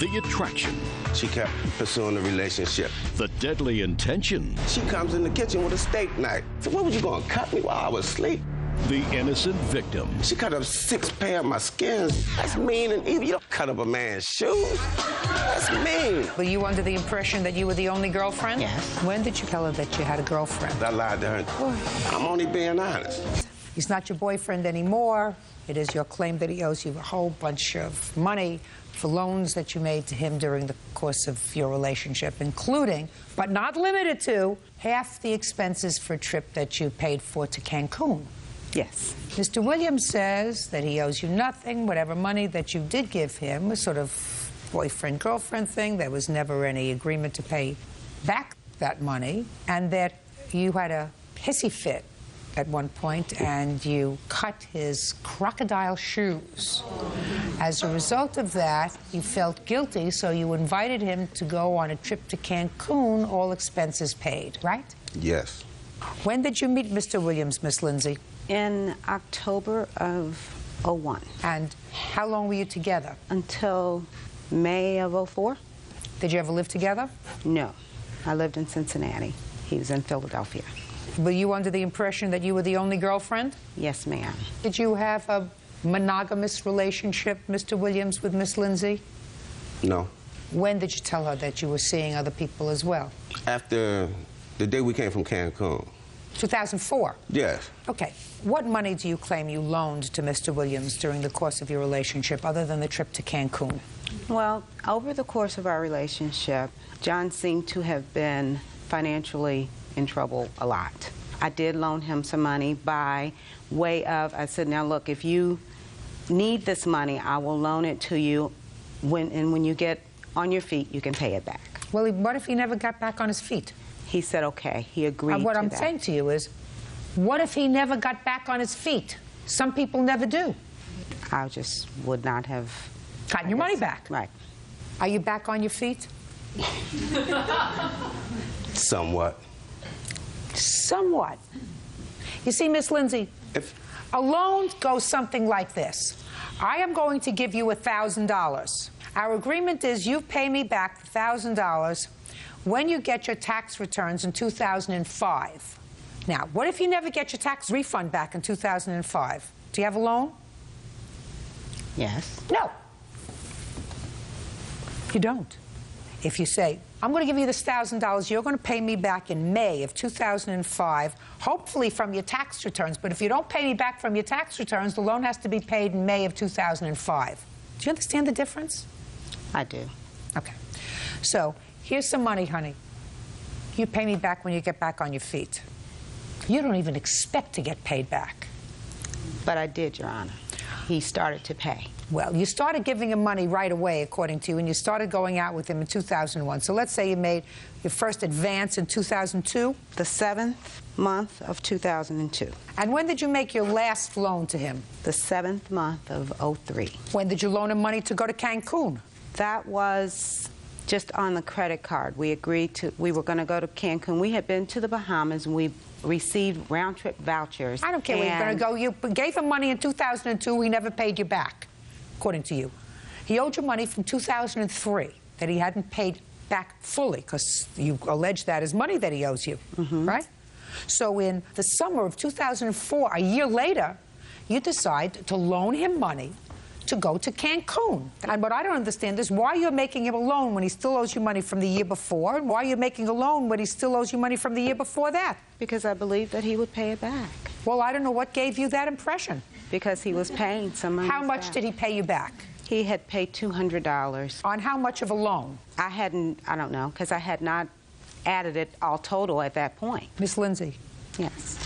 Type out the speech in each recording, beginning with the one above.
The attraction. She kept pursuing the relationship. The deadly intention. She comes in the kitchen with a steak knife. So what was you gonna cut me while I was asleep? The innocent victim. She cut up 6 pair of my skins. That's mean and evil. You don't cut up a man's shoes. That's mean. Were you under the impression that you were the only girlfriend? Yes. When did you tell her that you had a girlfriend? I lied to her. I'm only being honest. He's not your boyfriend anymore. It is your claim that he owes you a whole bunch of money for loans that you made to him during the course of your relationship, including, but not limited to, half the expenses for a trip that you paid for to Cancun. Yes. Mr. Williams says that he owes you nothing. Whatever money that you did give him was sort of boyfriend-girlfriend thing. There was never any agreement to pay back that money, and that you had a hissy fit at one point and you cut his crocodile shoes. As a result of that, you felt guilty, so you invited him to go on a trip to Cancun, all expenses paid, right? Yes. When did you meet Mr. Williams, Miss Lindsay? In October of '01. And how long were you together? Until May of '04. Did you ever live together? No. I lived in Cincinnati. He was in Philadelphia. Were you under the impression that you were the only girlfriend? Yes, ma'am. Did you have a monogamous relationship, Mr. Williams, with Miss Lindsay? No. When did you tell her that you were seeing other people as well? After the day we came from Cancun. 2004? Yes. Okay. What money do you claim you loaned to Mr. Williams during the course of your relationship, other than the trip to Cancun? Well, over the course of our relationship, John seemed to have been financially in trouble a lot. I did loan him some money by way of, I said, now look, if you need this money, I will loan it to you, and when you get on your feet, you can pay it back. Well, what if he never got back on his feet? He said, okay. He agreed to that. What I'm saying to you is, what if he never got back on his feet? Some people never do. I just would not have gotten your money back. Right. Are you back on your feet? Somewhat. Somewhat. You see, Miss Lindsay, a loan goes something like this. I am going to give you $1,000. Our agreement is you pay me back $1,000 when you get your tax returns in 2005. Now, what if you never get your tax refund back in 2005? Do you have a loan? Yes. No. You don't. If you say, I'm going to give you this $1,000, you're going to pay me back in May of 2005, hopefully from your tax returns. But if you don't pay me back from your tax returns, the loan has to be paid in May of 2005. Do you understand the difference? I do. Okay. So here's some money, honey. You pay me back when you get back on your feet. You don't even expect to get paid back. But I did, Your Honor. He started to pay. Well, you started giving him money right away, according to you, and you started going out with him in 2001. So let's say you made your first advance in 2002? The 7th month of 2002. And when did you make your last loan to him? The 7th month of '03. When did you loan him money to go to Cancun? That was just on the credit card. We agreed to, we were going to go to Cancun. We had been to the Bahamas, and we received round-trip vouchers. I don't care where you're going to go. You gave him money in 2002. He never paid you back, according to you. He owed you money from 2003 that he hadn't paid back fully, because you allege that as money that he owes you, right? So in the summer of 2004, a year later, you decide to loan him money to go to Cancun. And what I don't understand is why you're making him a loan when he still owes you money from the year before, and why you're making a loan when he still owes you money from the year before that. Because I believed that he would pay it back. Well, I don't know what gave you that impression. Because he was paying some money. How much did he pay you back? He had paid $200. On how much of a loan? I don't know, because I had not added it all total at that point. Miss Lindsay. Yes.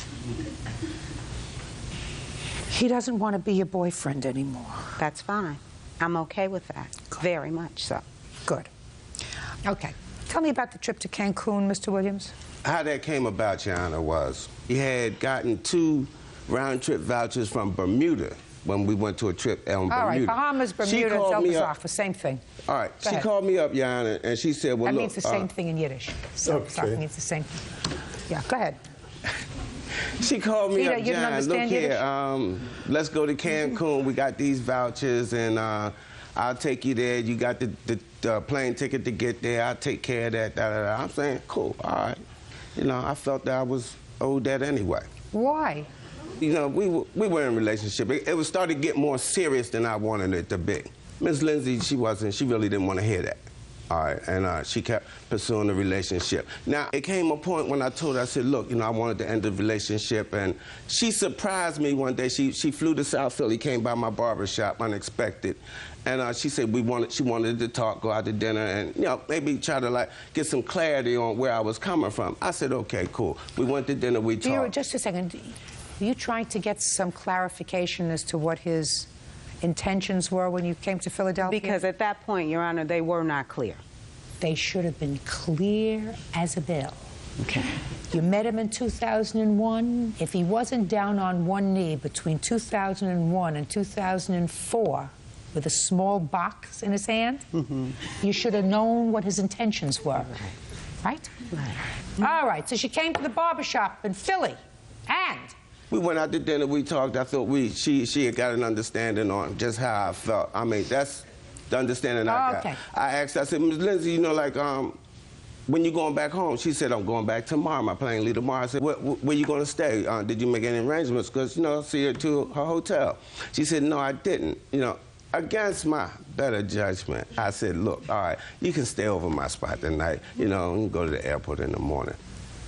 He doesn't want to be your boyfriend anymore. That's fine. I'm okay with that. Good. Very much so. Good. Okay. Tell me about the trip to Cancun, Mr. Williams. How that came about, Your Honor, was he had gotten 2 round-trip vouchers from Bermuda when we went to a trip on Bermuda. All right, Bahamas, Bermuda, Zelda, the same thing. All right, she called me up, Your Honor, and she said, well, that look. means the same thing in Yiddish. Okay. Means the same thing. Yeah, go ahead. She called me up, John, look here, Yiddish? let's go to Cancun. We got these vouchers, and I'll take you there. You got the plane ticket to get there. I'll take care of that. Da, da, da. I'm saying, cool, all right. You know, I felt that I was owed that anyway. Why? You know, we were in a relationship. It was starting to get more serious than I wanted it to be. Miss Lindsay, she really didn't want to hear that. All right, and she kept pursuing the relationship. Now, it came a point when I told her, I said, look, you know, I wanted to end the relationship, and she surprised me one day. She flew to South Philly, came by my barbershop, unexpected, and she said she wanted to talk, go out to dinner, and, you know, maybe try to, like, get some clarity on where I was coming from. I said, okay, cool. We went to dinner, we talked. Just a second. Were you trying to get some clarification as to what his intentions were when you came to Philadelphia? Because at that point, Your Honor, they were not clear. They should have been clear as a bell. Okay. You met him in 2001. If he wasn't down on one knee between 2001 and 2004 with a small box in his hand, you should have known what his intentions were. Right? Right. All right, so she came to the barbershop in Philly, and we went out to dinner, we talked. I thought she had got an understanding on just how I felt. I mean, that's the understanding I got. Okay. I asked, I said, Ms. Lindsay, you know, like, when you going back home? She said, I'm going back tomorrow. My plane leave tomorrow. I said, where you going to stay? Did you make any arrangements? Because, you know, see her to her hotel. She said, no, I didn't. You know, against my better judgment, I said, look, all right, you can stay over my spot tonight. You know, and go to the airport in the morning.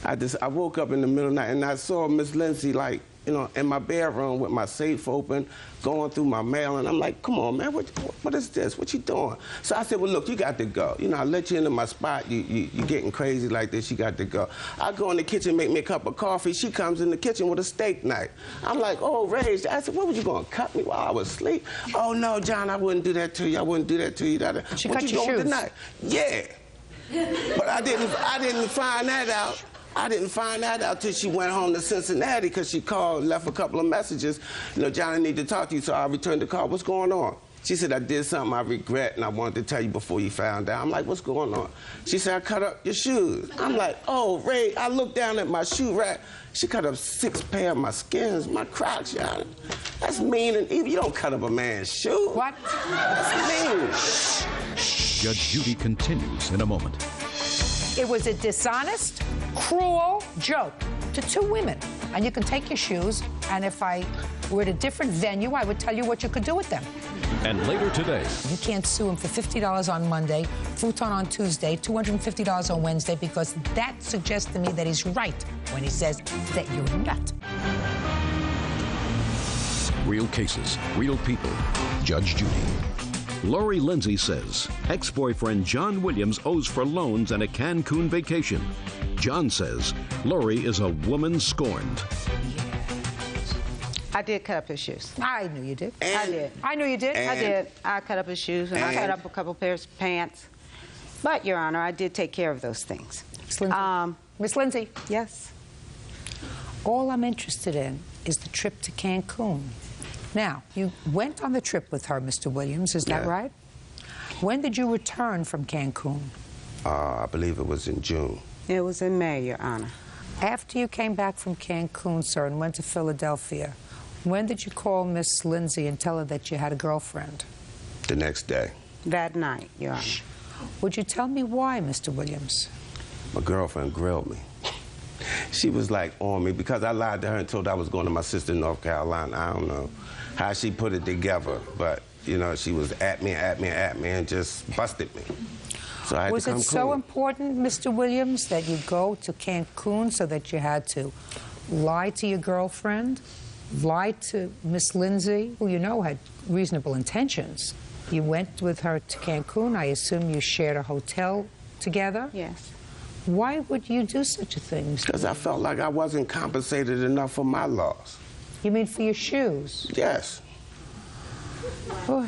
I woke up in the middle of the night and I saw Miss Lindsay, like, you know, in my bedroom with my safe open, going through my mail, and I'm like, come on, man, what is this? What you doing? So I said, well, look, you got to go. You know, I let you into my spot. You getting crazy like this, you got to go. I go in the kitchen, make me a cup of coffee. She comes in the kitchen with a steak knife. I'm like, oh, Rage. I said, what, was you going to cut me while I was asleep? Oh, no, John, I wouldn't do that to you. I wouldn't do that to you. She what cut you your doing shoes? tonight? Yeah. But I didn't find that out. I didn't find that out till she went home to Cincinnati, because she called, left a couple of messages. You know, John, I need to talk to you, so I returned the call. What's going on? She said, I did something I regret, and I wanted to tell you before you found out. I'm like, what's going on? She said, I cut up your shoes. I'm like, oh, Ray, I looked down at my shoe rack. She cut up 6 pair of my skins, my Crocs, John. That's mean and evil. You don't cut up a man's shoe. what? That's mean. Judge Judy continues in a moment. It was a dishonest, cruel joke to 2 women. And you can take your shoes, and if I were at a different venue, I would tell you what you could do with them. And later today, You can't sue him for $50 on Monday, futon on Tuesday, $250 on Wednesday, because that suggests to me that he's right when he says that you're a nut. real cases, real people. Judge Judy. Lori Lindsay says ex-boyfriend John Williams owes for loans and a Cancun vacation. John says Lori is a woman scorned. I did cut up his shoes. I knew you did. I did. I knew you did. I did. I cut up his shoes, and I cut up a couple pairs of pants. But, Your Honor, I did take care of those things. Miss Lindsay. Miss Lindsay, Yes. all I'm interested in is the trip to Cancun. Now, you went on the trip with her, Mr. Williams, is that Yeah. right? When did you return from Cancun? I believe it was in June. It was in May, Your Honor. After you came back from Cancun, sir, and went to Philadelphia, when did you call Miss Lindsay and tell her that you had a girlfriend? The next day. That night, Your Honor. Would you tell me why, Mr. Williams? My girlfriend grilled me. She was like on me because I lied to her and told her I was going to my sister in North Carolina. I don't know how she put it together, but, you know, she was at me and just busted me. So I had Was to come it so clean. important, Mr. Williams, that you go to Cancun so that you had to lie to your girlfriend, lie to Miss Lindsay, who you know had reasonable intentions? You went with her to Cancun. I assume you shared a hotel together? Yes. Why would you do such a thing, Mr. Because I felt like I wasn't compensated enough for my loss. You mean for your shoes? Yes. Boy,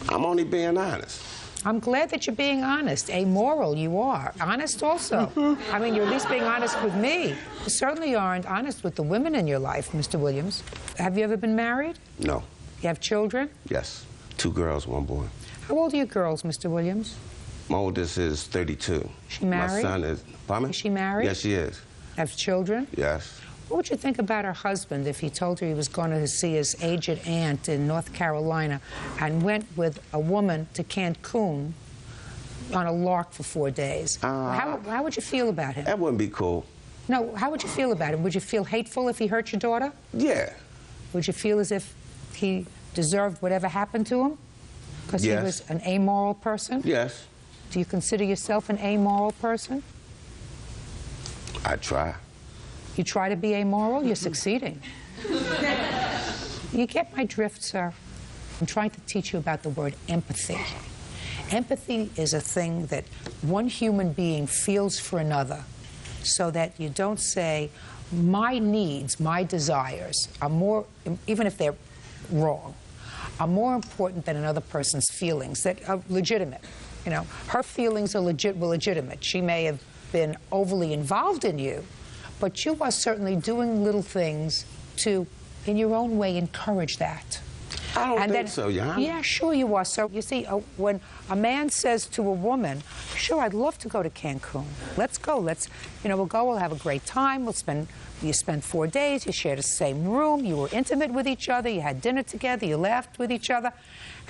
I'm only being honest. I'm glad that you're being honest. Amoral you are. Honest also. I mean, you're at least being honest with me. You certainly aren't honest with the women in your life, Mr. Williams. Have you ever been married? No. You have children? Yes. 2 girls, 1 boy. How old are your girls, Mr. Williams? My oldest is 32. She married? My son is... Pardon me? Is she married? Yes, she is. Have children? Yes. What would you think about her husband if he told her he was going to see his aged aunt in North Carolina and went with a woman to Cancun on a lark for 4 days? How would you feel about him? That wouldn't be cool. No, how would you feel about him? Would you feel hateful if he hurt your daughter? Yeah. Would you feel as if he deserved whatever happened to him? Because Yes. he was an amoral person? Yes. Do you consider yourself an amoral person? I try. You try to be amoral, you're succeeding. You get my drift, sir? I'm trying to teach you about the word empathy. Empathy is a thing that one human being feels for another, so that you don't say, my needs, my desires are more, even if they're wrong, are more important than another person's feelings that are legitimate. You know, her feelings are legitimate. She may have been overly involved in you, but you are certainly doing little things to, in your own way, encourage that. I don't think so, Jan. Yeah, sure you are. So, you see, when a man says to a woman, sure, I'd love to go to Cancun. Let's go. We'll go, we'll have a great time. You spend 4 days, you share the same room, you were intimate with each other, you had dinner together, you laughed with each other.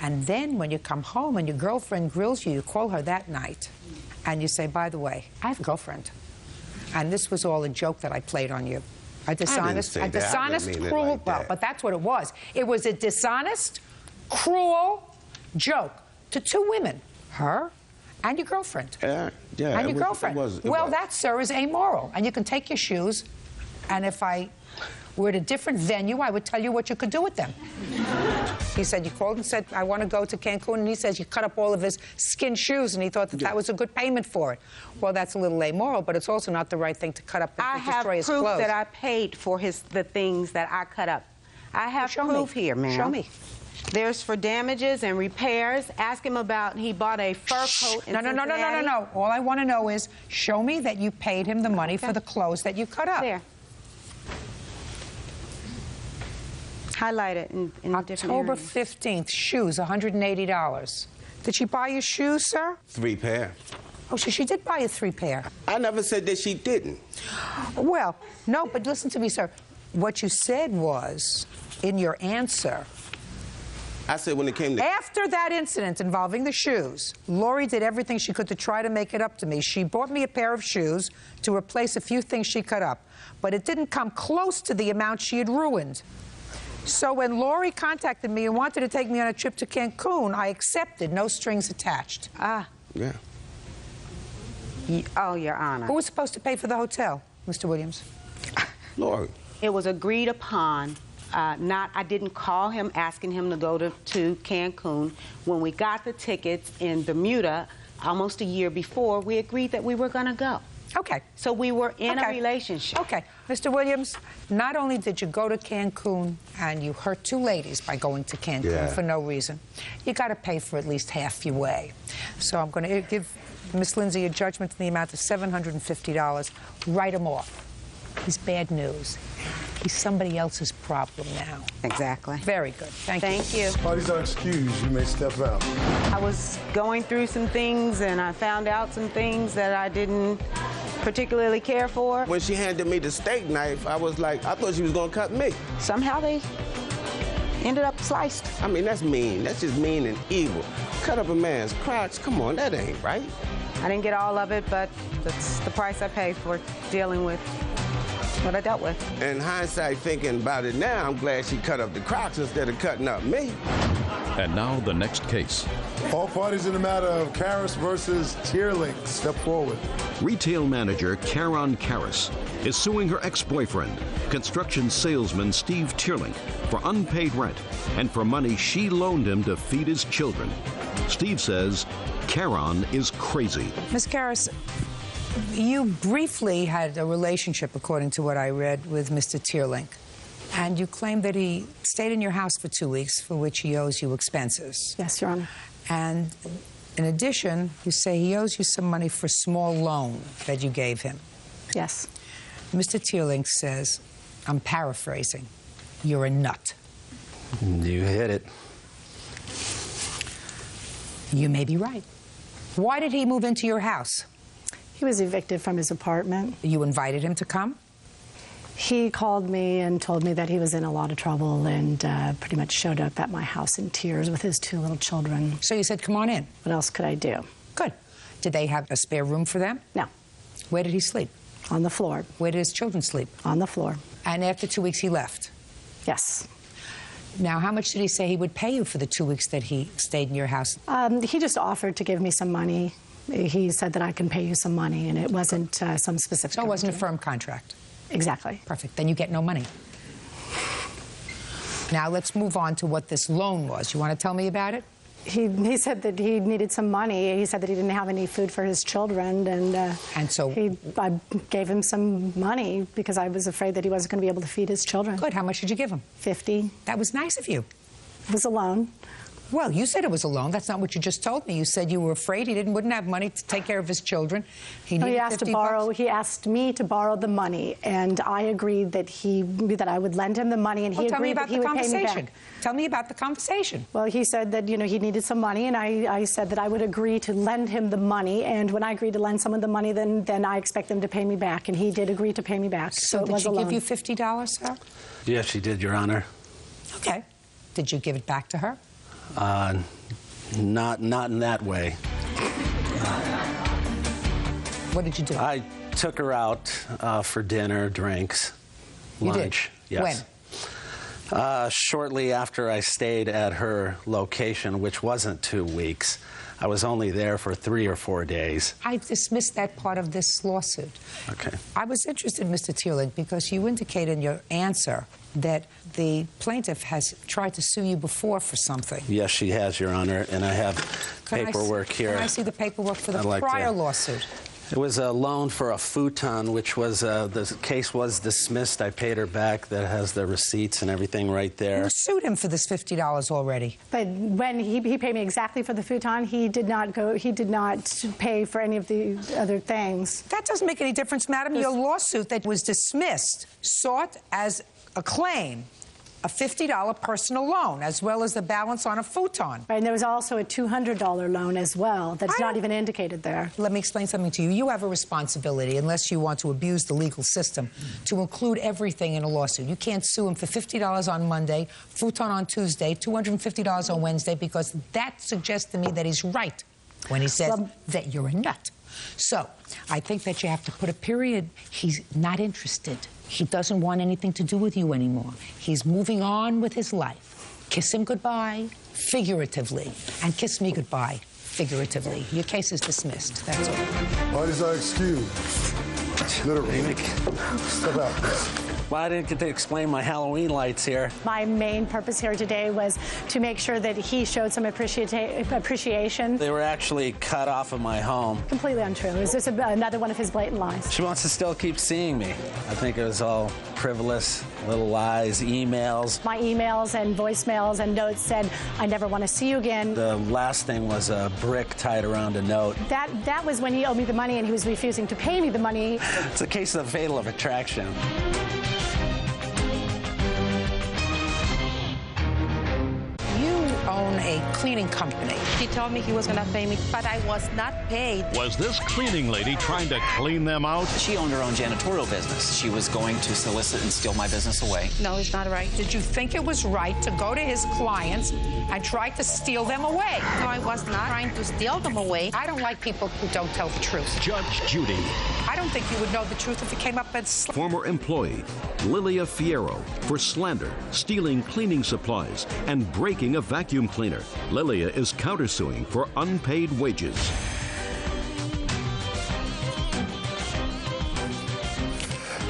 And then when you come home and your girlfriend grills you, you call her that night. And you say, by the way, I have a girlfriend. And this was all a joke that I played on you. A dishonest, cruel, but that's what it was. It was a dishonest, cruel joke to two women, her and your girlfriend. Yeah, and your girlfriend. It well, was. that, sir, is amoral. And you can take your shoes, and if I were at a different venue, I would tell you what you could do with them. He said, you called and said, I want to go to Cancun, and he says you cut up all of his skin shoes, and he thought that that was a good payment for it. Well, that's a little amoral, but it's also not the right thing to cut up and destroy his clothes. I have proof that I paid for the things that I cut up. I have proof here, ma'am. Show me. There's for damages and repairs. Ask him about, he bought a fur coat in Cincinnati. No. All I want to know is, show me that you paid him the money for the clothes that you cut up. There. Highlight it in a different October area. 15th, shoes, $180. Did she buy you shoes, sir? 3 pair. Oh, she did buy you 3 pair. I never said that she didn't. Well, no, but listen to me, sir. What you said was, in your answer, I said when it came to... after that incident involving the shoes, Lori did everything she could to try to make it up to me. She bought me a pair of shoes to replace a few things she cut up, but it didn't come close to the amount she had ruined. So when Lori contacted me and wanted to take me on a trip to Cancun, I accepted, no strings attached. Ah. Yeah. Oh, Your Honor. Who was supposed to pay for the hotel, Mr. Williams? Lori. It was agreed upon. I didn't call him asking him to go to Cancun. When we got the tickets in Bermuda, almost a year before, we agreed that we were going to go. Okay. So we were in a relationship. Okay. Mr. Williams, not only did you go to Cancun and you hurt 2 ladies by going to Cancun for no reason, you got to pay for at least half your way. So I'm going to give Miss Lindsay a judgment in the amount of $750. Write him off. He's bad news. He's somebody else's problem now. Exactly. Very good. Thank you. Thank you. Parties are excused. You may step out. I was going through some things, and I found out some things that I didn't particularly care for. When she handed me the steak knife, I was like, I thought she was going to cut me. Somehow they ended up sliced. I mean, that's mean. That's just mean and evil. Cut up a man's crotch. Come on, that ain't right. I didn't get all of it, but that's the price I paid for dealing with what I dealt with. In hindsight, thinking about it now, I'm glad she cut up the Crocs instead of cutting up me. And now the next case. All parties in the matter of Karras versus Tierlink step forward. Retail manager Karen Karras is suing her ex-boyfriend, construction salesman Steve Tierlink, for unpaid rent and for money she loaned him to feed his children. Steve says Karen is crazy. Ms. Karras, you briefly had a relationship, according to what I read, with Mr. Tierlink. And you claim that he stayed in your house for 2 weeks, for which he owes you expenses. Yes, Your Honor. And in addition, you say he owes you some money for a small loan that you gave him. Yes. Mr. Tierlink says, I'm paraphrasing, you're a nut. You hit it. You may be right. Why did he move into your house? He was evicted from his apartment. You invited him to come? He called me and told me that he was in a lot of trouble and pretty much showed up at my house in tears with his 2 little children. So you said, come on in. What else could I do? Good. Did they have a spare room for them? No. Where did he sleep? On the floor. Where did his children sleep? On the floor. And after 2 weeks, he left? Yes. Now, how much did he say he would pay you for the 2 weeks that he stayed in your house? He just offered to give me some money. He said that I can pay you some money, and it wasn't some specific. So it wasn't a firm contract? Exactly. Perfect. Then you get no money. Now, let's move on to what this loan was. You want to tell me about it? He said that he needed some money. He said that he didn't have any food for his children, and so I gave him some money because I was afraid that he wasn't going to be able to feed his children. Good. How much did you give him? $50. That was nice of you. It was a loan. Well, you said it was a loan. That's not what you just told me. You said you were afraid he wouldn't have money to take care of his children. He asked to borrow. He asked me to borrow the money, and I agreed that I would lend him the money, and he agreed that he would pay me back. Tell me about the conversation. Well, he said that he needed some money, and I said that I would agree to lend him the money, and when I agreed to lend someone the money, then I expect them to pay me back, and he did agree to pay me back. So did she give you $50, sir? Yes, she did, Your Honor. Okay. Did you give it back to her? Not in that way. What did you do? I took her out for dinner, drinks, lunch. You did? Yes. When? Shortly after I stayed at her location, which wasn't 2 weeks. I was only there for 3 or 4 days. I dismissed that part of this lawsuit. Okay. I was interested, Mr. Tierling, because you indicated in your answer that the plaintiff has tried to sue you before for something. Yes, she has, Your Honor, and I have paperwork here. Can I see the paperwork for the prior lawsuit? It was a loan for a futon, which was, the case was dismissed. I paid her back. That has the receipts and everything right there. You sued him for this $50 already. But when he paid me exactly for the futon, he did not pay for any of the other things. That doesn't make any difference, madam. Your lawsuit that was dismissed sought as a claim a $50 personal loan, as well as the balance on a futon. Right, and there was also a $200 loan as well that's not even indicated there. Let me explain something to you. You have a responsibility, unless you want to abuse the legal system, to include everything in a lawsuit. You can't sue him for $50 on Monday, futon on Tuesday, $250 on Wednesday, because that suggests to me that he's right when he says that you're a nut. So I think that you have to put a period. He's not interested. He doesn't want anything to do with you anymore. He's moving on with his life. Kiss him goodbye, figuratively, and kiss me goodbye, figuratively. Your case is dismissed. That's all. Parties are excused. Literally. Step out. Well, I didn't get to explain my Halloween lights here. My main purpose here today was to make sure that he showed some appreciation. They were actually cut off of my home. Completely untrue. Is this another one of his blatant lies? She wants to still keep seeing me. I think it was all frivolous, little lies, emails. My emails and voicemails and notes said, I never want to see you again. The last thing was a brick tied around a note. That was when he owed me the money and he was refusing to pay me the money. It's a case of the fatal of attraction. Own a cleaning company. He told me he was going to pay me, but I was not paid. Was this cleaning lady trying to clean them out? She owned her own janitorial business. She was going to solicit and steal my business away. No, it's not right. Did you think it was right to go to his clients and try to steal them away? No, I was not trying to steal them away. I don't like people who don't tell the truth. Judge Judy. I don't think you would know the truth if it came up as... Former employee Lilia Fierro for slander, stealing cleaning supplies, and breaking a vacuum cleaner. Lilia is countersuing for unpaid wages.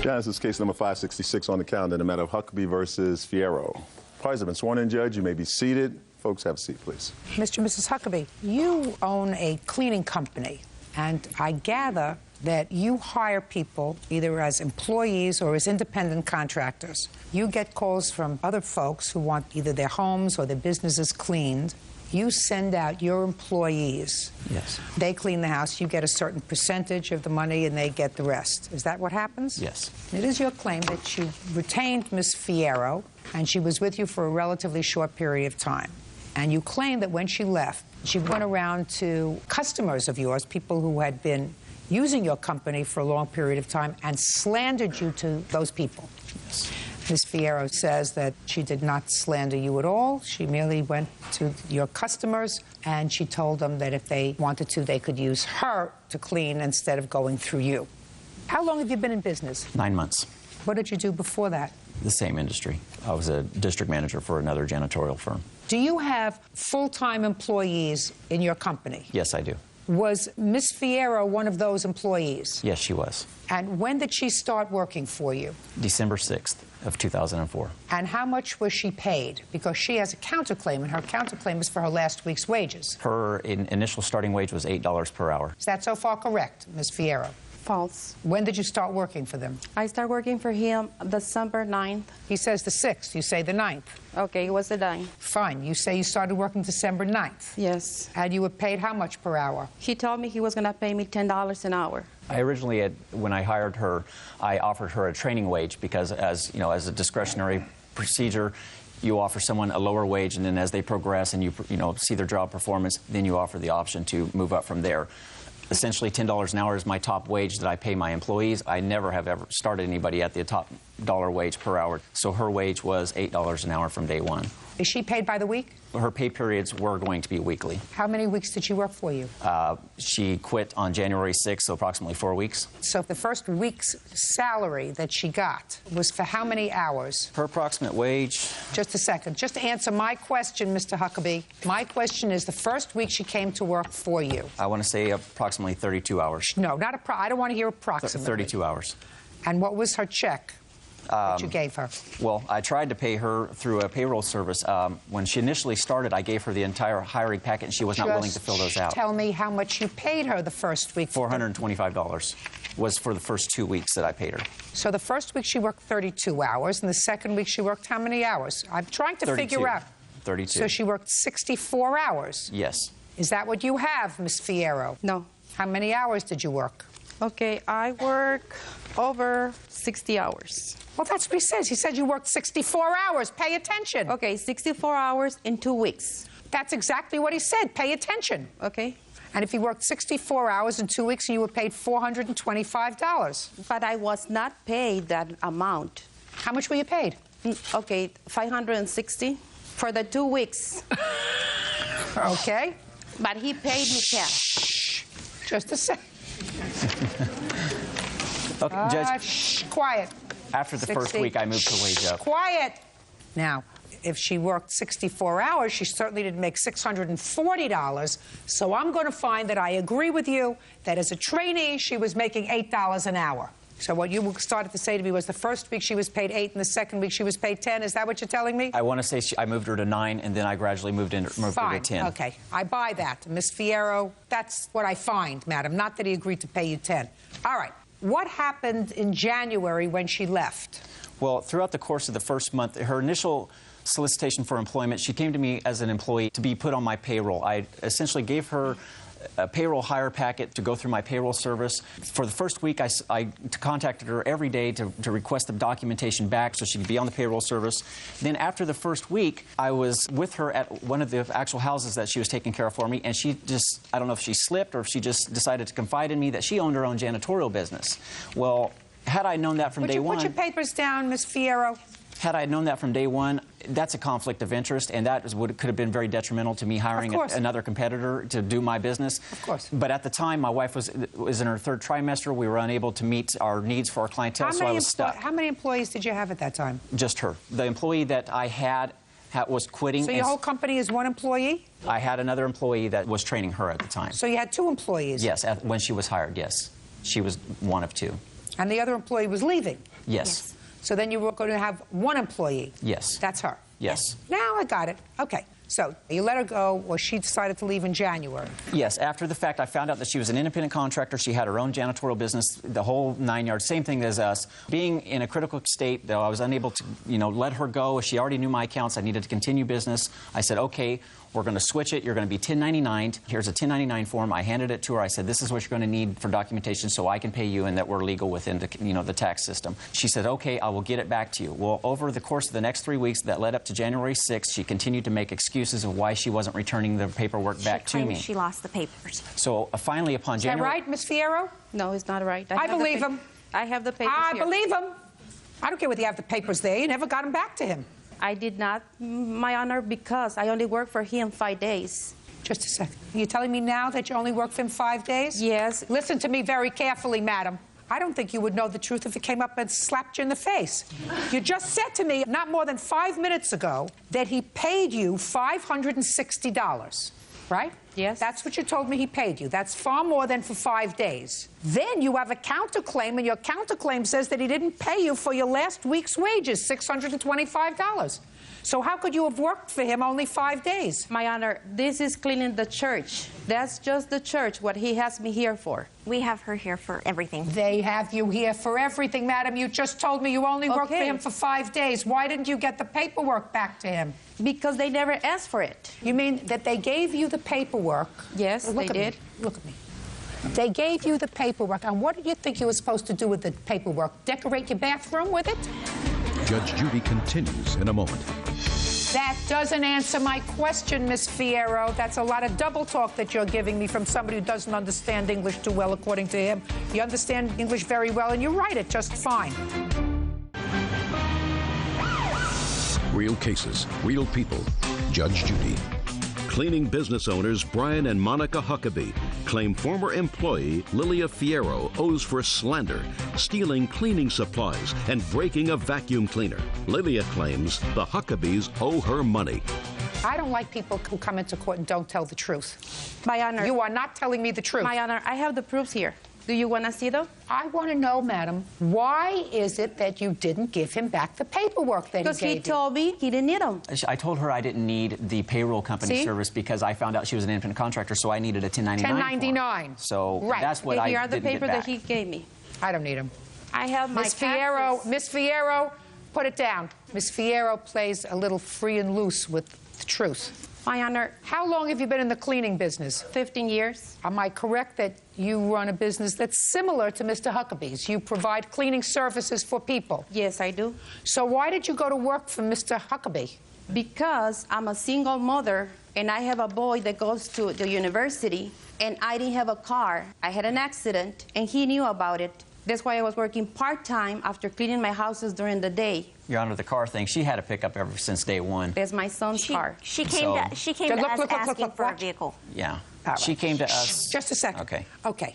Yeah, this is case number 566 on the calendar, the matter of Huckabee versus Fierro. Parties have been sworn in, Judge. You may be seated. Folks, have a seat, please. Mr. and Mrs. Huckabee, you own a cleaning company, and I gather that you hire people either as employees or as independent contractors. You get calls from other folks who want either their homes or their businesses cleaned. You send out your employees. Yes. They clean the house. You get a certain percentage of the money, and they get the rest. Is that what happens? Yes. It is your claim that you retained Miss Fierro, and she was with you for a relatively short period of time. And you claim that when she left, she went around to customers of yours, people who had been using your company for a long period of time and slandered you to those people. Yes. Ms. Fierro says that she did not slander you at all. She merely went to your customers and she told them that if they wanted to, they could use her to clean instead of going through you. How long have you been in business? 9 months. What did you do before that? The same industry. I was a district manager for another janitorial firm. Do you have full-time employees in your company? Yes, I do. Was Ms. Fierro one of those employees? Yes, she was. And when did she start working for you? December 6th of 2004. And how much was she paid? Because she has a counterclaim, and her counterclaim is for her last week's wages. Her initial starting wage was $8 per hour. Is that so far correct, Ms. Fierro? False. When did you start working for them? I started working for him December 9th. He says the 6th. You say the 9th. Okay, it was the 9th. Fine. You say you started working December 9th. Yes. And you were paid how much per hour? He told me he was going to pay me $10 an hour. I originally, when I hired her, I offered her a training wage because, as a discretionary procedure, you offer someone a lower wage, and then as they progress and you see their job performance, then you offer the option to move up from there. Essentially, $10 an hour is my top wage that I pay my employees. I never have ever started anybody at the top dollar wage per hour. So her wage was $8 an hour from day one. Is she paid by the week? Her pay periods were going to be weekly. How many weeks did she work for you? She quit on January 6th, so approximately 4 weeks. So the first week's salary that she got was for how many hours? Her approximate wage... Just a second. Just answer my question, Mr. Huckabee. My question is the first week she came to work for you. I want to say approximately 32 hours. No, not I don't want to hear approximately. 32 hours. And what was her check that you gave her? Well, I tried to pay her through a payroll service. When she initially started, I gave her the entire hiring packet, and she was not willing to fill those out. Tell me how much you paid her the first week. $425 was for the first 2 weeks that I paid her. So the first week she worked 32 hours, and the second week she worked how many hours? I'm trying to figure out. 32. So she worked 64 hours? Yes. Is that what you have, Ms. Fierro? No. How many hours did you work? Okay, I work over 60 hours. Well, that's what he says. He said you worked 64 hours. Pay attention. Okay, 64 hours in 2 weeks. That's exactly what he said. Pay attention. Okay. And if he worked 64 hours in 2 weeks, and you were paid $425. But I was not paid that amount. How much were you paid? Okay, $560 for the 2 weeks. Okay. But he paid me cash. Just a second. Okay, Judge. Quiet. After the first week, I moved her wage up. Quiet. Now, if she worked 64 hours, she certainly didn't make $640. So I'm going to find that I agree with you that as a trainee, she was making $8 an hour. So what you started to say to me was the first week she was paid $8 and the second week she was paid $10. Is that what you're telling me? I want to say I moved her to $9, and then I gradually moved her to $10. Okay. I buy that. Ms. Fierro, that's what I find, madam. Not that he agreed to pay you $10. All right. What happened in January when she left? Well, throughout the course of the first month, her initial solicitation for employment, she came to me as an employee to be put on my payroll. I essentially gave her a payroll hire packet to go through my payroll service. For the first week, I contacted her every day to request the documentation back so she could be on the payroll service. Then after the first week, I was with her at one of the actual houses that she was taking care of for me, and she just, I don't know if she slipped or if she just decided to confide in me that she owned her own janitorial business. Well, had I known that from day one... Would you put your papers down, Ms. Fierro? Had I known that from day one, that's a conflict of interest, and that could have been very detrimental to me hiring another competitor to do my business. Of course. But at the time, my wife was in her third trimester. We were unable to meet our needs for our clientele, so I was stuck. How many employees did you have at that time? Just her. The employee that I had was quitting. So your whole company is one employee? I had another employee that was training her at the time. So you had 2 employees? Yes, when she was hired, yes. She was one of 2. And the other employee was leaving? Yes. So then you were going to have 1 employee? Yes. That's her? Yes. Now I got it. Okay. So you let her go, or she decided to leave in January? Yes. After the fact, I found out that she was an independent contractor. She had her own janitorial business, the whole 9 yards, same thing as us. Being in a critical state, though, I was unable to, let her go. She already knew my accounts. I needed to continue business. I said, okay, We're going to switch it. You're going to be 1099. Here's a 1099 form. I handed it to her. I said, this is what you're going to need for documentation so I can pay you and that we're legal within the, the tax system. She said, okay, I will get it back to you. Well, over the course of the next 3 weeks that led up to January 6th, she continued to make excuses of why she wasn't returning the paperwork back to me. She lost the papers. So finally, upon Is January... that right, Ms. Fierro? No, it's not right. I believe him. I have the papers I here. believe him. I don't care whether you have the papers there. You never got them back to him. I did not, My Honor, because I only worked for him 5 days. Just a second. You're telling me now that you only worked for him 5 days? Yes. Listen to me very carefully, madam. I don't think you would know the truth if it came up and slapped you in the face. You just said to me not more than 5 minutes ago that he paid you $560, right? Yes. That's what you told me he paid you. That's far more than for 5 days. Then you have a counterclaim, and your counterclaim says that he didn't pay you for your last week's wages, $625. So how could you have worked for him only 5 days? My Honor, this is cleaning the church. That's just the church, what he has me here for. We have her here for everything. They have you here for everything, madam. You just told me you only worked for him for 5 days. Why didn't you get the paperwork back to him? Because they never asked for it. You mean that they gave you the paperwork? Yes, Look they at did. Me. Look at me. They gave you the paperwork, and what did you think you were supposed to do with the paperwork? Decorate your bathroom with it? Judge Judy continues in a moment. That doesn't answer my question, Miss Fierro. That's a lot of double talk that you're giving me from somebody who doesn't understand English too well, according to him. You understand English very well, and you write it just fine. Real cases, real people. Judge Judy. Cleaning business owners Brian and Monica Huckabee claim former employee Lilia Fierro owes for slander, stealing cleaning supplies, and breaking a vacuum cleaner. Lilia claims the Huckabees owe her money. I don't like people who come into court and don't tell the truth. My Honor. You are not telling me the truth. My Honor, I have the proofs here. Do you want to see them? I want to know, madam, why is it that you didn't give him back the paperwork that he gave you? Because he told me he didn't need them. I told her I didn't need the payroll company service because I found out she was an independent contractor, so I needed a 1099. 1099. Form. So right. that's what I Here are the didn't get papers back. that he gave me. I don't need them. I have my Miss Fierro, Miss Fierro, put it down. Miss Fierro plays a little free and loose with the truth. My Honor. How long have you been in the cleaning business? 15 years. Am I correct that you run a business that's similar to Mr. Huckabee's? You provide cleaning services for people? Yes, I do. So why did you go to work for Mr. Huckabee? Because I'm a single mother, and I have a boy that goes to the university, and I didn't have a car. I had an accident, and he knew about it. That's why I was working part-time after cleaning my houses during the day. Your Honor, the car thing, she had a pickup ever since day one. That's my son's car. She came to us asking for a vehicle. Yeah. Right. She came to us. Just a second. Okay. Okay.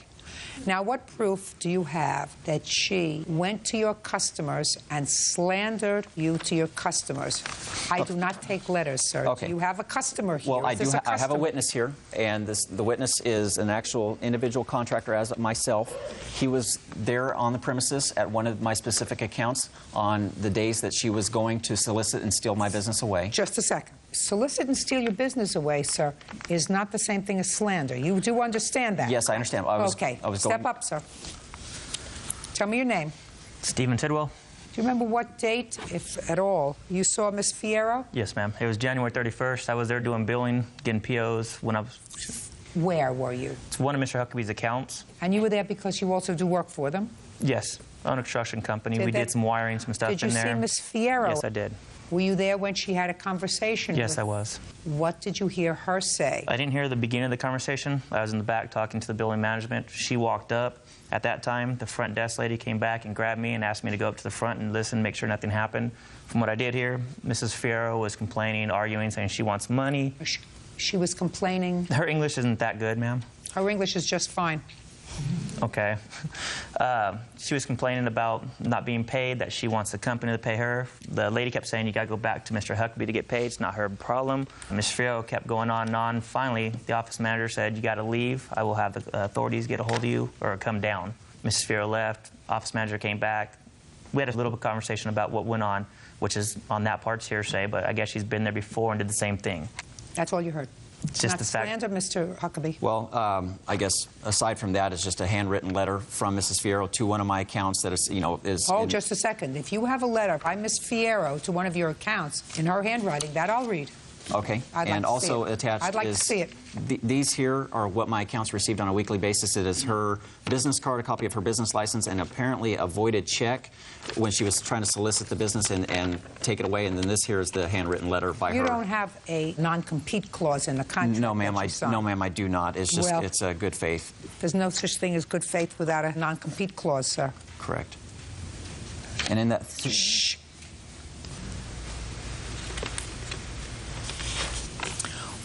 Now, what proof do you have that she went to your customers and slandered you to your customers? I do not take letters, sir. Okay. Do you have a customer here? Well, I have a witness here, and the witness is an actual individual contractor as myself. He was there on the premises at one of my specific accounts on the days that she was going to solicit and steal my business away. Just a second. Solicit and steal your business away, sir, is not the same thing as slander. You do understand that? Yes, I understand. Okay. Step up, sir. Tell me your name. Stephen Tidwell. Do you remember what date, if at all, you saw Miss Fierro? Yes, ma'am. It was January 31st. I was there doing billing, getting POs when I was... Where were you? It's one of Mr. Huckabee's accounts. And you were there because you also do work for them? Yes. On a construction company. We did some wiring, some stuff in there. Did you see Miss Fierro? Yes, I did. Were you there when she had a conversation with... Yes, I was. What did you hear her say? I didn't hear the beginning of the conversation. I was in the back talking to the building management. She walked up. At that time, the front desk lady came back and grabbed me and asked me to go up to the front and listen, make sure nothing happened. From what I did hear, Mrs. Fierro was complaining, arguing, saying she wants money. She was complaining? Her English isn't that good, ma'am. Her English is just fine. Okay. She was complaining about not being paid, that she wants the company to pay her. The lady kept saying, you got to go back to Mr. Huckabee to get paid. It's not her problem. Ms. Fierro kept going on and on. Finally, the office manager said, you got to leave. I will have the authorities get a hold of you or come down. Mrs. Fierro left. Office manager came back. We had a little bit of conversation about what went on, which is on that part's hearsay, but I guess she's been there before and did the same thing. That's all you heard? It's just not the fact. Slander, Mr. Huckabee? Well, I guess aside from that, it's just a handwritten letter from Mrs. Fierro to one of my accounts that is, Oh, just a second. If you have a letter by Miss Fierro to one of your accounts in her handwriting, that I'll read. Okay. And also attached I'd like is to see it. These here are what my accounts received on a weekly basis. It is her business card, a copy of her business license, and apparently a voided check when she was trying to solicit the business and take it away. And then this here is the handwritten letter by her. You don't have a non-compete clause in the contract. No, ma'am. I do not. It's just it's a good faith. There's no such thing as good faith without a non-compete clause, sir. Correct. And in that. Shh.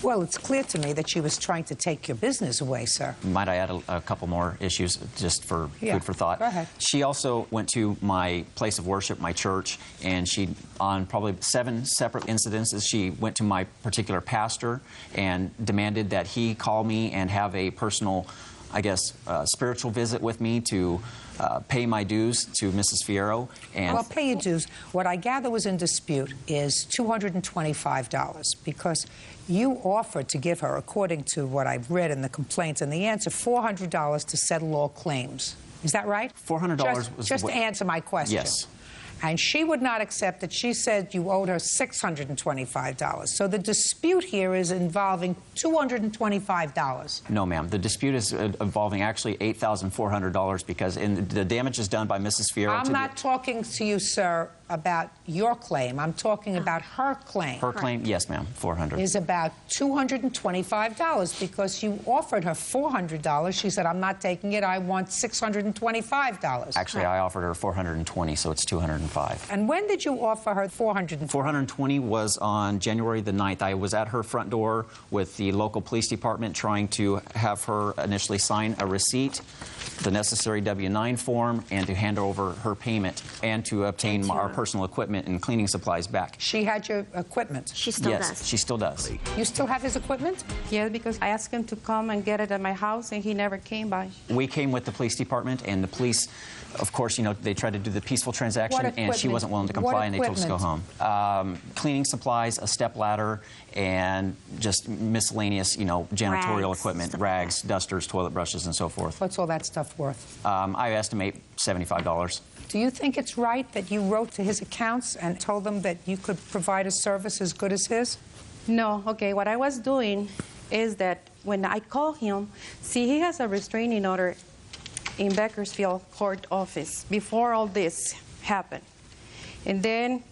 Well, it's clear to me that she was trying to take your business away, sir. Might I add a couple more issues just for food for thought? Go ahead. She also went to my place of worship, my church, and she, on probably 7 separate incidences, she went to my particular pastor and demanded that he call me and have a personal, I guess, spiritual visit with me to pay my dues to Mrs. Fierro. And well, pay your dues. What I gather was in dispute is $225 because you offered to give her, according to what I've read in the complaints and the answer, $400 to settle all claims. Is that right? $400 was just to answer my question. Yes. And she would not accept it. She said you owed her $625. So the dispute here is involving $225. No, ma'am. The dispute is involving actually $8,400 because the damage is done by Mrs. Fierro. I'm not talking to you, sir, about your claim. I'm talking about her claim. Her claim, yes, ma'am, $400. Is about $225 because you offered her $400. She said, I'm not taking it. I want $625. Actually, I offered her $420, so it's $205. And when did you offer her $420? $420 was on January the 9th. I was at her front door with the local police department trying to have her initially sign a receipt, the necessary W-9 form, and to hand over her payment and to obtain our personal equipment and cleaning supplies back. She had your equipment? She still does. Yes, she still does. You still have his equipment? Yeah, because I asked him to come and get it at my house, and he never came by. We came with the police department, and the police, of course, you know, they tried to do the peaceful transaction, and she wasn't willing to comply, and they told us to go home. Cleaning supplies, a step ladder, and just miscellaneous, you know, janitorial equipment, rags, dusters, toilet brushes, and so forth. What's all that stuff worth? I estimate $75. Do you think it's right that you wrote to his accounts and told them that you could provide a service as good as his? No, okay, what I was doing is that when I call him, see, he has a restraining order in Bakersfield court office before all this happened. And then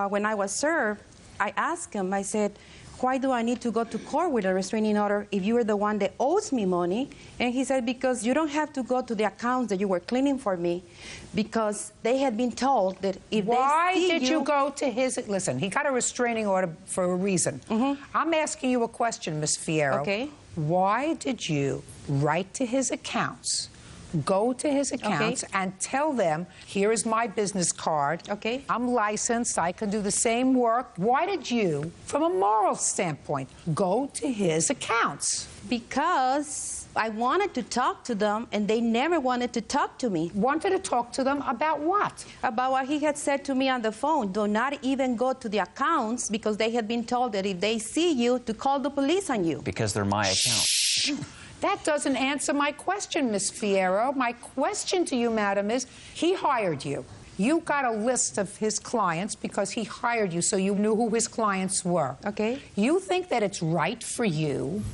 when I was served, I asked him, I said, why do I need to go to court with a restraining order if you are the one that owes me money? And he said, because you don't have to go to the accounts that you were cleaning for me, because they had been told that if why they see did you go to his, listen, he got a restraining order for a reason. I'm asking you a question, Ms. Fierro. Okay. Why did you write to his accounts, go to his accounts, and tell them, here is my business card. Okay. I'm licensed. I can do the same work. Why did you, from a moral standpoint, go to his accounts? Because I wanted to talk to them, and they never wanted to talk to me. Wanted to talk to them about what? About what he had said to me on the phone. Do not even go to the accounts, because they had been told that if they see you, to call the police on you. Because they're my accounts. That doesn't answer my question, Ms. Fierro. My question to you, madam, is he hired you. You got a list of his clients because he hired you, so you knew who his clients were. Okay. You think that it's right for you,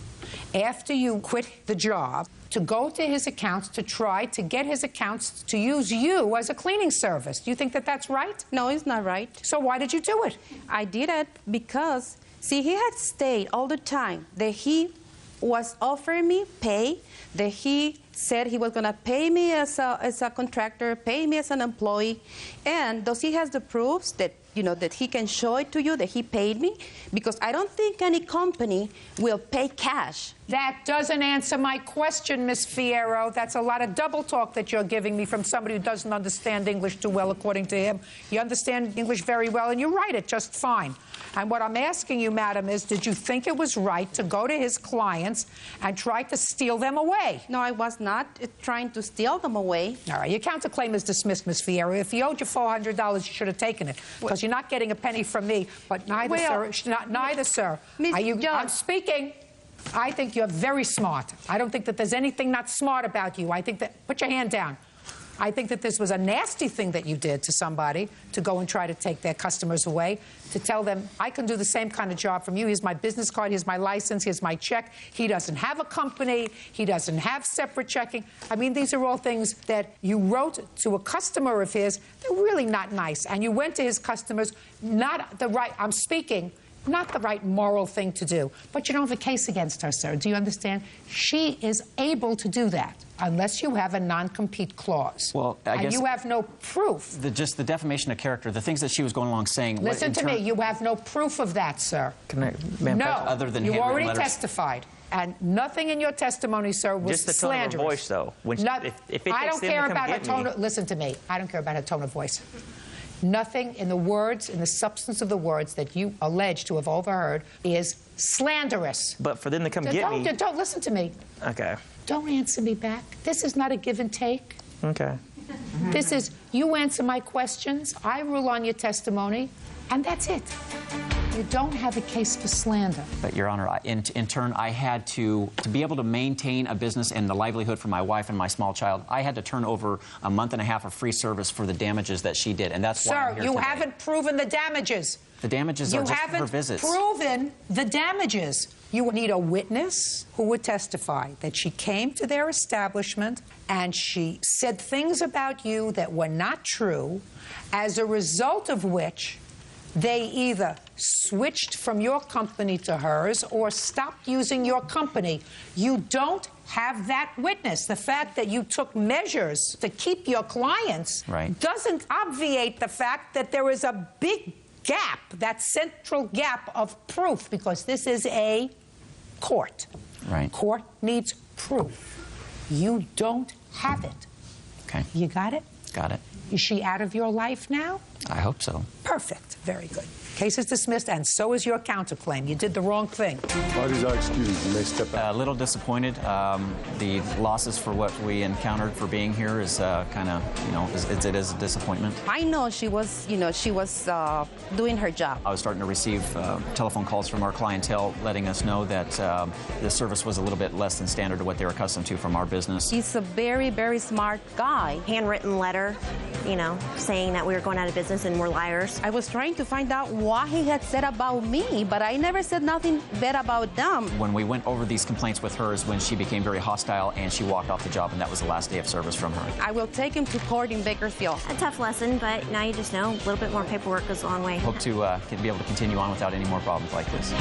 after you quit the job, to go to his accounts to try to get his accounts to use you as a cleaning service. Do you think that that's right? No, it's not right. So why did you do it? I did it because, see, he had stayed all the time that he was offering me pay, that he said he was going to pay me as a contractor, pay me as an employee, and does he has the proofs that, you know, that he can show it to you that he paid me? Because I don't think any company will pay cash. That doesn't answer my question, Miss Fierro. That's a lot of double talk that you're giving me from somebody who doesn't understand English too well, according to him. You understand English very well, and you write it just fine. And what I'm asking you, madam, is did you think it was right to go to his clients and try to steal them away? No, I was not trying to steal them away. All right, your counterclaim is dismissed, Miss Fierro. If he owed you $400, you should have taken it, because you're not getting a penny from me. But neither, sir. I'm speaking. I think you're very smart. I don't think that there's anything not smart about you. I think that, put your hand down. I think that this was a nasty thing that you did to somebody, to go and try to take their customers away, to tell them, I can do the same kind of job from you. Here's my business card, here's my license, here's my check. He doesn't have a company, he doesn't have separate checking. I mean, these are all things that you wrote to a customer of his. They're really not nice. And you went to his customers, not the right, I'm speaking, not the right moral thing to do. But you don't have a case against her, sir. Do you understand? She is able to do that unless you have a non-compete clause. Well, I guess... And you have no proof. Just the defamation of character, the things that she was going along saying... Listen to me. You have no proof of that, sir. No. Other than you already letters. Testified. And nothing in your testimony, sir, was just the tone slanderous. of her voice, though. When if it I takes don't care them to come about her get tone. me. Listen to me. I don't care about her tone of voice. Nothing in the words, in the substance of the words that you allege to have overheard is slanderous. But for them to come get me... Don't listen to me. Okay. Don't answer me back. This is not a give and take. Okay. This is, you answer my questions, I rule on your testimony, and that's it. You don't have a case for slander. But, Your Honor, in turn, I had to be able to maintain a business and the livelihood for my wife and my small child, I had to turn over a month and a half of free service for the damages that she did, and that's why I'm here Sir, you today. haven't proven the damages. The damages are just for her visits. You haven't proven the damages. You need a witness who would testify that she came to their establishment and she said things about you that were not true, as a result of which they either switched from your company to hers or stopped using your company. You don't have that witness. The fact that you took measures to keep your clients doesn't obviate the fact that there is a big gap, that central gap of proof, because this is a court. Right. Court needs proof. You don't have it. Okay. You got it? Got it. Is she out of your life now? I hope so. Perfect. Very good. Case is dismissed, and so is your counterclaim. You did the wrong thing. Parties are excused. You may step out. A little disappointed. The losses for what we encountered for being here is kind of, it is a disappointment. I know she was, doing her job. I was starting to receive telephone calls from our clientele letting us know that the service was a little bit less than standard to what they were accustomed to from our business. He's a very, very smart guy. Handwritten letter, saying that we were going out of business and we're liars. I was trying to find out what he had said about me, but I never said nothing bad about them. When we went over these complaints with her is when she became very hostile and she walked off the job, and that was the last day of service from her. I will take him to court in Bakersfield. A tough lesson, but now you just know a little bit more paperwork goes a long way. Hope to be able to continue on without any more problems like this.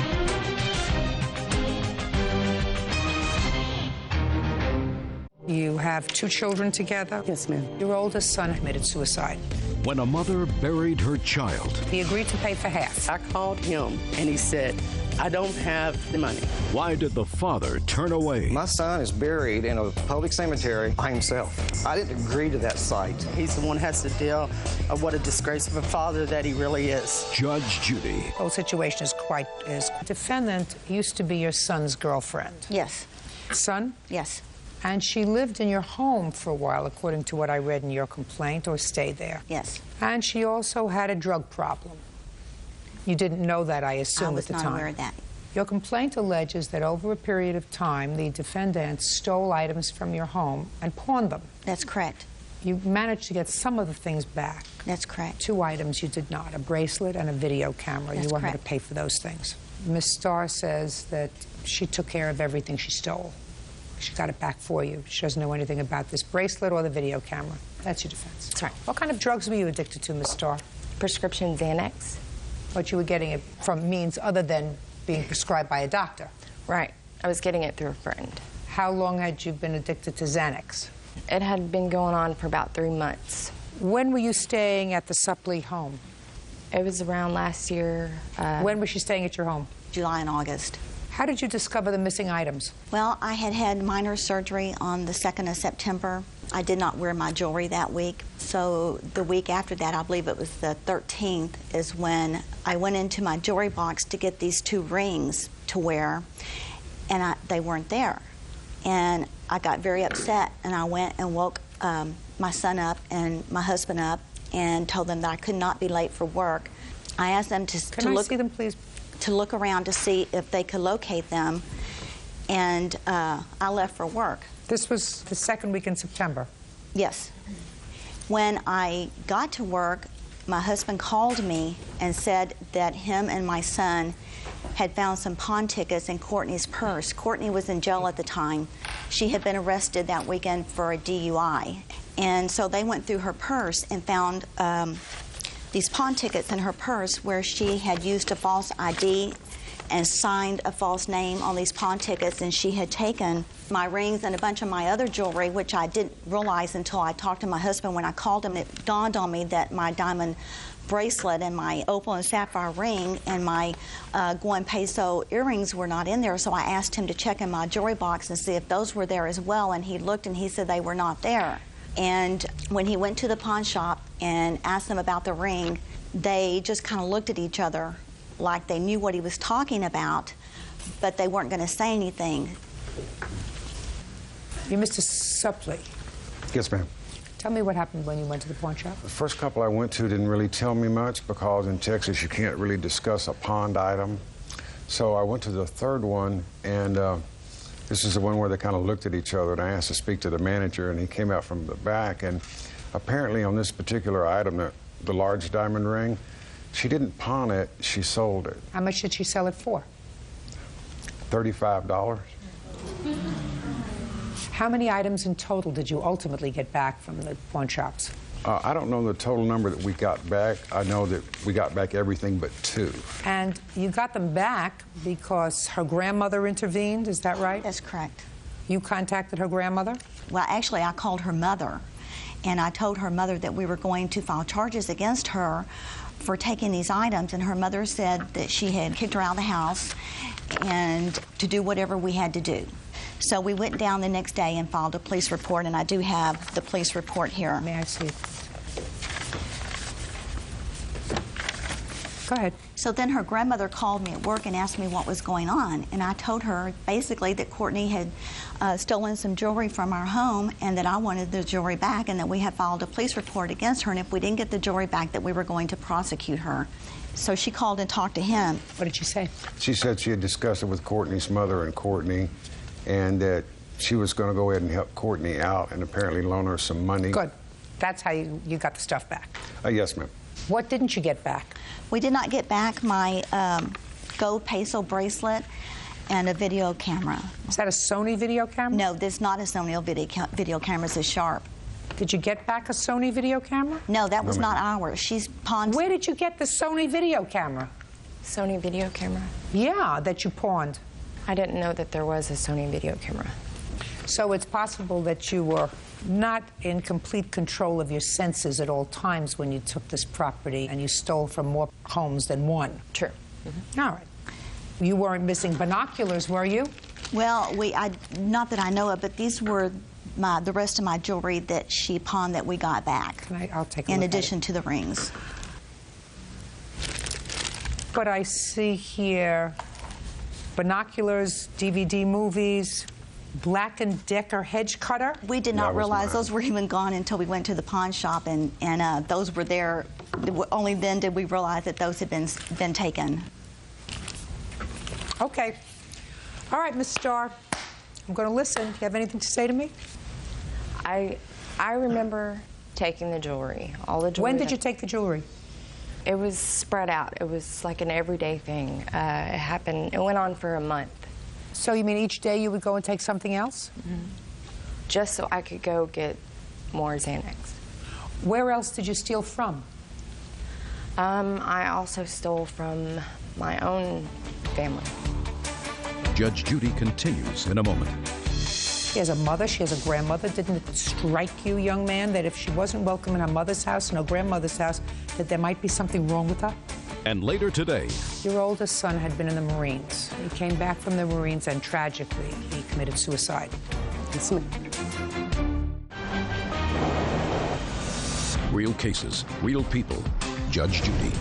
You have 2 children together? Yes, ma'am. Your oldest son committed suicide. When a mother buried her child. He agreed to pay for half. I called him, and he said, I don't have the money. Why did the father turn away? My son is buried in a public cemetery by himself. I didn't agree to that site. He's the one who has to deal with what a disgrace of a father that he really is. Judge Judy. The whole situation is defendant used to be your son's girlfriend. Yes. Son? Yes. And she lived in your home for a while, according to what I read in your complaint, or stayed there. Yes. And she also had a drug problem. You didn't know that, I assume, at the time. I was not aware of that. Your complaint alleges that over a period of time, the defendant stole items from your home and pawned them. That's correct. You managed to get some of the things back. That's correct. 2 items you did not, a bracelet and a video camera. That's you want her correct. to pay for those things. Ms. Starr says that she took care of everything she stole. She got it back for you. She doesn't know anything about this bracelet or the video camera. That's your defense. That's right. What kind of drugs were you addicted to, Ms. Starr? Prescription Xanax. But you were getting it from means other than being prescribed by a doctor. Right. I was getting it through a friend. How long had you been addicted to Xanax? It had been going on for about 3 months. When were you staying at the Supley home? It was around last year. When was she staying at your home? July and August. How did you discover the missing items? Well, I had had minor surgery on the 2nd of September. I did not wear my jewelry that week. So the week after that, I believe it was the 13th, is when I went into my jewelry box to get these 2 rings to wear, and they weren't there. And I got very upset, and I went and woke my son up and my husband up and told them that I could not be late for work. I asked them to look. See them, please? To look around to see if they could locate them, and I left for work. This was the 2nd week in September? Yes. When I got to work, my husband called me and said that him and my son had found some pawn tickets in Courtney's purse. Courtney was in jail at the time. She had been arrested that weekend for a DUI. And so they went through her purse and found these pawn tickets in her purse where she had used a false ID and signed a false name on these pawn tickets, and she had taken my rings and a bunch of my other jewelry, which I didn't realize until I talked to my husband. When I called him, it dawned on me that my diamond bracelet and my opal and sapphire ring and my Guan peso earrings were not in there, so I asked him to check in my jewelry box and see if those were there as well, and he looked and he said they were not there. And when he went to the pawn shop and asked them about the ring, they just kind of looked at each other like they knew what he was talking about, but they weren't going to say anything. You Mr. Suppley. Yes, ma'am. Tell me what happened when you went to the pawn shop. The first couple I went to didn't really tell me much because in Texas you can't really discuss a pawned item. So I went to the third one, and this is the one where they kind of looked at each other, and I asked to speak to the manager, and he came out from the back, and apparently on this particular item, the large diamond ring, she didn't pawn it, she sold it. How much did she sell it for? $35. How many items in total did you ultimately get back from the pawn shops? I don't know the total number that we got back. I know that we got back everything but 2. And you got them back because her grandmother intervened, is that right? That's correct. You contacted her grandmother? Well, actually, I called her mother, and I told her mother that we were going to file charges against her for taking these items, and her mother said that she had kicked her out of the house and to do whatever we had to do. So we went down the next day and filed a police report, and I do have the police report here. May I see? Go ahead. So then her grandmother called me at work and asked me what was going on, and I told her basically that Courtney had stolen some jewelry from our home and that I wanted the jewelry back, and that we had filed a police report against her, and if we didn't get the jewelry back that we were going to prosecute her. So she called and talked to him. What did she say? She said she had discussed it with Courtney's mother and Courtney, and that she was going to go ahead and help Courtney out and apparently loan her some money. Good. That's how you got the stuff back. Yes, ma'am. What didn't you get back? We did not get back my gold peso bracelet and a video camera. Is that a Sony video camera? No, this is not a Sony video camera. It's a Sharp. Did you get back a Sony video camera? No, that was not ours. She's pawned. Where did you get the Sony video camera? Sony video camera? Yeah, that you pawned. I didn't know that there was a Sony video camera. So it's possible that you were not in complete control of your senses at all times when you took this property and you stole from more homes than one. True. Mm-hmm. All right. You weren't missing binoculars, were you? Well, not that I know of, but these were the rest of my jewelry that she pawned that we got back. I'll take a look in at addition to the rings. But I see here binoculars, DVD movies, Black & Decker hedge cutter. We did not realize those were even gone until we went to the pawn shop, and those were there. Only then did we realize that those had been taken. Okay. All right, Miss Starr. I'm going to listen. Do you have anything to say to me? I remember taking the jewelry, all the jewelry. When did you take the jewelry? It was spread out. It was like an everyday thing. It happened. It went on for a month. So you mean each day you would go and take something else? Mm-hmm. Just so I could go get more Xanax. Where else did you steal from? I also stole from my own family. Judge Judy continues in a moment. She has a mother, she has a grandmother. Didn't it strike you, young man, that if she wasn't welcome in her mother's house and her grandmother's house, that there might be something wrong with her? And later today, your oldest son had been in the Marines. He came back from the Marines and tragically he committed suicide. real cases, real people. Judge Judy.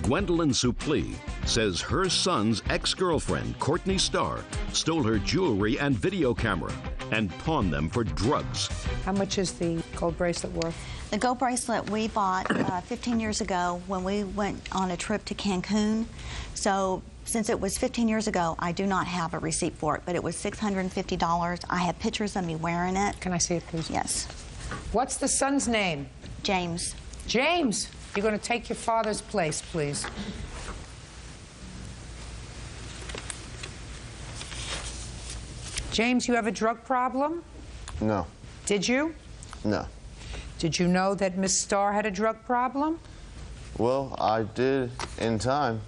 Gwendolyn Suplee says her son's ex-girlfriend, Courtney Starr, stole her jewelry and video camera and pawned them for drugs. How much is the gold bracelet worth? The gold bracelet we bought 15 years ago when we went on a trip to Cancun. So since it was 15 years ago, I do not have a receipt for it, but it was $650. I have pictures of me wearing it. Can I see it, please? Yes. What's the son's name? James. James, you're going to take your father's place, please. James, you have a drug problem? No. Did you? No. Did you know that Miss Starr had a drug problem? Well, I did in time.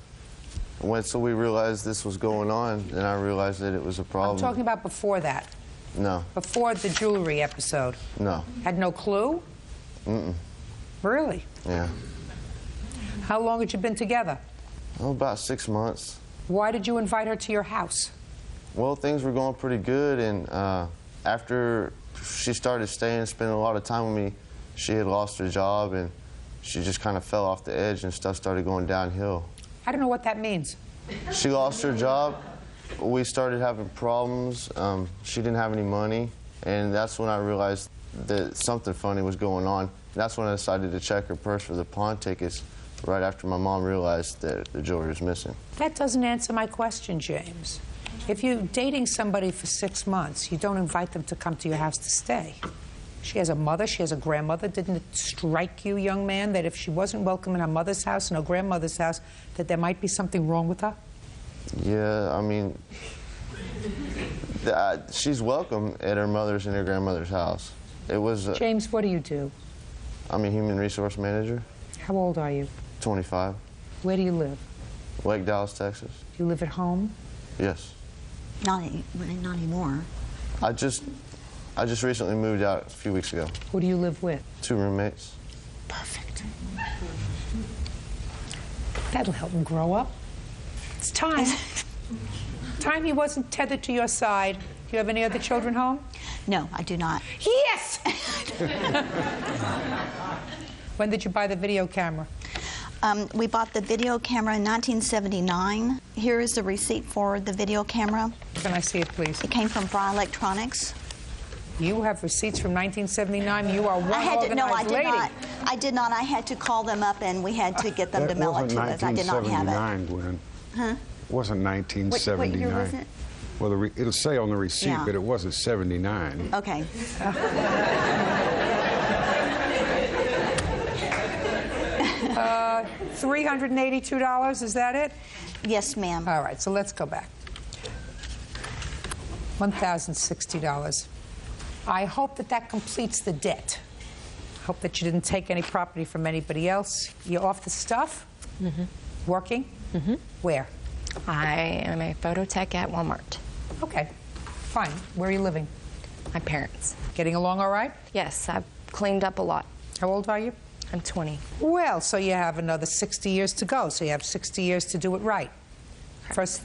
Once we realized this was going on, then I realized that it was a problem. I'm talking about before that. No. Before the jewelry episode. No. Had no clue? Mm-mm. Really? Yeah. How long had you been together? Oh, about 6 months. Why did you invite her to your house? Well, things were going pretty good, and after she started staying and spending a lot of time with me, she had lost her job, and she just kind of fell off the edge, and stuff started going downhill. I don't know what that means. She lost her job. We started having problems. She didn't have any money, and that's when I realized that something funny was going on. That's when I decided to check her purse for the pawn tickets, right after my mom realized that the jewelry was missing. That doesn't answer my question, James. If you're dating somebody for 6 months, you don't invite them to come to your house to stay. She has a mother, she has a grandmother. Didn't it strike you, young man, that if she wasn't welcome in her mother's house and her grandmother's house, that there might be something wrong with her? Yeah, I mean, she's welcome at her mother's and her grandmother's house. It was... James, what do you do? I'm a human resource manager. How old are you? 25. Where do you live? Lake Dallas, Texas. Do you live at home? Yes. Not anymore. I just recently moved out a few weeks ago. Who do you live with? 2 roommates. Perfect. That'll help him grow up. It's time. Time he wasn't tethered to your side. Do you have any other children home? No, I do not. Yes! When did you buy the video camera? We bought the video camera in 1979. Here is the receipt for the video camera. Can I see it, please? It came from Fry Electronics. You have receipts from 1979. You are one organized no, I did lady. not. I did not. I had to call them up, and we had to get them to mail it to us. I did not have it. Gwen. Huh? It wasn't 1979. What year was it? Well, it'll say on the receipt, Yeah. but it wasn't 79. Okay. $382, is that it? Yes, ma'am. All right, so let's go back. $1,060. I hope that that completes the debt. I hope that you didn't take any property from anybody else. You're off the stuff? Mm-hmm. Working? Mm-hmm. Where? I am a photo tech at Walmart. Okay, fine. Where are you living? My parents. Getting along all right? Yes, I've cleaned up a lot. How old are you? I'm 20. Well, so you have another 60 years to go. So you have 60 years to do it right. First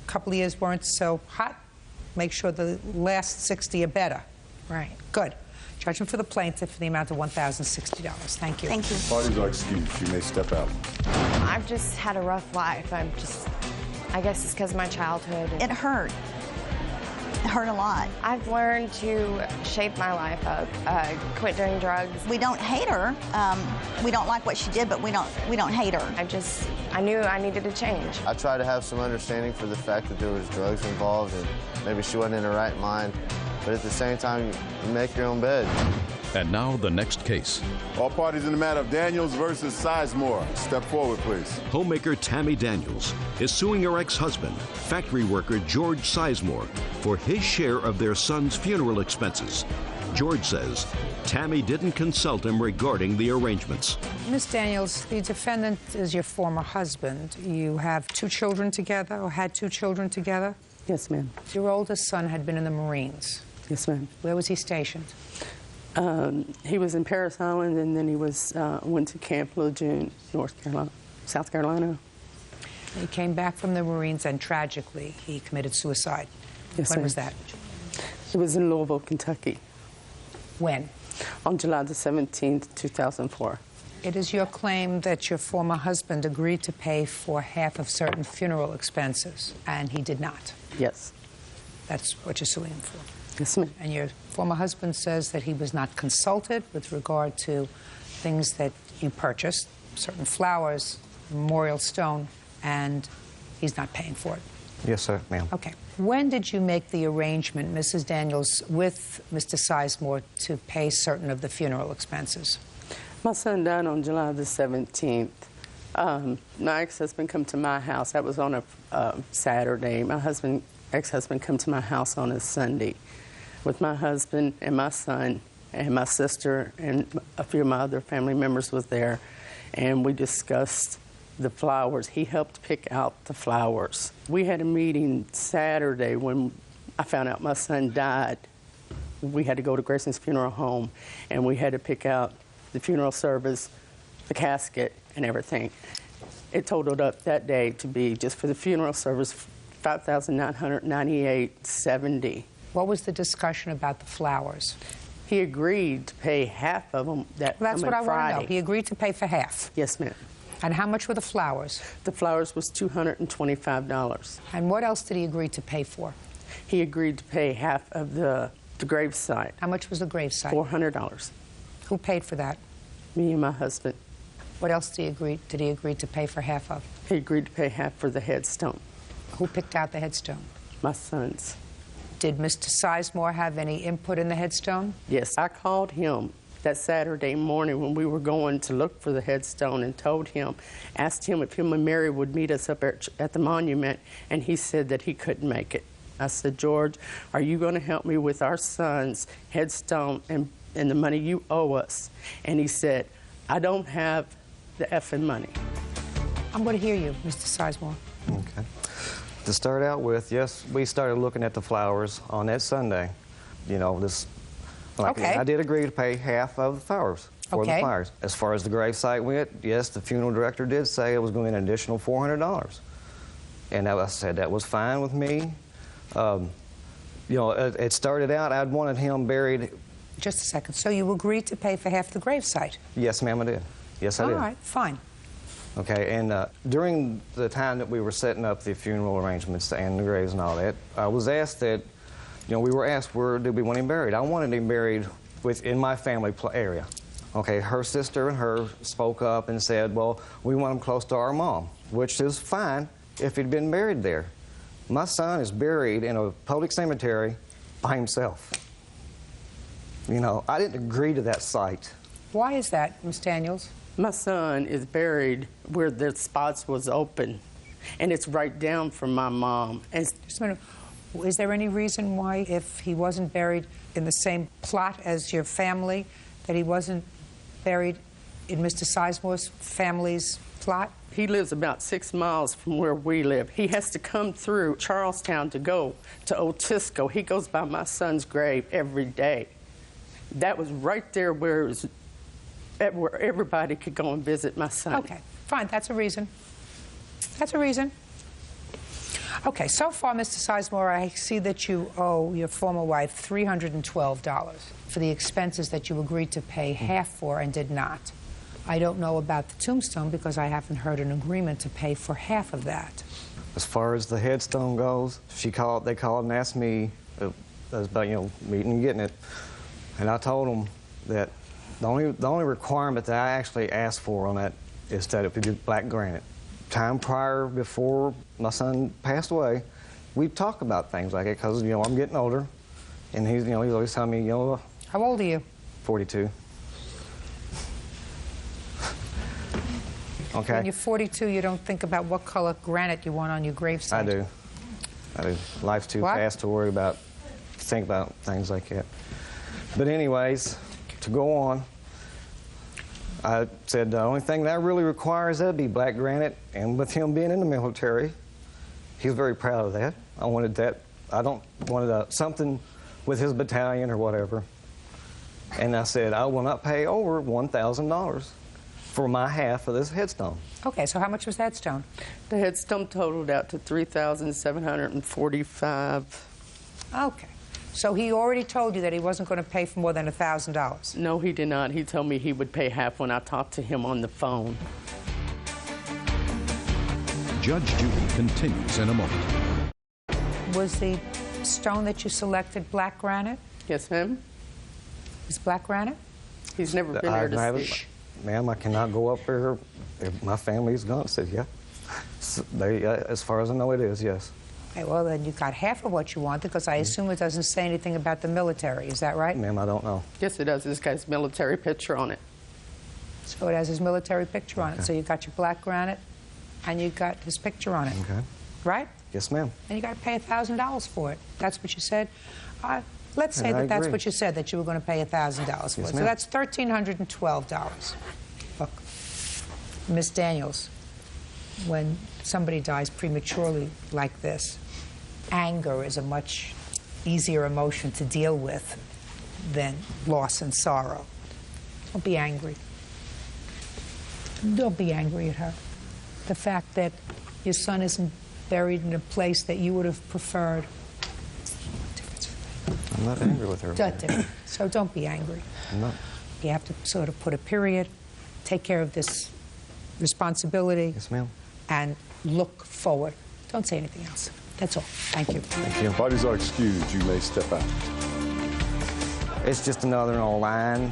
couple of years weren't so hot. Make sure the last 60 are better. Right. Good. Judgment for the plaintiff for the amount of $1,060. Thank you. Thank you. Parties are excused. You may step out. I've just had a rough life. I guess it's because of my childhood. It hurt. It hurt a lot. I've learned to shape my life up, quit doing drugs. We don't hate her. We don't like what she did, but we don't hate her. I knew I needed to change. I tried to have some understanding for the fact that there was drugs involved and maybe she wasn't in her right mind. But at the same time, you make your own bed. And now the next case. All parties in the matter of Daniels versus Sizemore. Step forward, please. Homemaker Tammy Daniels is suing her ex-husband, factory worker George Sizemore, for his share of their son's funeral expenses. George says Tammy didn't consult him regarding the arrangements. Miss Daniels, the defendant is your former husband. You have 2 children together, or had 2 children together? Yes, ma'am. Your oldest son had been in the Marines. Yes, ma'am. Where was he stationed? He was in Paris Island, and then he went to Camp Lejeune, South Carolina. He came back from the Marines, and tragically, he committed suicide. Yes, when ma'am. was that? It was in Louisville, Kentucky. When? On July the 17th, 2004. It is your claim that your former husband agreed to pay for half of certain funeral expenses, and he did not. Yes. That's what you're suing him for. Yes, ma'am. And your former husband says that he was not consulted with regard to things that you purchased, certain flowers, memorial stone, and he's not paying for it. Yes, sir, ma'am. Okay. When did you make the arrangement, Mrs. Daniels, with Mr. Sizemore to pay certain of the funeral expenses? My son died on July the 17th. My ex-husband come to my house. That was on a Saturday. My ex-husband come to my house on a Sunday with my husband and my son, and my sister and a few of my other family members was there, and we discussed the flowers. He helped pick out the flowers. We had a meeting Saturday when I found out my son died. We had to go to Grayson's funeral home, and we had to pick out the funeral service, the casket, and everything. It totaled up that day to be, just for the funeral service, $5,998.70. What was the discussion about the flowers? He agreed to pay half of them That's what I want to know. He agreed to pay for half? Yes, ma'am. And how much were the flowers? The flowers was $225. And what else did he agree to pay for? He agreed to pay half of the gravesite. How much was the gravesite? $400. Who paid for that? Me and my husband. What else did he agree to pay for half of? He agreed to pay half for the headstone. Who picked out the headstone? My sons. Did Mr. Sizemore have any input in the headstone? Yes, I called him that Saturday morning when we were going to look for the headstone and asked him if him and Mary would meet us up at the monument, and he said that he couldn't make it. I said, George, are you going to help me with our son's headstone and the money you owe us? And he said, I don't have the effing money. I'm going to hear you, Mr. Sizemore. Okay. To start out with, yes, we started looking at the flowers on that Sunday. You know, Okay. I did agree to pay half of the flowers for the flowers. As far as the gravesite went, yes, the funeral director did say it was going to be an additional $400. And I said that was fine with me. You know, it started out, I'd wanted him buried. Just a second. So you agreed to pay for half the gravesite? Yes, ma'am, I did. Yes, I did. All right, fine. Okay, and during the time that we were setting up the funeral arrangements and the graves and all that, I was asked that, you know, we were asked where did we want him buried. I wanted him buried in my family area. Okay, her sister and her spoke up and said, well, we want him close to our mom, which is fine if he'd been buried there. My son is buried in a public cemetery by himself. You know, I didn't agree to that site. Why is that, Ms. Daniels? My son is buried where the spots was open, and it's right down from my mom. And just a minute. Is there any reason why, if he wasn't buried in the same plot as your family, that he wasn't buried in Mr. Sizemore's family's plot? He lives about 6 miles from where we live. He has to come through Charlestown to go to Otisco. He goes by my son's grave every day. That was right there where everybody could go and visit my son. Okay, fine. That's a reason. That's a reason. Okay, so far, Mr. Sizemore, I see that you owe your former wife $312 for the expenses that you agreed to pay half for and did not. I don't know about the tombstone because I haven't heard an agreement to pay for half of that. As far as the headstone goes, they called and asked me about, you know, meeting and getting it. And I told them that the only requirement that I actually asked for on that is that it be black granite. Time prior, before my son passed away, we talk about things like it because, you know, I'm getting older, and he's always telling me, you know. How old are you? 42. Okay. When you're 42, you don't think about what color granite you want on your gravesite. I do. Life's too fast to worry about, think about things like that. But anyways, to go on, I said the only thing that I really require is that be black granite, and with him being in the military, he was very proud of that. I wanted that. I wanted something with his battalion or whatever. And I said, I will not pay over $1,000 for my half of this headstone. Okay, so how much was the headstone? The headstone totaled out to $3,745. Okay. So he already told you that he wasn't going to pay for more than $1,000? No, he did not. He told me he would pay half when I talked to him on the phone. Judge Judy continues in a moment. Was the stone that you selected black granite? Yes, ma'am. Is black granite? He's never been there to see. Ma'am, I cannot go up there. My family's gone. I said, yeah. So as far as I know, it is, yes. Okay, well, then you got half of what you wanted because I assume it doesn't say anything about the military. Is that right? Ma'am, I don't know. Yes, it does. This guy's military picture on it. So it has his military picture on it. So you got your black granite, and you got his picture on it. Okay. Right? Yes, ma'am. And you got to pay $1,000 for it. That's what you said. Let's say that that's what you said, that you were going to pay $1,000 for it. So that's $1,312. Look, Miss Daniels, when somebody dies prematurely like this, anger is a much easier emotion to deal with than loss and sorrow. Don't be angry. Don't be angry at her. The fact that your son isn't buried in a place that you would have preferred. I'm not angry with her. So don't be angry. I'm not. You have to sort of put a period, take care of this responsibility. Yes, ma'am. And look forward. Don't say anything else. That's all. Thank you. Thank you. Parties are excused. You may step out. It's just another line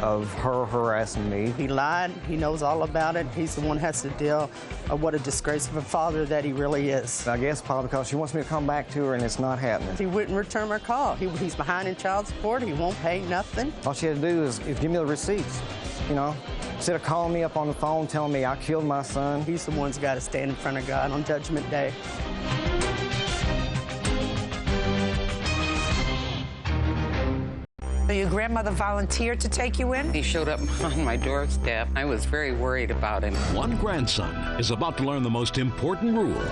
of her harassing me. He lied. He knows all about it. He's the one who has to deal with what a disgrace of a father that he really is. I guess probably because she wants me to come back to her and it's not happening. He wouldn't return her call. He's behind in child support. He won't pay nothing. All she had to do is give me the receipts, you know. Instead of calling me up on the phone telling me I killed my son. He's the one who's got to stand in front of God on Judgment Day. So your grandmother volunteered to take you in? He showed up on my doorstep. I was very worried about him. One grandson is about to learn the most important rule.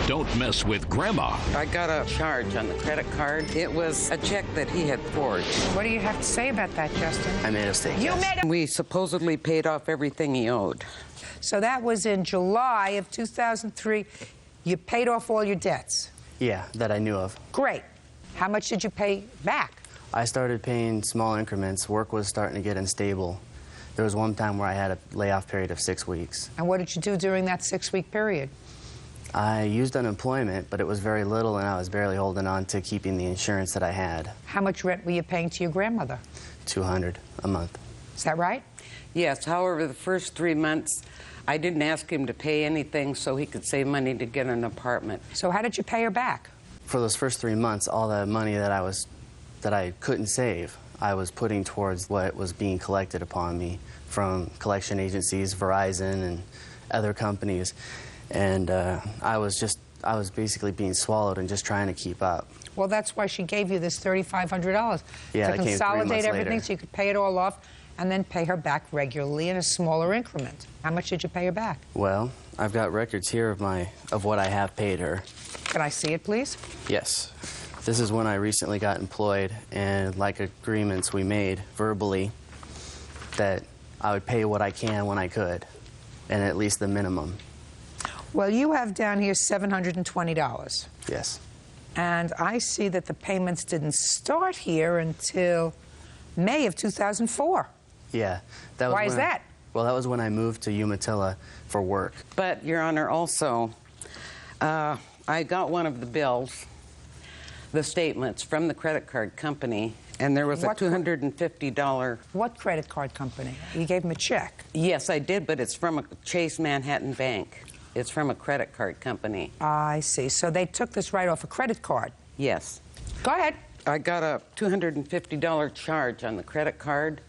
Don't mess with Grandma. I got a charge on the credit card. It was a check that he had forged. What do you have to say about that, Justin? I made a mistake. You made a... We supposedly paid off everything he owed. So that was in July of 2003. You paid off all your debts? Yeah, that I knew of. Great. How much did you pay back? I started paying small increments. Work was starting to get unstable. There was one time where I had a layoff period of 6 weeks. And what did you do during that 6-week period? I used unemployment, but it was very little, and I was barely holding on to keeping the insurance that I had. How much rent were you paying to your grandmother? $200 a month. Is that right? Yes, however, the first 3 months, I didn't ask him to pay anything so he could save money to get an apartment. So how did you pay her back? For those first 3 months, all the money that I couldn't save, I was putting towards what was being collected upon me from collection agencies, Verizon, and other companies. And I was basically being swallowed and just trying to keep up. Well, that's why she gave you this $3,500 yeah, to consolidate everything later. So you could pay it all off and then pay her back regularly in a smaller increment. How much did you pay her back? Well, I've got records here of what I have paid her. Can I see it, please? Yes. This is when I recently got employed, and like agreements we made verbally that I would pay what I can when I could, and at least the minimum. Well, you have down here $720. Yes. And I see that the payments didn't start here until May of 2004. Yeah. That was Why is that? Well, that was when I moved to Umatilla for work. But, Your Honor, also, I got one of the bills, the statements from the credit card company, and there was a $250... What credit card company? You gave him a check. Yes, I did, but it's from a Chase Manhattan Bank. It's from a credit card company. I see. So they took this right off a credit card? Yes. Go ahead. I got a $250 charge on the credit card,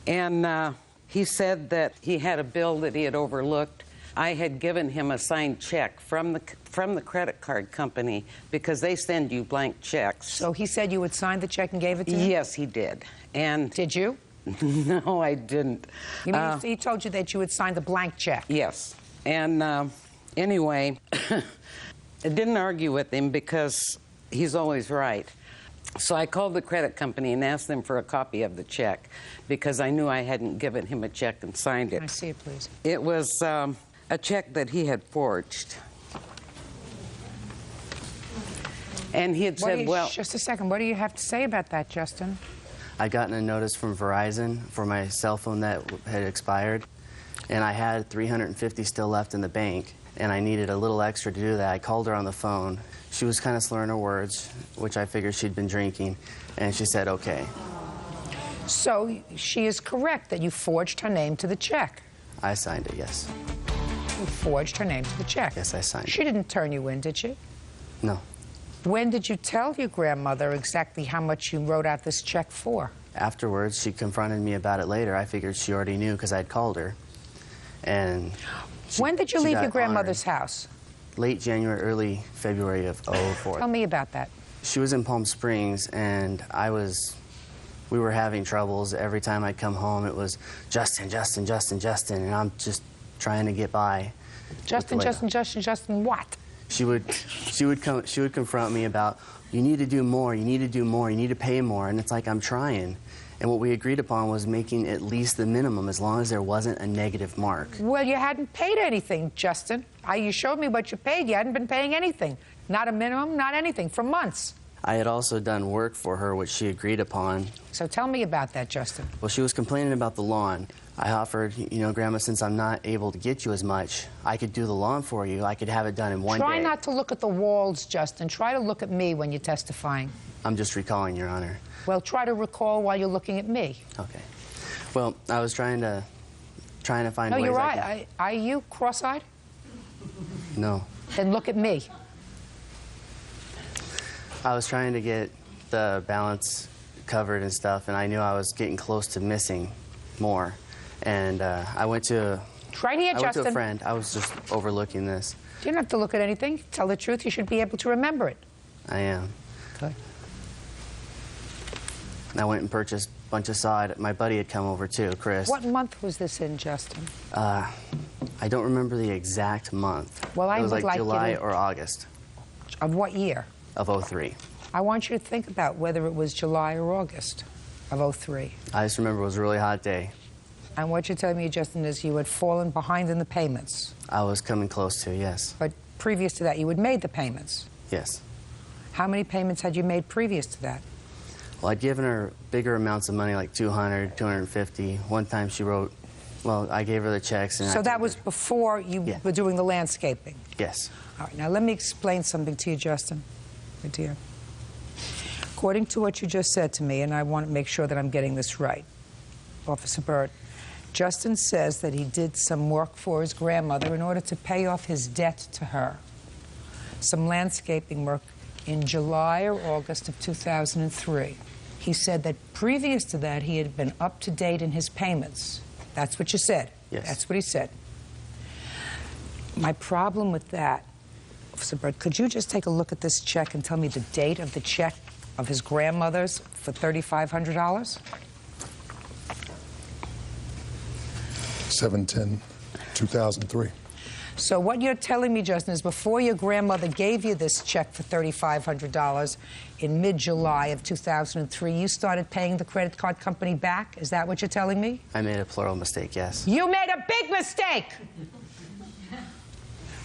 and he said that he had a bill that he had overlooked. I had given him a signed check from the credit card company because they send you blank checks. So he said you would sign the check and gave it to him? Yes, he did. And did you? No, I didn't. You mean he told you that you would sign the blank check? Yes. And anyway, I didn't argue with him because he's always right. So I called the credit company and asked them for a copy of the check because I knew I hadn't given him a check and signed it. Can I see it, please? It was a check that he had forged. And he had said, well... Just a second. What do you have to say about that, Justin? I'd gotten a notice from Verizon for my cell phone that had expired, and I had $350 still left in the bank, and I needed a little extra to do that. I called her on the phone. She was kind of slurring her words, which I figured she'd been drinking, and she said, okay. So she is correct that you forged her name to the check? I signed it, yes. You forged her name to the check? Yes, I signed it. She didn't turn you in, did she? No. When did you tell your grandmother exactly how much you wrote out this check for? Afterwards, she confronted me about it later. I figured she already knew because I'd called her. And when did you leave your grandmother's house? Late January, early February of '04. Tell me about that. She was in Palm Springs, and we were having troubles. Every time I'd come home, it was Justin, Justin, Justin, Justin, and I'm just trying to get by. Justin, Justin, Justin, Justin, what? She would confront me about, you need to do more, you need to do more, you need to pay more, and it's like, I'm trying. And what we agreed upon was making at least the minimum as long as there wasn't a negative mark. Well, you hadn't paid anything, Justin. You showed me what you paid. You hadn't been paying anything. Not a minimum, not anything, for months. I had also done work for her, which she agreed upon. So tell me about that, Justin. Well, she was complaining about the lawn. I offered, you know, Grandma, since I'm not able to get you as much, I could do the lawn for you. I could have it done in one day. Try not to look at the walls, Justin. Try to look at me when you're testifying. I'm just recalling, Your Honor. Well, try to recall while you're looking at me. Okay. Well, I was trying to find ways. No, you're right. Are you cross-eyed? No. Then look at me. I was trying to get the balance covered and stuff, and I knew I was getting close to missing more. And I went to right here, I went Justin. to a friend. I was just overlooking this. You don't have to look at anything. Tell the truth. You should be able to remember it. I am. Okay. And I went and purchased a bunch of sod. My buddy had come over too, Chris. What month was this in, Justin? I don't remember the exact month. Well, I it was would like like July you to... or August. Of what year? Of '03. I want you to think about whether it was July or August of '03. I just remember it was a really hot day. And what you're telling me, Justin, is you had fallen behind in the payments. I was coming close to, yes. But previous to that, you had made the payments. Yes. How many payments had you made previous to that? Well, I'd given her bigger amounts of money, like $200, $250. One time she wrote, well, I gave her the checks. And so that was before you were doing the landscaping? Yes. All right, now let me explain something to you, Justin, my dear. According to what you just said to me, and I want to make sure that I'm getting this right, Officer Byrd, Justin says that he did some work for his grandmother in order to pay off his debt to her. Some landscaping work in July or August of 2003. He said that previous to that, he had been up to date in his payments. That's what you said. Yes. That's what he said. My problem with that, Officer Byrd, could you just take a look at this check and tell me the date of the check of his grandmother's for $3,500? 7/10/2003. So what you're telling me, Justin, is before your grandmother gave you this check for $3,500 in mid-July of 2003, you started paying the credit card company back? Is that what you're telling me? I made a plural mistake, yes. You made a big mistake!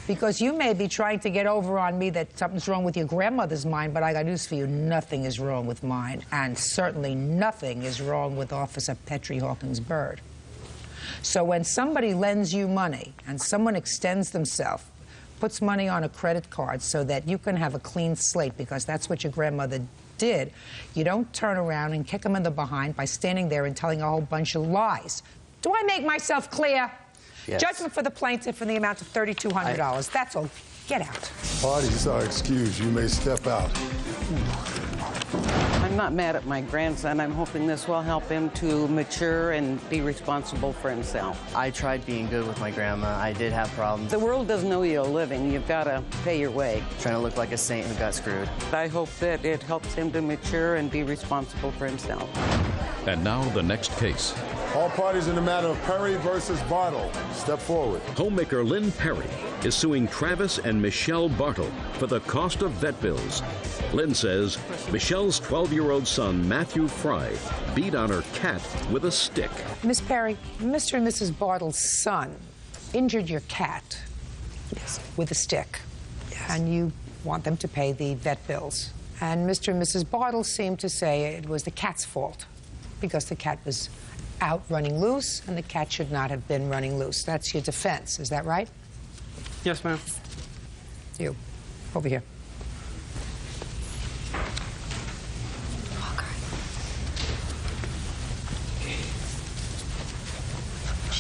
Because you may be trying to get over on me that something's wrong with your grandmother's mind, but I got news for you. Nothing is wrong with mine, and certainly nothing is wrong with Officer Petrie Hawkins Byrd. So when somebody lends you money and someone extends themselves, puts money on a credit card so that you can have a clean slate, because that's what your grandmother did, you don't turn around and kick them in the behind by standing there and telling a whole bunch of lies. Do I make myself clear? Yes. Judgment for the plaintiff in the amount of $3,200. That's all. Get out. Parties are excused. You may step out. I'm not mad at my grandson. I'm hoping this will help him to mature and be responsible for himself. I tried being good with my grandma. I did have problems. The world doesn't owe you a living. You've got to pay your way. Trying to look like a saint who got screwed. I hope that it helps him to mature and be responsible for himself. And now the next case. All parties in the matter of Perry versus Bartle, step forward. Homemaker Lynn Perry is suing Travis and Michelle Bartle for the cost of vet bills. Lynn says Michelle's 12-year-old son, Matthew Fry, beat on her cat with a stick. Miss Perry, Mr. and Mrs. Bartle's son injured your cat with a stick. Yes. And you want them to pay the vet bills. And Mr. and Mrs. Bartle seem to say it was the cat's fault because the cat was out running loose, and the cat should not have been running loose. That's your defense, is that right? Yes, ma'am. You, over here.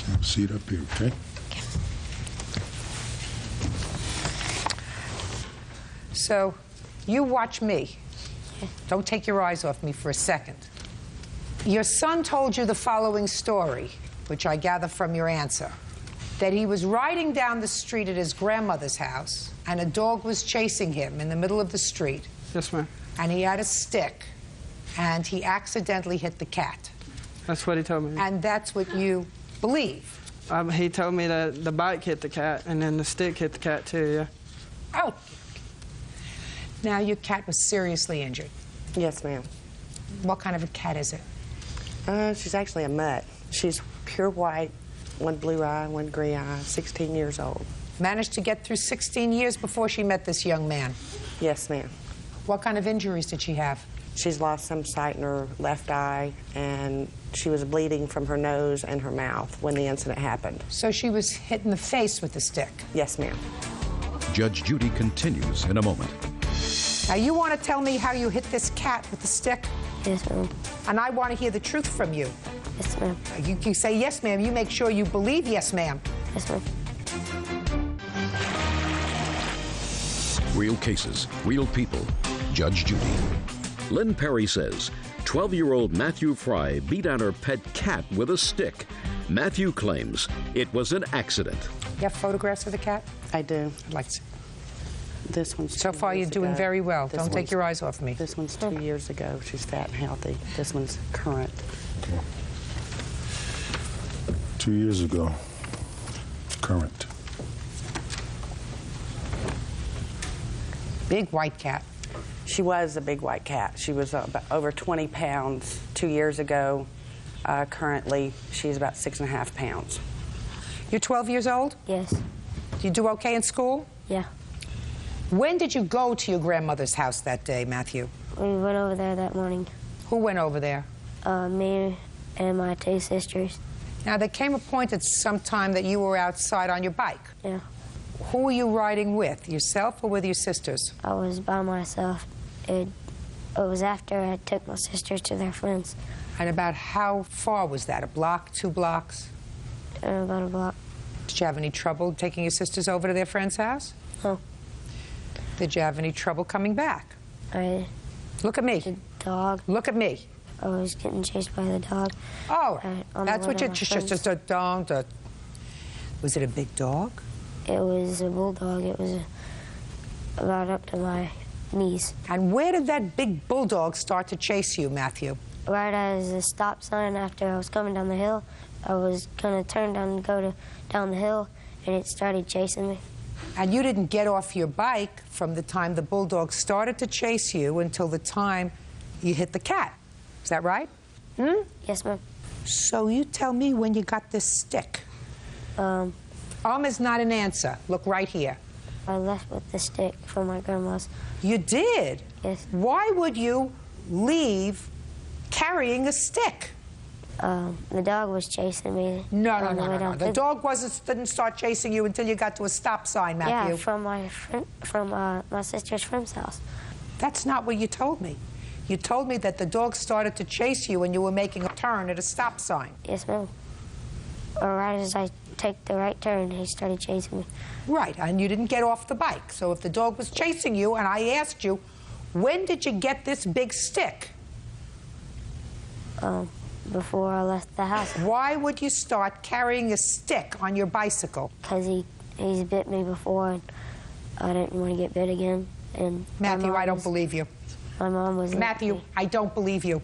Have a seat up here, okay? So, you watch me. Don't take your eyes off me for a second. Your son told you the following story, which I gather from your answer, that he was riding down the street at his grandmother's house, and a dog was chasing him in the middle of the street. Yes, ma'am. And he had a stick, and he accidentally hit the cat. That's what he told me. And that's what you believe. He told me that the bike hit the cat, and then the stick hit the cat, too, yeah. Oh. Now, your cat was seriously injured. Yes, ma'am. What kind of a cat is it? She's actually a mutt. She's pure white, one blue eye, one gray eye, 16 years old. Managed to get through 16 years before she met this young man? Yes, ma'am. What kind of injuries did she have? She's lost some sight in her left eye, and she was bleeding from her nose and her mouth when the incident happened. So she was hit in the face with the stick? Yes, ma'am. Judge Judy continues in a moment. Now, you want to tell me how you hit this cat with the stick? Yes, ma'am. And I want to hear the truth from you. Yes, ma'am. You say yes, ma'am. You make sure you believe yes, ma'am. Yes, ma'am. Real cases, real people. Judge Judy. Lynn Perry says 12-year-old Matthew Fry beat on her pet cat with a stick. Matthew claims it was an accident. You have photographs of the cat? I do. I'd like to. This one's So far, you're doing very well. Don't take your eyes off me. This one's 2 years ago. She's fat and healthy. This one's current. 2 years ago. Current. Big white cat. She was a big white cat. She was about over 20 pounds 2 years ago. Currently, she's about 6.5 pounds. You're 12 years old? Yes. Do you do okay in school? Yeah. When did you go to your grandmother's house that day, Matthew? We went over there that morning. Who went over there? Me and my two sisters. Now, there came a point at some time that you were outside on your bike. Yeah. Who were you riding with, yourself or with your sisters? I was by myself. It was after I took my sisters to their friends. And about how far was that? A block, 2 blocks? About a block. Did you have any trouble taking your sisters over to their friend's house? No. Did you have any trouble coming back? Look at me. The dog. Look at me. I was getting chased by the dog. Oh, that's what you're just a dog. Was it a big dog? It was a bulldog. It was about up to my knees. And where did that big bulldog start to chase you, Matthew? Right as the stop sign after I was coming down the hill. I was going to turn down and go down the hill, and it started chasing me. And you didn't get off your bike from the time the bulldog started to chase you until the time you hit the cat. Is that right? Yes, ma'am. So you tell me when you got this stick. Is not an answer. Look right here. I left with the stick from my grandma's. You did? Yes. Why would you leave carrying a stick? The dog was chasing me. No. The dog didn't start chasing you until you got to a stop sign, Matthew. Yeah, from my sister's friend's house. That's not what you told me. You told me that the dog started to chase you when you were making a turn at a stop sign. Yes, ma'am. Or right as I take the right turn, he started chasing me. Right, and you didn't get off the bike. So if the dog was chasing you, and I asked you, when did you get this big stick? Before I left the house. Why would you start carrying a stick on your bicycle? Because he's bit me before, and I didn't want to get bit again. And Matthew, I don't believe you. My mom was... Matthew, I don't believe you.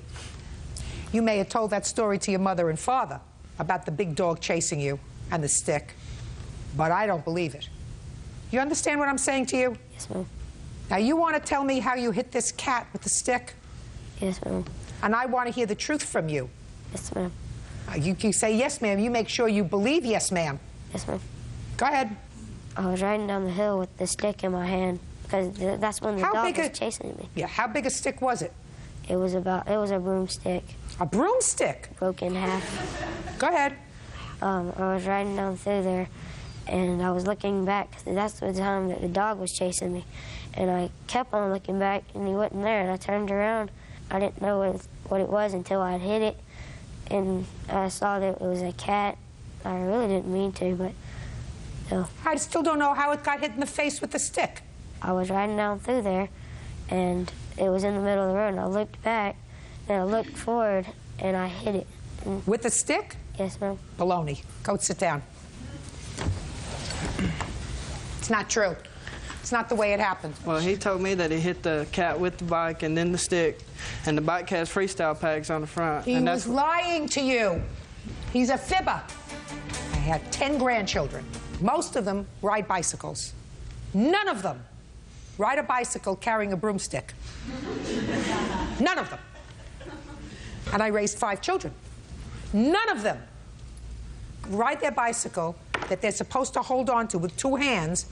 You may have told that story to your mother and father about the big dog chasing you and the stick, but I don't believe it. You understand what I'm saying to you? Yes, ma'am. Now, you want to tell me how you hit this cat with the stick? Yes, ma'am. And I want to hear the truth from you. Yes, ma'am. You say yes, ma'am. You make sure you believe yes, ma'am. Yes, ma'am. Go ahead. I was riding down the hill with the stick in my hand because that's when the dog was chasing me. Yeah, how big a stick was it? It was a broomstick. A broomstick? Broke in half. Go ahead. I was riding down through there, and I was looking back. That's the time that the dog was chasing me. And I kept on looking back, and he wasn't there. And I turned around. I didn't know what it was until I hit it. And I saw that it was a cat. I really didn't mean to, but... So. I still don't know how it got hit in the face with the stick. I was riding down through there, and it was in the middle of the road, and I looked back, and I looked forward, and I hit it. With a stick? Yes, ma'am. Baloney. Go sit down. It's not true. It's not the way it happened. Well, he told me that he hit the cat with the bike and then the stick, and the bike has freestyle pegs on the front. He was lying to you. He's a fibber. I had 10 grandchildren. Most of them ride bicycles. None of them ride a bicycle carrying a broomstick. None of them. And I raised 5 children. None of them ride their bicycle that they're supposed to hold on to with 2 hands,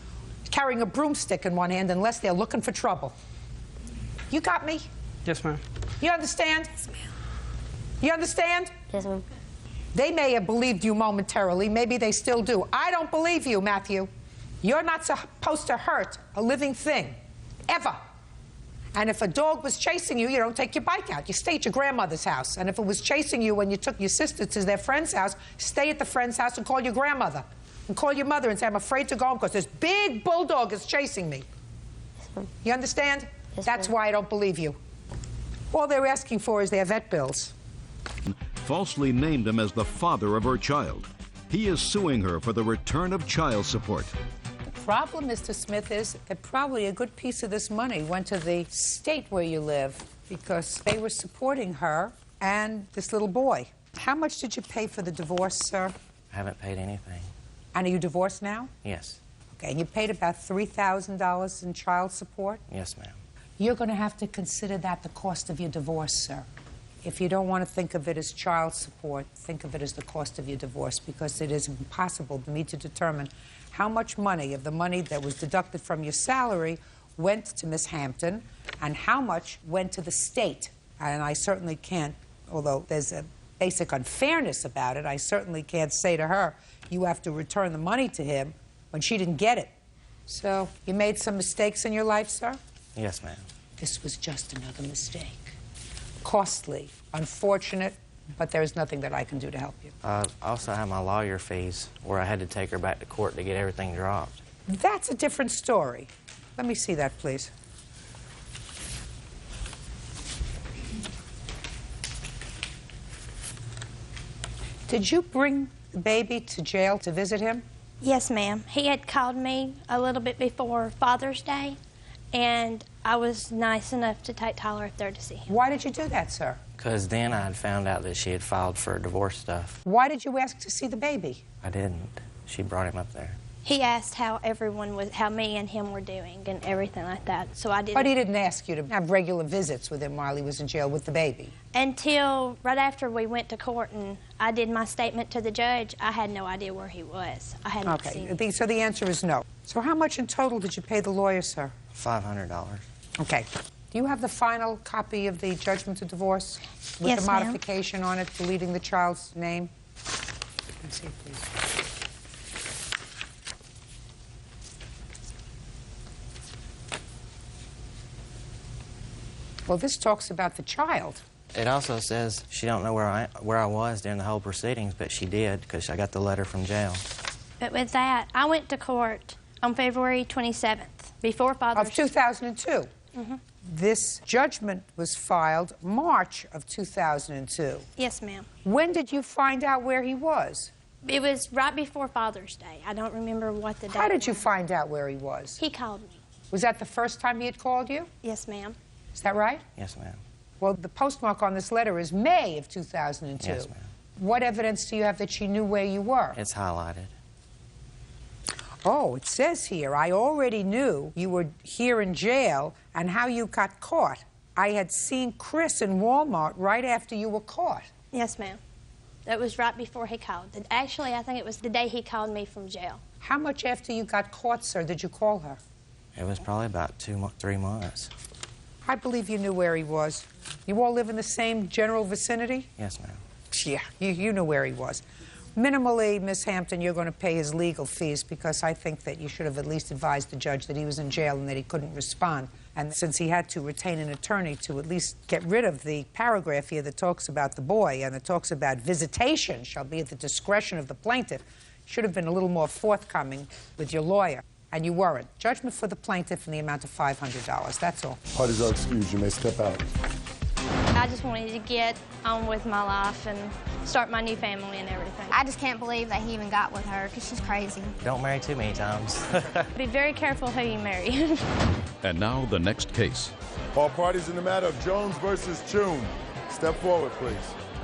carrying a broomstick in one hand, unless they're looking for trouble. You got me? Yes, ma'am. You understand? Yes, ma'am. You understand? Yes, ma'am. They may have believed you momentarily. Maybe they still do. I don't believe you, Matthew. You're not supposed to hurt a living thing, ever. And if a dog was chasing you, you don't take your bike out. You stay at your grandmother's house. And if it was chasing you when you took your sister to their friend's house, stay at the friend's house and call your grandmother. And call your mother and say, I'm afraid to go home because this big bulldog is chasing me. You understand? That's why I don't believe you. All they're asking for is their vet bills. Falsely named him as the father of her child. He is suing her for the return of child support. The problem, Mr. Smith, is that probably a good piece of this money went to the state where you live because they were supporting her and this little boy. How much did you pay for the divorce, sir? I haven't paid anything. And are you divorced now? Yes. Okay, and you paid about $3,000 in child support? Yes, ma'am. You're going to have to consider that the cost of your divorce, sir. If you don't want to think of it as child support, think of it as the cost of your divorce, because it is impossible for me to determine how much money of the money that was deducted from your salary went to Miss Hampton and how much went to the state. And I certainly can't, although there's a basic unfairness about it, I certainly can't say to her, you have to return the money to him when she didn't get it. So, you made some mistakes in your life, sir? Yes, ma'am. This was just another mistake. Costly, unfortunate, but there's nothing that I can do to help you. I also had my lawyer fees where I had to take her back to court to get everything dropped. That's a different story. Let me see that, please. Did you bring the baby to jail to visit him? Yes, ma'am. He had called me a little bit before Father's Day, and I was nice enough to take Tyler up there to see him. Why did you do that, sir? Because then I had found out that she had filed for divorce stuff. Why did you ask to see the baby? I didn't. She brought him up there. He asked how everyone was, how me and him were doing and everything like that, so I didn't. But he didn't ask you to have regular visits with him while he was in jail with the baby? Until right after we went to court and I did my statement to the judge, I had no idea where he was. I hadn't seen him. So the answer is no. So how much in total did you pay the lawyer, sir? $500. Okay. Do you have the final copy of the judgment of divorce? With Yes, the ma'am. modification on it, deleting the child's name? Let's see, please. Well, this talks about the child. It also says she don't know where I was during the whole proceedings, but she did because I got the letter from jail. But with that, I went to court on February 27th, before Father's Of 2002. Mhm. This judgment was filed March of 2002. Yes, ma'am. When did you find out where he was? It was right before Father's Day. I don't remember what the day How did you was. find out where he was? He called me. Was that the first time he had called you? Yes, ma'am. Is that right? Yes, ma'am. Well, the postmark on this letter is May of 2002. Yes, ma'am. What evidence do you have that she knew where you were? It's highlighted. Oh, it says here, I already knew you were here in jail and how you got caught. I had seen Chris in Walmart right after you were caught. Yes, ma'am. That was right before he called. Actually, I think it was the day he called me from jail. How much after you got caught, sir, did you call her? It was probably about 3 months. I believe you knew where he was. You all live in the same general vicinity? Yes, ma'am. Yeah, you knew where he was. Minimally, Miss Hampton, you're going to pay his legal fees because I think that you should have at least advised the judge that he was in jail and that he couldn't respond. And since he had to retain an attorney to at least get rid of the paragraph here that talks about the boy and that talks about visitation shall be at the discretion of the plaintiff, should have been a little more forthcoming with your lawyer. And you weren't. Judgment for the plaintiff in the amount of $500. That's all. Parties are excused. You may step out. I just wanted to get on with my life and start my new family and everything. I just can't believe that he even got with her because she's crazy. Don't marry too many times. Be very careful who you marry. And now the next case. All parties in the matter of Jones versus Chum. Step forward, please.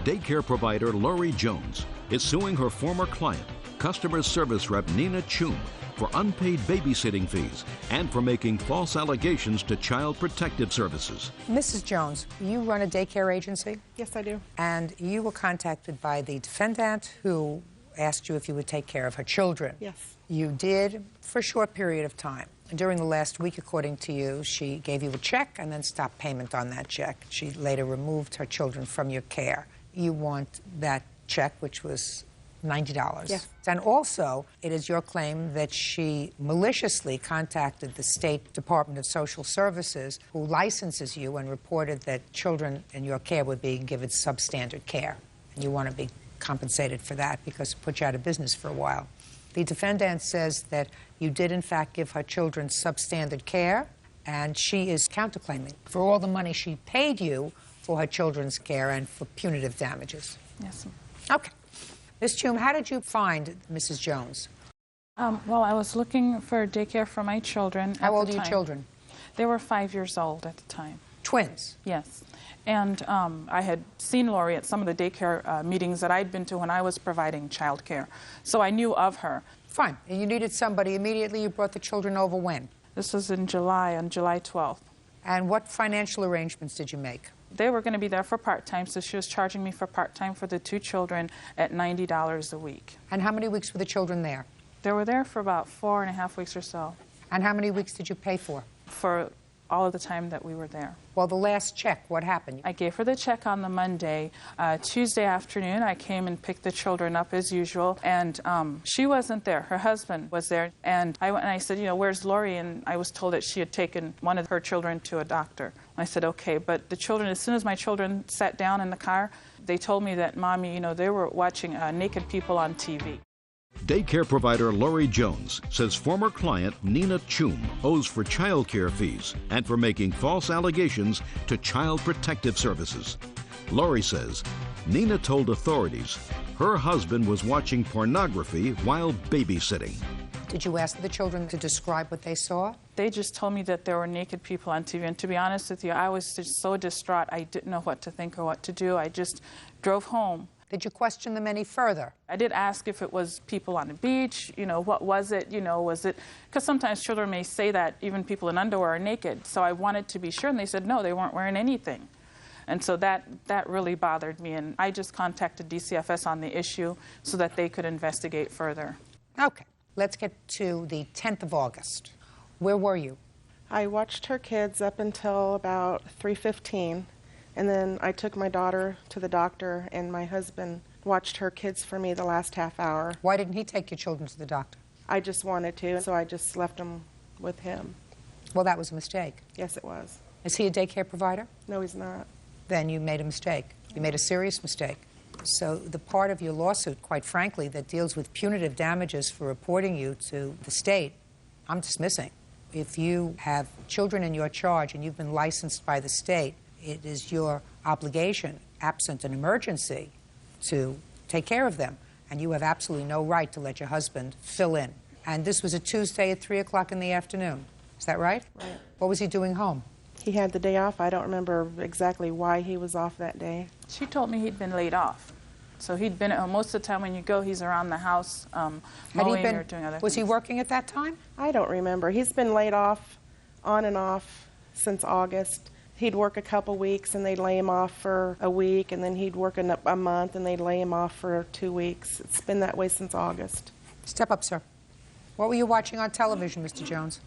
Daycare provider Lori Jones is suing her former client, customer service rep Nina Chum, for unpaid babysitting fees and for making false allegations to Child Protective Services. Mrs. Jones, you run a daycare agency? Yes, I do. And you were contacted by the defendant who asked you if you would take care of her children. Yes. You did for a short period of time. During the last week, according to you, she gave you a check and then stopped payment on that check. She later removed her children from your care. You want that check, which was $90. Yes. And also, it is your claim that she maliciously contacted the State Department of Social Services, who licenses you, and reported that children in your care were being given substandard care. And you want to be compensated for that because it put you out of business for a while. The defendant says that you did, in fact, give her children substandard care, and she is counterclaiming for all the money she paid you for her children's care and for punitive damages. Yes, ma'am. Okay. Ms. Chum, how did you find Mrs. Jones? Well, I was looking for daycare for my children. How old are your children? They were 5 years old at the time. Twins? Yes. And I had seen Lori at some of the daycare meetings that I'd been to when I was providing child care. So I knew of her. Fine. And you needed somebody immediately. You brought the children over when? This was in July, on July 12th. And what financial arrangements did you make? They were going to be there for part-time, so she was charging me for part-time for the 2 children at $90 a week. And how many weeks were the children there? They were there for about 4.5 weeks or so. And how many weeks did you pay for? For all of the time that we were there. Well, the last check, what happened? I gave her the check on the Monday. Tuesday afternoon, I came and picked the children up as usual, and she wasn't there. Her husband was there, and I went and I said, you know, where's Lori? And I was told that she had taken one of her children to a doctor. And I said, okay, but the children, as soon as my children sat down in the car, they told me that, Mommy, you know, they were watching naked people on TV. Daycare provider Lori Jones says former client Nina Chum owes for child care fees and for making false allegations to Child Protective Services. Lori says Nina told authorities her husband was watching pornography while babysitting. Did you ask the children to describe what they saw? They just told me that there were naked people on TV, and to be honest with you, I was just so distraught I didn't know what to think or what to do. I just drove home. Did you question them any further? I did ask if it was people on the beach, you know, what was it, you know, was it, because sometimes children may say that even people in underwear are naked, so I wanted to be sure, and they said no, they weren't wearing anything. And so that really bothered me, and I just contacted DCFS on the issue so that they could investigate further. Okay, let's get to the 10th of August. Where were you? I watched her kids up until about 3:15. And then I took my daughter to the doctor, and my husband watched her kids for me the last half hour. Why didn't he take your children to the doctor? I just wanted to, so I just left them with him. Well, that was a mistake. Yes, it was. Is he a daycare provider? No, he's not. Then you made a mistake. You made a serious mistake. So the part of your lawsuit, quite frankly, that deals with punitive damages for reporting you to the state, I'm dismissing. If you have children in your charge and you've been licensed by the state, it is your obligation, absent an emergency, to take care of them. And you have absolutely no right to let your husband fill in. And this was a Tuesday at 3 o'clock in the afternoon. Is that right? Right. What was he doing home? He had the day off. I don't remember exactly why he was off that day. She told me he'd been laid off. So he'd been at home. Most of the time when you go, he's around the house mowing or doing other things. Was he working at that time? I don't remember. He's been laid off on and off since August. He'd work a couple weeks, and they'd lay him off for a week, and then he'd work a month, and they'd lay him off for 2 weeks. It's been that way since August. Step up, sir. What were you watching on television, Mr. Jones?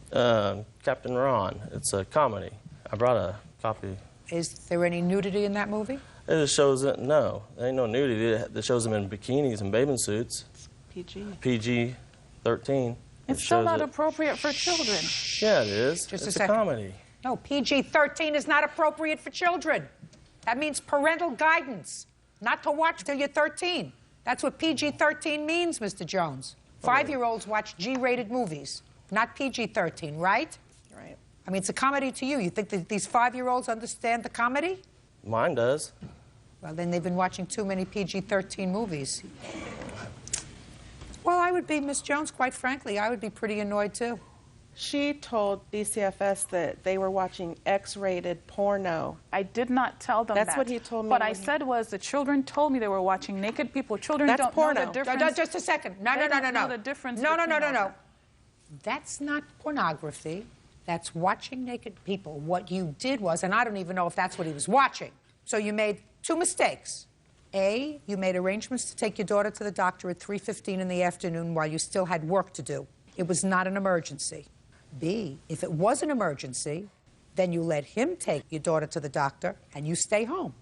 Captain Ron. It's a comedy. I brought a copy. Is there any nudity in that movie? It just shows it. No, there ain't no nudity. It shows them in bikinis and bathing suits. PG. PG-13. It's still not appropriate for children. Yeah, it is. Just it's a second. comedy. No, PG-13 is not appropriate for children. That means parental guidance, not to watch till you're 13. That's what PG-13 means, Mr. Jones. 5-year-olds watch G-rated movies, not PG-13, right? Right. I mean, it's a comedy to you. You think that these 5-year-olds understand the comedy? Mine does. Well, then they've been watching too many PG-13 movies. Well, I would be, Miss Jones, quite frankly, I would be pretty annoyed too. She told DCFS that they were watching X-rated porno. I did not tell them that. That's what he told me. What I said was the children told me they were watching naked people. Children That's don't porno. know the difference. Just a second. No. Know the difference. No. That's not pornography. That's watching naked people. What you did was, and I don't even know if that's what he was watching. So you made two mistakes. A, you made arrangements to take your daughter to the doctor at 3:15 in the afternoon while you still had work to do. It was not an emergency. B, if it was an emergency, then you let him take your daughter to the doctor and you stay home.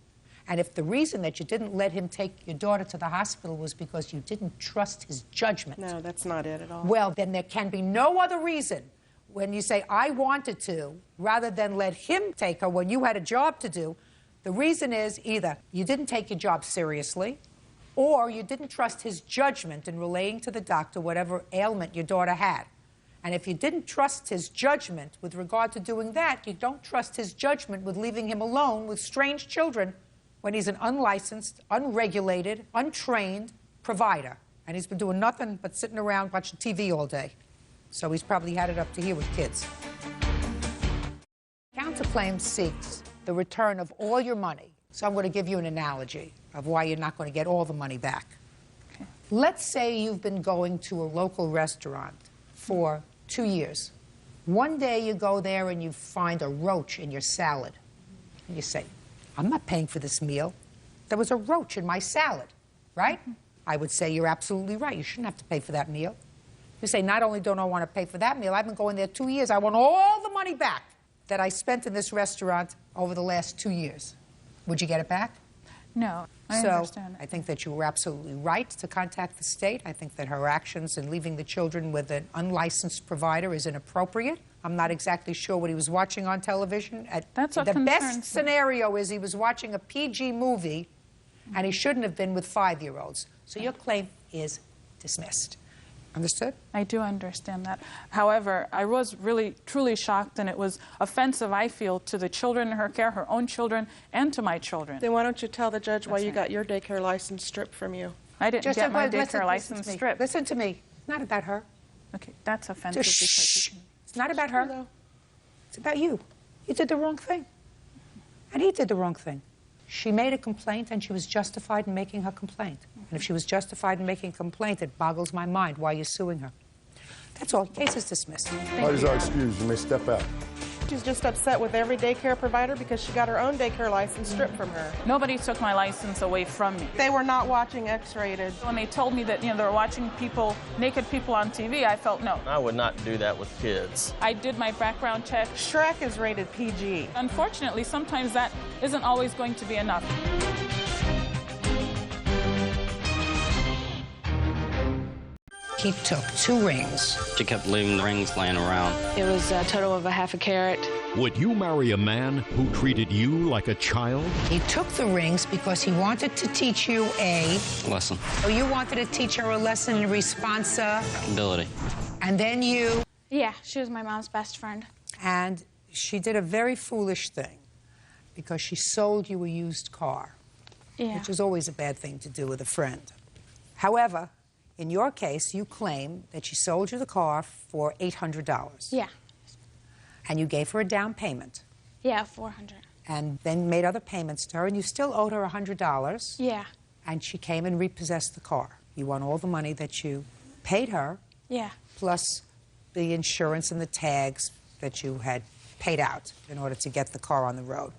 And if the reason that you didn't let him take your daughter to the hospital was because you didn't trust his judgment. No, that's not it at all. Well, then there can be no other reason when you say, I wanted to, rather than let him take her when you had a job to do. The reason is either you didn't take your job seriously, or you didn't trust his judgment in relaying to the doctor whatever ailment your daughter had. And if you didn't trust his judgment with regard to doing that, you don't trust his judgment with leaving him alone with strange children when he's an unlicensed, unregulated, untrained provider. And he's been doing nothing but sitting around watching TV all day. So he's probably had it up to here with kids. Counterclaim seeks the return of all your money. So I'm going to give you an analogy of why you're not going to get all the money back. Okay. Let's say you've been going to a local restaurant for 2 years. One day you go there and you find a roach in your salad. And you say, I'm not paying for this meal. There was a roach in my salad, right? I would say you're absolutely right. You shouldn't have to pay for that meal. You say, not only don't I want to pay for that meal, I've been going there 2 years. I want all the money back that I spent in this restaurant over the last 2 years. Would you get it back? No, I understand. I think that you were absolutely right to contact the state. I think that her actions in leaving the children with an unlicensed provider is inappropriate. I'm not exactly sure what he was watching on television. That's what the concerns best me. scenario is he was watching a PG movie, and he shouldn't have been with 5-year-olds. So your claim is dismissed. Understood? I do understand that. However, I was really, truly shocked, and it was offensive, I feel, to the children in her care, her own children, and to my children. Then why don't you tell the judge why you got your daycare license stripped from you? I didn't get my daycare license stripped. Listen to me. It's not about her. Okay, that's offensive. Shh. It's not about her. It's about you. You did the wrong thing. And he did the wrong thing. She made a complaint, and she was justified in making her complaint. And if she was justified in making a complaint, it boggles my mind why you're suing her. That's all. Case is dismissed. Parties are excused. You may step out. She's just upset with every daycare provider because she got her own daycare license stripped from her. Nobody took my license away from me. They were not watching X-rated. When they told me that, they were watching people, naked people on TV, I felt no. I would not do that with kids. I did my background check. Shrek is rated PG. Unfortunately, sometimes that isn't always going to be enough. He took 2 rings. She kept leaving the rings laying around. It was a total of a half a carat. Would you marry a man who treated you like a child? He took the rings because he wanted to teach you a lesson. Oh, you wanted to teach her a lesson in responsibility. And then you... Yeah, she was my mom's best friend. And she did a very foolish thing because she sold you a used car, which is always a bad thing to do with a friend. However, in your case, you claim that she sold you the car for $800. Yeah. And you gave her a down payment. Yeah, $400. And then made other payments to her, and you still owed her $100. Yeah. And she came and repossessed the car. You want all the money that you paid her. Yeah. Plus the insurance and the tags that you had paid out in order to get the car on the road.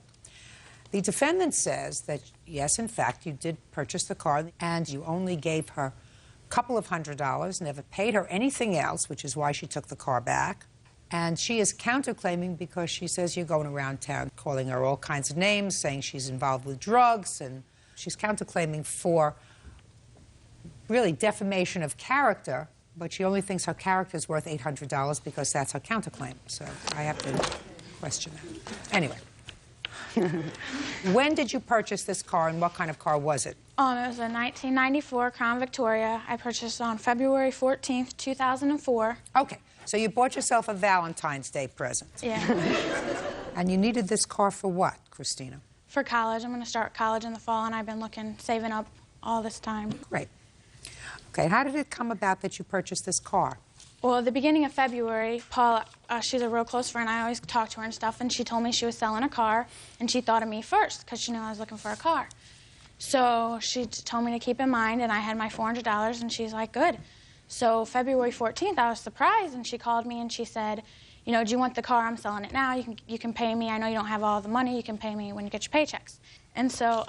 The defendant says that, yes, in fact, you did purchase the car, and you only gave her couple of $100, never paid her anything else, which is why she took the car back. And she is counterclaiming because she says you're going around town calling her all kinds of names, saying she's involved with drugs, and she's counterclaiming for really defamation of character, but she only thinks her character is worth $800 because that's her counterclaim. So I have to question that. Anyway. When did you purchase this car, and what kind of car was it? It was a 1994 Crown Victoria. I purchased it on February 14th, 2004. Okay, so you bought yourself a Valentine's Day present. Yeah. And you needed this car for what, Christina? For college. I'm going to start college in the fall, and I've been saving up all this time. Great. Okay, how did it come about that you purchased this car? Well, at the beginning of February, Paula, she's a real close friend. I always talk to her and stuff, and she told me she was selling a car, and she thought of me first because she knew I was looking for a car. So she told me to keep in mind, and I had my $400, and she's like, good. So February 14th, I was surprised, and she called me, and she said, you know, do you want the car? I'm selling it now. You can pay me. I know you don't have all the money. You can pay me when you get your paychecks. And so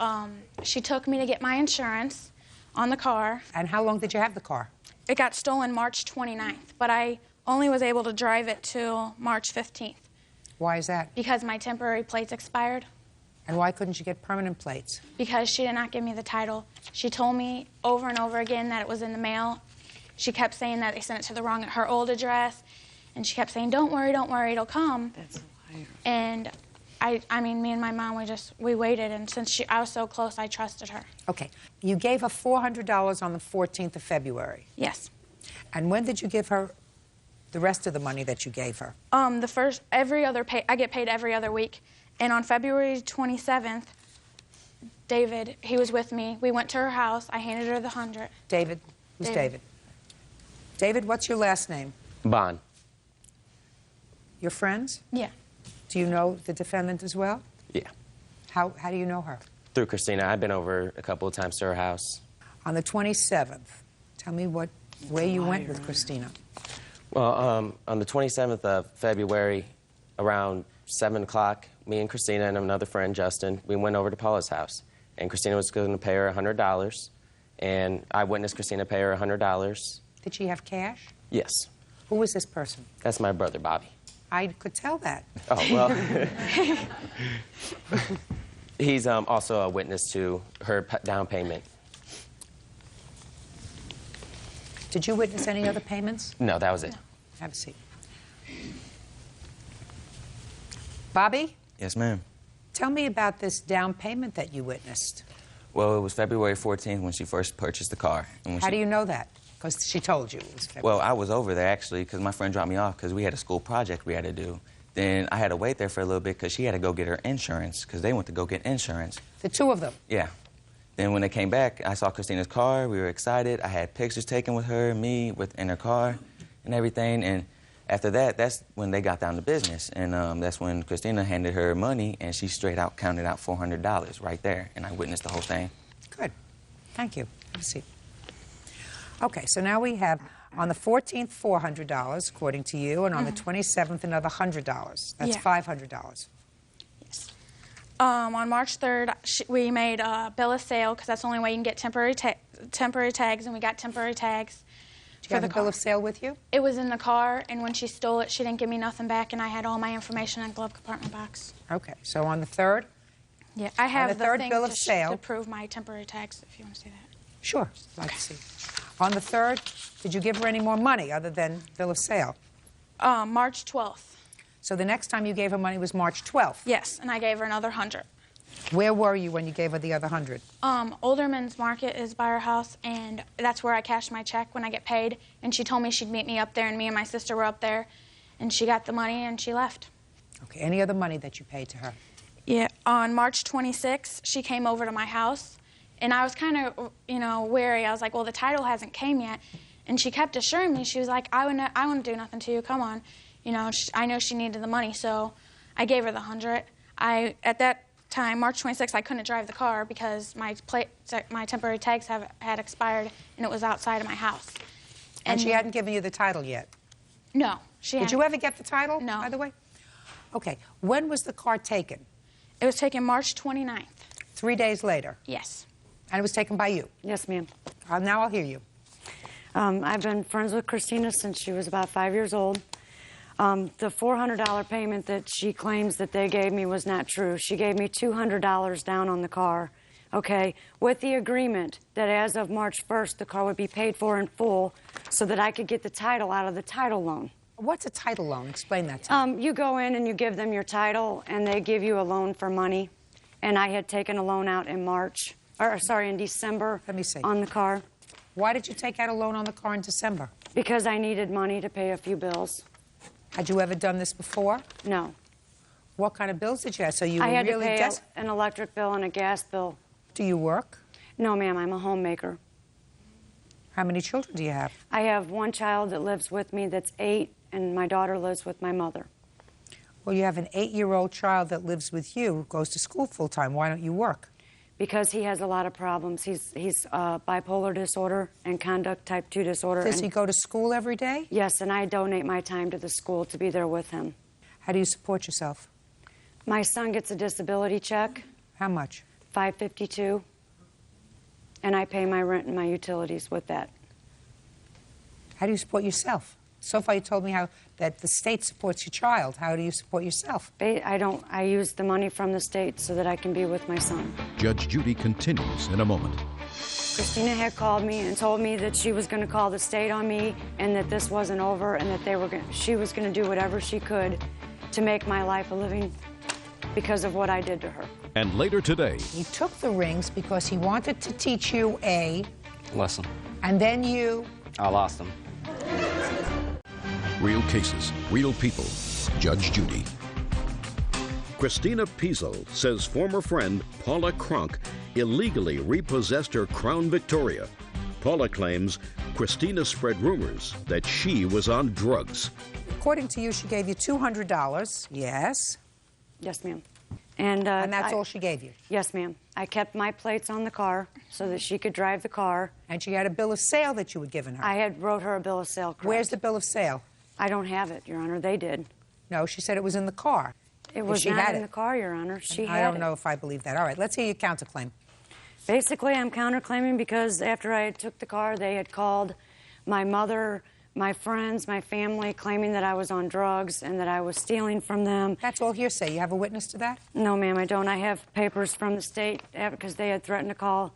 she took me to get my insurance on the car. And how long did you have the car? It got stolen March 29th, but I only was able to drive it till March 15th. Why is that? Because my temporary plates expired. And why couldn't you get permanent plates? Because she did not give me the title. She told me over and over again that it was in the mail. She kept saying that they sent it to her old address. And she kept saying, don't worry, it'll come. That's a liar. And I mean, me and my mom, we waited, and since I was so close, I trusted her. Okay. You gave her $400 on the 14th of February. Yes. And when did you give her the rest of the money that you gave her? I get paid every other week. And on February 27th, David, he was with me. We went to her house. I handed her the 100. David? Who's David? David, what's your last name? Bond. Your friends? Yeah. Do you know the defendant as well? Yeah. How do you know her? Through Christina. I've been over a couple of times to her house. On the 27th, tell me where you went with Christina. Well, on the 27th of February, around 7 o'clock, me and Christina and another friend, Justin, we went over to Paula's house. And Christina was going to pay her $100. And I witnessed Christina pay her $100. Did she have cash? Yes. Who was this person? That's my brother, Bobby. I could tell that. Oh, well. He's also a witness to her down payment. Did you witness any other payments? No, that was it. Have a seat. Bobby? Yes, ma'am. Tell me about this down payment that you witnessed. Well, it was February 14th when she first purchased the car. How do you know that? Because she told you it was February. Well, I was over there, actually, because my friend dropped me off because we had a school project we had to do. Then I had to wait there for a little bit because she had to go get her insurance because they went to go get insurance. The two of them? Yeah. Then when they came back, I saw Christina's car. We were excited. I had pictures taken with her, me, in her car and everything. And after that, that's when they got down to business. And that's when Christina handed her money, and she straight out counted out $400 right there. And I witnessed the whole thing. Good. Thank you. Have a seat. Okay, so now we have on the 14th, $400, according to you, and on the 27th, another $100. That's $500. Yes. On March 3rd, we made a bill of sale because that's the only way you can get temporary tags, and we got temporary tags. Did you have the bill of sale with you? It was in the car, and when she stole it, she didn't give me nothing back, and I had all my information in a glove compartment box. Okay, so on the 3rd? Yeah, I have the third thing bill of sale to prove my temporary tags, if you want to see that. Sure, I'd like to see. On the 3rd, did you give her any more money other than bill of sale? March 12th. So the next time you gave her money was March 12th? Yes, and I gave her another 100. Where were you when you gave her the other 100? Olderman's Market is by her house, and that's where I cash my check when I get paid. And she told me she'd meet me up there, and me and my sister were up there, and she got the money and she left. Okay, any other money that you paid to her? Yeah, on March 26th, she came over to my house, and I was kind of, wary. I was like, well, the title hasn't came yet. And she kept assuring me, she was like, I wouldn't do nothing to you, come on. I know she needed the money, so I gave her the 100. At that time, March 26th, I couldn't drive the car because my temporary tags had expired, and it was outside of my house. And she hadn't given you the title yet? No. Did you ever get the title, No. by the way? Okay. When was the car taken? It was taken March 29th. 3 days later? Yes. And it was taken by you? Yes, ma'am. Now I'll hear you. I've been friends with Christina since she was about 5 years old. The $400 payment that she claims that they gave me was not true. She gave me $200 down on the car, okay, with the agreement that as of March 1st, the car would be paid for in full so that I could get the title out of the title loan. What's a title loan? Explain that to me. You go in and you give them your title, and they give you a loan for money. And I had taken a loan out in in December. Let me see. On the car. Why did you take out a loan on the car in December? Because I needed money to pay a few bills. Had you ever done this before? No. What kind of bills did you have? So you I were had really to pay an electric bill and a gas bill. Do you work? No, ma'am, I'm a homemaker. How many children do you have? I have one child that lives with me that's 8, and my daughter lives with my mother. Well, you have an 8-year-old child that lives with you who goes to school full-time. Why don't you work? Because he has a lot of problems. He's bipolar disorder and conduct type 2 disorder. Does he go to school every day? Yes, and I donate my time to the school to be there with him. How do you support yourself? My son gets a disability check. How much? $552. And I pay my rent and my utilities with that. How do you support yourself? So far you told me how that the state supports your child. How do you support yourself? I use the money from the state so that I can be with my son. Judge Judy continues in a moment. Christina had called me and told me that she was going to call the state on me and that this wasn't over and that she was going to do whatever she could to make my life a living because of what I did to her. And later today, He took the rings because he wanted to teach you a... Lesson. And then you... I lost them. real cases, real people. Judge Judy. Christina Piesel says former friend Paula Kronk illegally repossessed her Crown Victoria. Paula claims Christina spread rumors that she was on drugs. According to you, she gave you $200. Yes. Yes, ma'am. And that's all she gave you? Yes, ma'am. I kept my plates on the car so that she could drive the car. And she had a bill of sale that you had given her? I had wrote her a bill of sale, correct. Where's the bill of sale? I don't have it, Your Honor. They did. No, she said it was in the car. It was not in the car, Your Honor. She had it. I don't know if I believe that. All right, let's hear your counterclaim. Basically, I'm counterclaiming because after I took the car, they had called my mother, my friends, my family, claiming that I was on drugs and that I was stealing from them. That's all hearsay. You have a witness to that? No, ma'am, I don't. I have papers from the state because they had threatened to call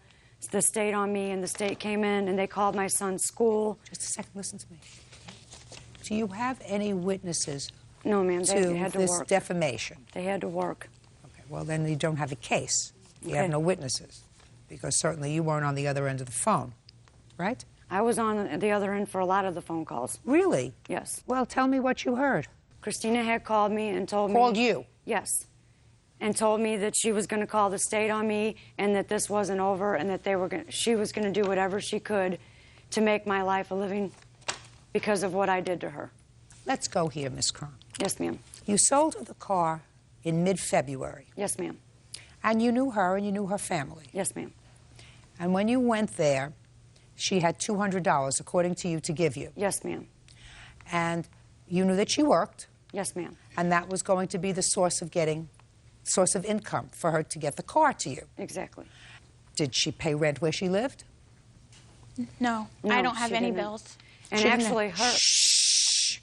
the state on me, and the state came in and they called my son's school. Just a second, listen to me. Do you have any witnesses no, ma'am, they had to this work. defamation? They had to work. Okay, well, then you don't have a case. You Okay. have no witnesses, because certainly you weren't on the other end of the phone, right? I was on the other end for a lot of the phone calls. Really? Yes. Well, tell me what you heard. Christina had called me and told me... Called you? Yes. And told me that she was going to call the state on me and that this wasn't over and that she was going to do whatever she could to make my life a living because of what I did to her. Let's go here, Miss Cron. Yes, ma'am. You sold her the car in mid-February. Yes, ma'am. And you knew her and you knew her family. Yes, ma'am. And when you went there, she had $200, according to you, to give you. Yes, ma'am. And you knew that she worked. Yes, ma'am. And that was going to be the source of income for her to get the car to you. Exactly. Did she pay rent where she lived? No, I don't have any bills. And She didn't actually, her... Shh.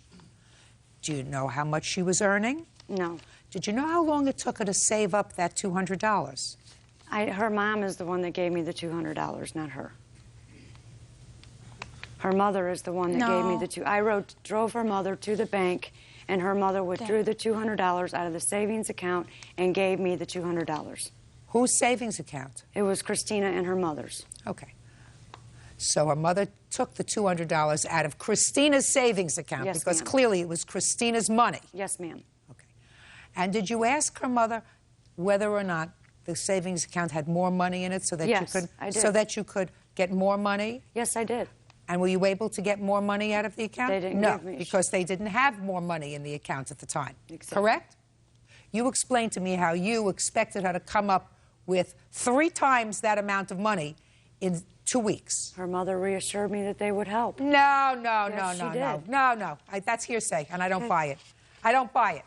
Do you know how much she was earning? No. Did you know how long it took her to save up that $200? Her mom is the one that gave me the $200, not her. Her mother is the one that gave me the drove her mother to the bank, and her mother withdrew the $200 out of the savings account and gave me the $200. Whose savings account? It was Christina and her mother's. Okay. So her mother took the $200 out of Christina's savings account because clearly it was Christina's money. Yes, ma'am. Okay. And did you ask her mother whether or not the savings account had more money in it so that you could I did. so that you could get more money? Yes, I did. And were you able to get more money out of the account? They didn't no, give me because they didn't have more money in the account at the time. Exactly. Correct? You explained to me how you expected her to come up with 3 times that amount of money in 2 weeks. Her mother reassured me that they would help. No. That's hearsay, and I don't buy it. I don't buy it.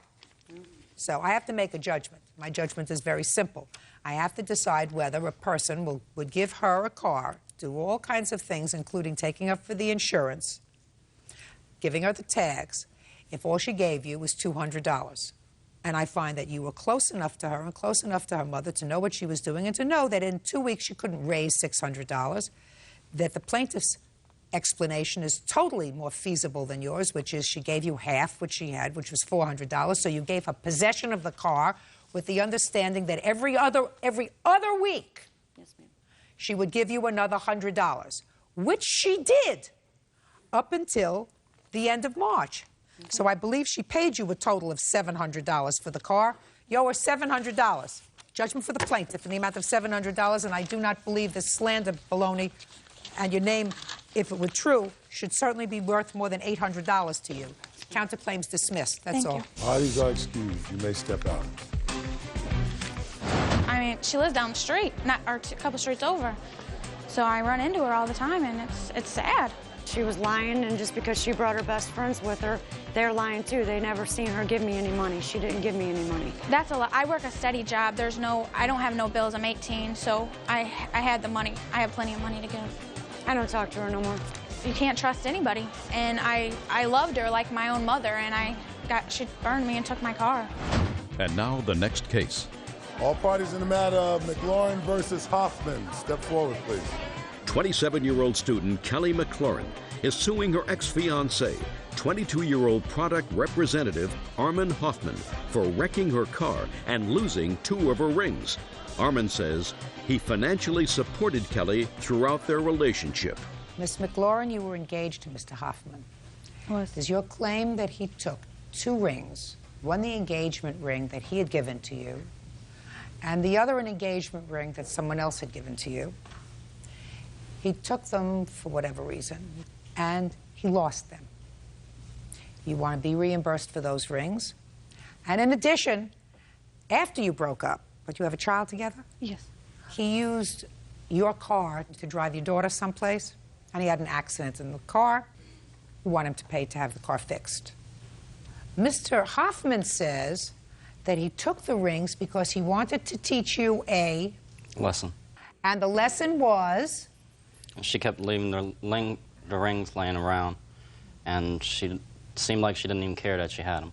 So I have to make a judgment. My judgment is very simple. I have to decide whether a person would give her a car, do all kinds of things, including taking up for the insurance, giving her the tags, if all she gave you was $200. And I find that you were close enough to her and close enough to her mother to know what she was doing and to know that in 2 weeks you couldn't raise $600, that the plaintiff's explanation is totally more feasible than yours, which is she gave you half what she had, which was $400, so you gave her possession of the car with the understanding that every other week she would give you another $100, which she did up until the end of March. So I believe she paid you a total of $700 for the car. You owe her $700. Judgment for the plaintiff in the amount of $700, and I do not believe this slander baloney, and your name, if it were true, should certainly be worth more than $800 to you. Counterclaims dismissed. That's all. Parties are excused. You may step out. I mean, she lives down the street, or a couple streets over. So I run into her all the time, and it's sad. She was lying, and just because she brought her best friends with her, they're lying too. They never seen her give me any money. She didn't give me any money. That's a lot. I work a steady job. I don't have no bills. I'm 18, so I had the money. I have plenty of money to give. I don't talk to her no more. You can't trust anybody, and I loved her like my own mother, and she burned me and took my car. And now the next case. All parties in the matter of McLaurin versus Hoffman. Step forward, please. 27-year-old student Kelly McLaurin is suing her ex-fiancé, 22-year-old product representative Armin Hoffman, for wrecking her car and losing 2 of her rings. Armin says he financially supported Kelly throughout their relationship. Miss McLaurin, you were engaged to Mr. Hoffman. Is your claim that he took 2 rings, one the engagement ring that he had given to you, and the other an engagement ring that someone else had given to you? He took them for whatever reason, and he lost them. You want to be reimbursed for those rings. And in addition, after you broke up, but you have a child together? Yes. He used your car to drive your daughter someplace, and he had an accident in the car. You want him to pay to have the car fixed. Mr. Hoffman says that he took the rings because he wanted to teach you a lesson. And the lesson was? She kept leaving the rings laying around, and she seemed like she didn't even care that she had them.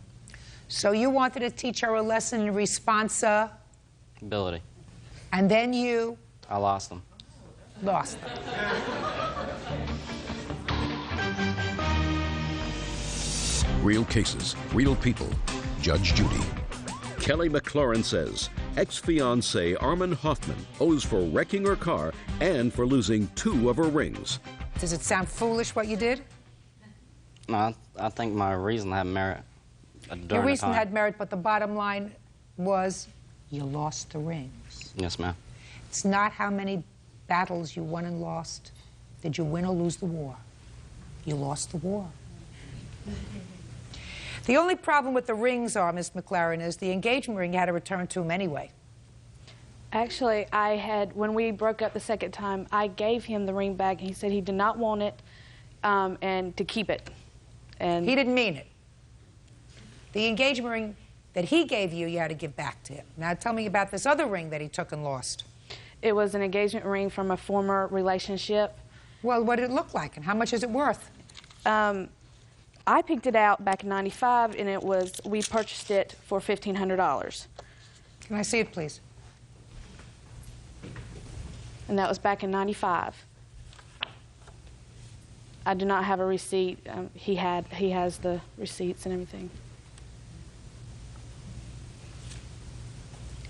So you wanted to teach her a lesson in responsibility. And then you? I lost them. Lost them. Real cases, real people. Judge Judy. Kelly McLaurin says ex-fiancé Armin Hoffman owes for wrecking her car and for losing 2 of her rings. Does it sound foolish what you did? No, I think my reason had merit. Your reason had merit, but the bottom line was you lost the rings. Yes, ma'am. It's not how many battles you won and lost. Did you win or lose the war? You lost the war. The only problem with the rings are, Miss McLaurin, is the engagement ring you had to return to him anyway. Actually, when we broke up the second time, I gave him the ring back, and he said he did not want it and to keep it. And he didn't mean it. The engagement ring that he gave you, you had to give back to him. Now tell me about this other ring that he took and lost. It was an engagement ring from a former relationship. Well, what did it look like, and how much is it worth? I picked it out back in '95, and we purchased it for $1,500. Can I see it, please? And that was back in '95. I do not have a receipt. He has the receipts and everything.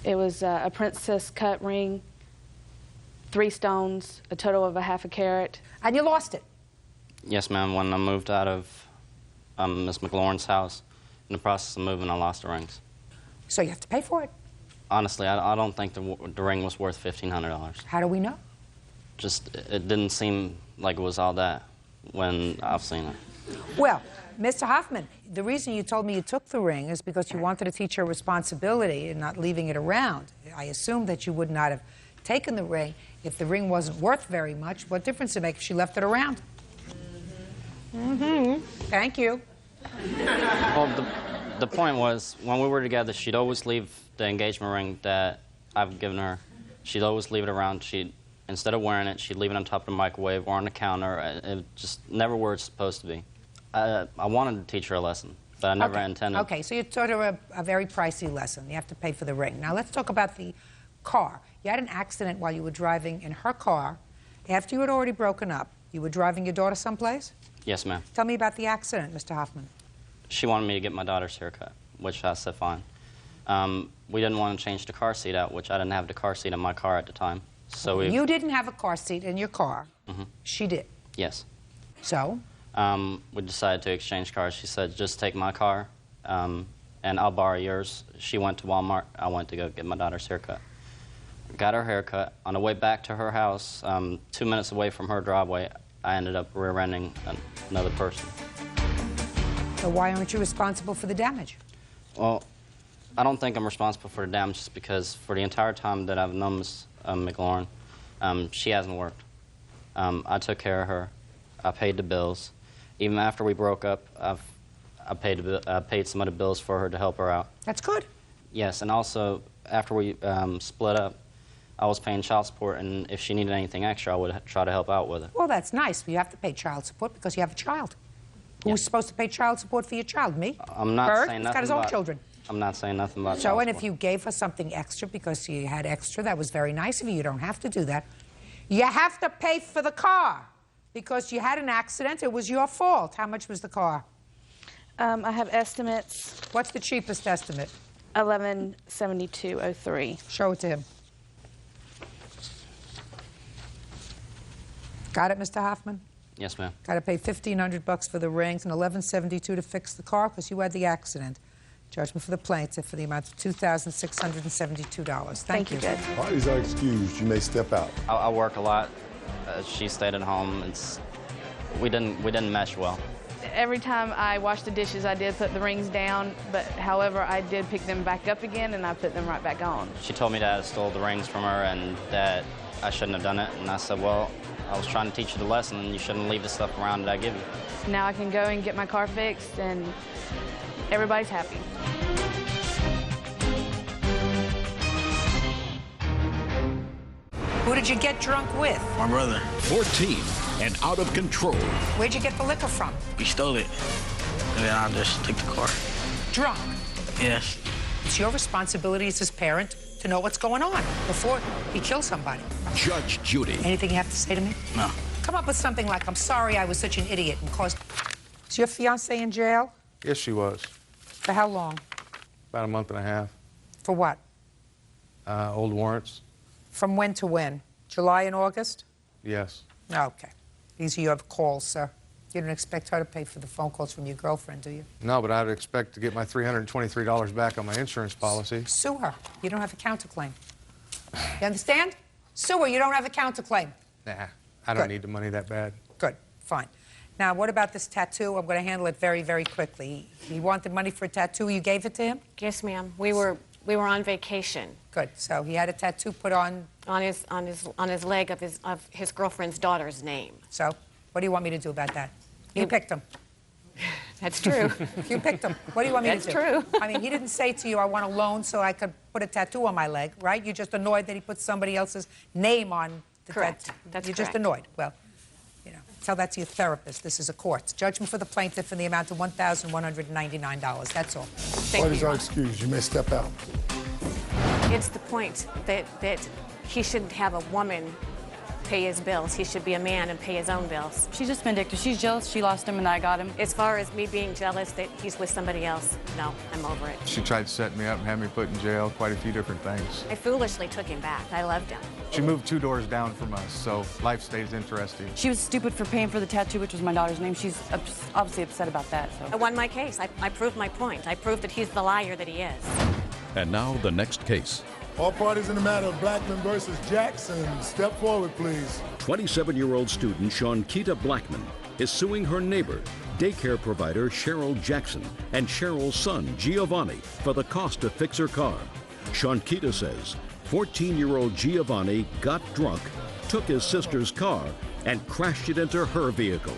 It was a princess cut ring, 3 stones, a total of a half a carat. And you lost it? Yes, ma'am. When I moved out of Miss McLaurin's house, in the process of moving, I lost the rings. So you have to pay for it? Honestly, I don't think the ring was worth $1,500. How do we know? Just, it didn't seem like it was all that when I've seen it. Well, Mr. Hoffman, the reason you told me you took the ring is because you wanted to teach her responsibility and not leaving it around. I assumed that you would not have taken the ring if the ring wasn't worth very much. What difference did it make if she left it around? Mm-hmm. Thank you. Well, the point was, when we were together, she'd always leave the engagement ring that I've given her. She'd always leave it around. Instead of wearing it, she'd leave it on top of the microwave or on the counter. It just never where it's supposed to be. I wanted to teach her a lesson, but I never intended. Okay, so you taught her a very pricey lesson. You have to pay for the ring. Now let's talk about the car. You had an accident while you were driving in her car. After you had already broken up, you were driving your daughter someplace? Yes, ma'am. Tell me about the accident, Mr. Hoffman. She wanted me to get my daughter's haircut, which I said fine. We didn't want to change the car seat out, which I didn't have the car seat in my car at the time. So you didn't have a car seat in your car. Mm-hmm. She did. Yes. So? We decided to exchange cars. She said, just take my car, and I'll borrow yours. She went to Walmart. I went to go get my daughter's haircut. Got her haircut. On the way back to her house, 2 minutes away from her driveway, I ended up rear-ending another person. So why aren't you responsible for the damage? Well, I don't think I'm responsible for the damage just because for the entire time that I've known Ms. McLaurin, she hasn't worked. I took care of her. I paid the bills. Even after we broke up, I paid some of the bills for her to help her out. That's good. Yes, and also after we split up, I was paying child support, and if she needed anything extra, I would try to help out with it. Well, that's nice. You have to pay child support because you have a child. Who's supposed to pay child support for your child? Me? I'm not Bert? saying He's nothing got his own about, children. I'm not saying nothing about So, child and if support. you gave her something extra because you had extra, that was very nice of you. You don't have to do that. You have to pay for the car because you had an accident. It was your fault. How much was the car? I have estimates. What's the cheapest estimate? $1172.03. Show it to him. Got it, Mr. Hoffman? Yes, ma'am. Got to pay $1,500 for the rings and $1172 to fix the car because you had the accident. Judgment for the plaintiff for the amount of $2,672. Thank you. Judge. Parties are excused. You may step out. I work a lot. She stayed at home. We didn't mesh well. Every time I washed the dishes, I did put the rings down, but however, I did pick them back up again and I put them right back on. She told me that I stole the rings from her and that I shouldn't have done it. And I said, well, I was trying to teach you the lesson, and you shouldn't leave the stuff around that I give you. Now I can go and get my car fixed, and everybody's happy. Who did you get drunk with? My brother. 14 and out of control. Where'd you get the liquor from? We stole it, and then I just took the car. Drunk. Yes. It's your responsibility as his parent to know what's going on before he kills somebody. Judge Judy. Anything you have to say to me? No. Come up with something like, I'm sorry I was such an idiot and caused... Is your fiancée in jail? Yes, she was. For how long? About a month and a half. For what? Old warrants? From when to when? July and August? Yes. Okay. These are your calls, sir. You don't expect her to pay for the phone calls from your girlfriend, do you? No, but I'd expect to get my $323 back on my insurance policy. Sue her. You don't have a counterclaim. You understand? Sue her. You don't have a counterclaim. Nah, I don't Good. need the money that bad. Good. Fine. Now, what about this tattoo? I'm going to handle it very, very quickly. He wanted money for a tattoo. You gave it to him? Yes, ma'am. We were on vacation. Good. So he had a tattoo put on his leg of his girlfriend's daughter's name. So, what do you want me to do about that? You picked him. That's true. You picked him. What do you want me to do? That's true. I mean, he didn't say to you, I want a loan so I could put a tattoo on my leg, right? You're just annoyed that he put somebody else's name on the Correct. tattoo. That's You're correct. just annoyed. Well, you know, tell that to your therapist. This is a court. Judgment for the plaintiff in the amount of $1,199. That's all. Parties are excused. You may step out. It's the point that he shouldn't have a woman pay his bills. He should be a man and pay his own bills. She's just vindictive. She's jealous she lost him and I got him. As far as me being jealous that he's with somebody else, no, I'm over it. She tried to set me up and have me put in jail, quite a few different things. I foolishly took him back. I loved him. She moved 2 doors down from us, so life stays interesting. She was stupid for paying for the tattoo, which was my daughter's name. She's obviously upset about that. So I won my case. I proved my point. I proved that he's the liar that he is. And now the next case. All parties in the matter of Blackman versus Jackson, step forward, please. 27-year-old student Shawnkeeta Blackman is suing her neighbor, daycare provider Cheryl Jackson, and Cheryl's son, Giovanni, for the cost to fix her car. Shawnkeeta says 14-year-old Giovanni got drunk, took his sister's car, and crashed it into her vehicle.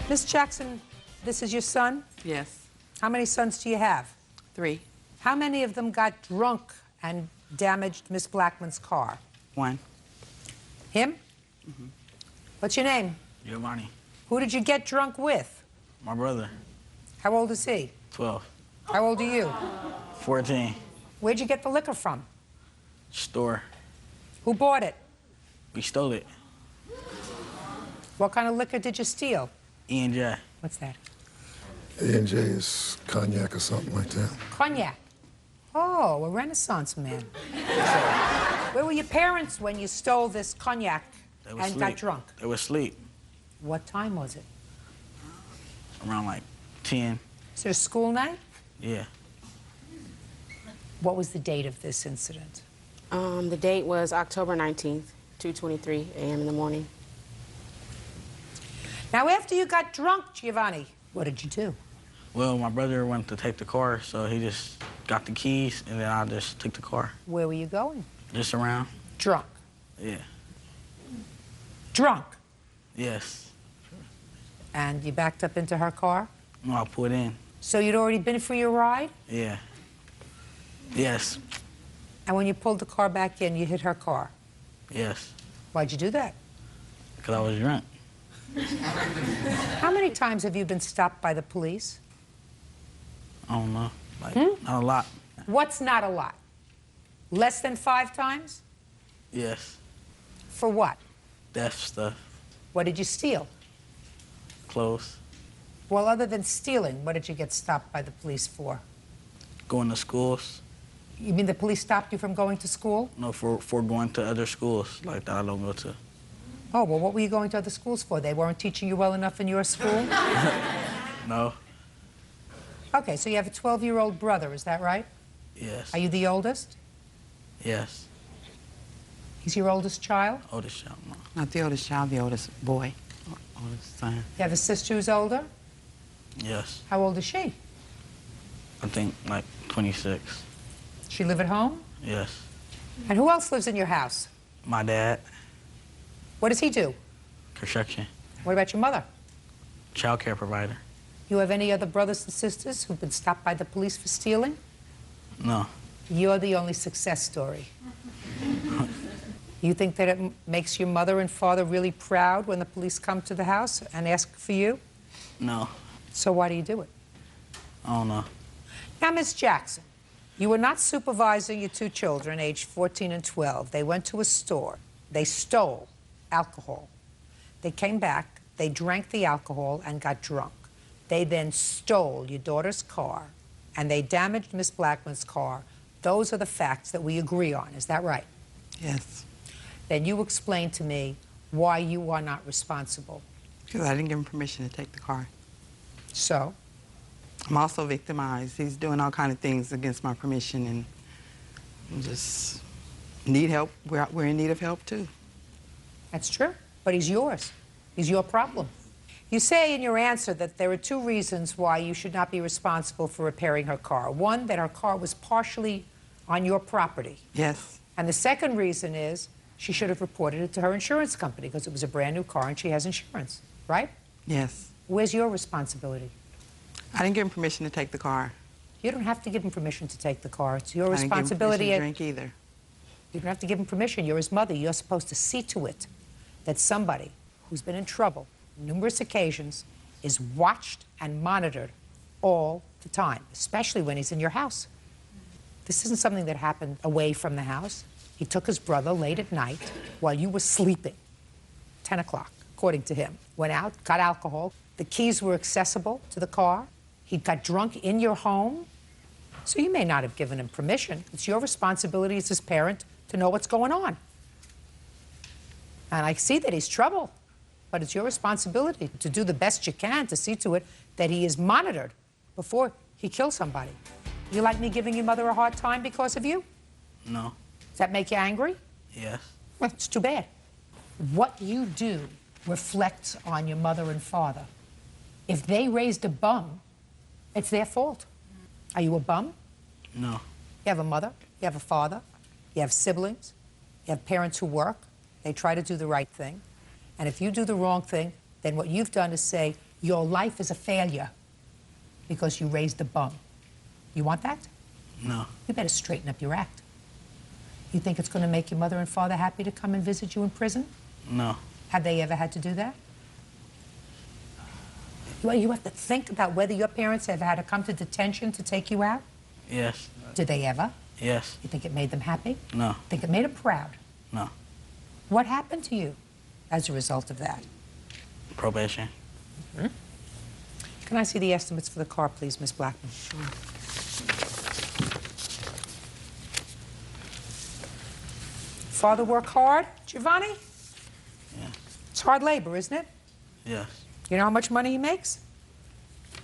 Miss Jackson, this is your son? Yes. How many sons do you have? 3. How many of them got drunk and damaged Miss Blackman's car? 1. Him? Mm-hmm. What's your name? Giovanni. Who did you get drunk with? My brother. How old is he? 12. How old are you? 14. Where'd you get the liquor from? Store. Who bought it? We stole it. What kind of liquor did you steal? E&J. What's that? A&J is cognac or something like that. Cognac. Oh, a Renaissance man. Where were your parents when you stole this cognac They were and got asleep. drunk? They were asleep. What time was it? Around like 10. Is it a school night? Yeah. What was the date of this incident? The date was October 19th, 2:23 a.m. in the morning. Now, after you got drunk, Giovanni, what did you do? Well, my brother went to take the car, so he just got the keys, and then I just took the car. Where were you going? Just around. Drunk. Yeah. Drunk? Yes. And you backed up into her car? No, I pulled in. So you'd already been for your ride? Yeah. Yes. And when you pulled the car back in, you hit her car? Yes. Why'd you do that? Because I was drunk. How many times have you been stopped by the police? I don't know. Like, not a lot. What's not a lot? Less than 5 times? Yes. For what? Theft stuff. What did you steal? Clothes. Well, other than stealing, what did you get stopped by the police for? Going to schools. You mean the police stopped you from going to school? No, for going to other schools like that I don't go to. Oh, well, what were you going to other schools for? They weren't teaching you well enough in your school? No. Okay, so you have a 12-year-old brother, is that right? Yes. Are you the oldest? Yes. He's your oldest child? Oldest child, no. Not the oldest child, the oldest boy. Oldest son. You have a sister who's older? Yes. How old is she? I think like 26. She live at home? Yes. And who else lives in your house? My dad. What does he do? Construction. What about your mother? Child care provider. You have any other brothers and sisters who've been stopped by the police for stealing? No. You're the only success story. You think that it makes your mother and father really proud when the police come to the house and ask for you? No. So why do you do it? I don't know. Now, Miss Jackson, you were not supervising your 2 children, aged 14 and 12. They went to a store. They stole alcohol. They came back, they drank the alcohol and got drunk. They then stole your daughter's car, and they damaged Miss Blackman's car. Those are the facts that we agree on. Is that right? Yes. Then you explain to me why you are not responsible. Because I didn't give him permission to take the car. So? I'm also victimized. He's doing all kinds of things against my permission, and I just need help. We're in need of help, too. That's true, but he's yours. He's your problem. You say in your answer that there are 2 reasons why you should not be responsible for repairing her car. One, that her car was partially on your property. Yes. And the second reason is she should have reported it to her insurance company because it was a brand new car and she has insurance, right? Yes. Where's your responsibility? I didn't give him permission to take the car. You don't have to give him permission to take the car. It's your I didn't give him responsibility. permission to drink either. You don't have to give him permission. You're his mother. You're supposed to see to it that somebody who's been in trouble on numerous occasions is watched and monitored all the time, especially when he's in your house. This isn't something that happened away from the house. He took his brother late at night while you were sleeping, 10 o'clock, according to him. Went out, got alcohol. The keys were accessible to the car. He got drunk in your home. So you may not have given him permission. It's your responsibility as his parent to know what's going on. And I see that he's trouble, but it's your responsibility to do the best you can to see to it that he is monitored before he kills somebody. You like me giving your mother a hard time because of you? No. Does that make you angry? Yes. Well, it's too bad. What you do reflects on your mother and father. If they raised a bum, it's their fault. Are you a bum? No. You have a mother, you have a father, you have siblings, you have parents who work. They try to do the right thing. And if you do the wrong thing, then what you've done is say, your life is a failure because you raised a bum. You want that? No. You better straighten up your act. You think it's going to make your mother and father happy to come and visit you in prison? No. Have they ever had to do that? Well, you have to think about whether your parents ever had to come to detention to take you out. Yes. Did they ever? Yes. You think it made them happy? No. Think it made them proud? No. What happened to you as a result of that? Probation. Mm-hmm. Can I see the estimates for the car, please, Miss Blackman? Sure. Father work hard, Giovanni? Yeah. It's hard labor, isn't it? Yes. You know how much money he makes?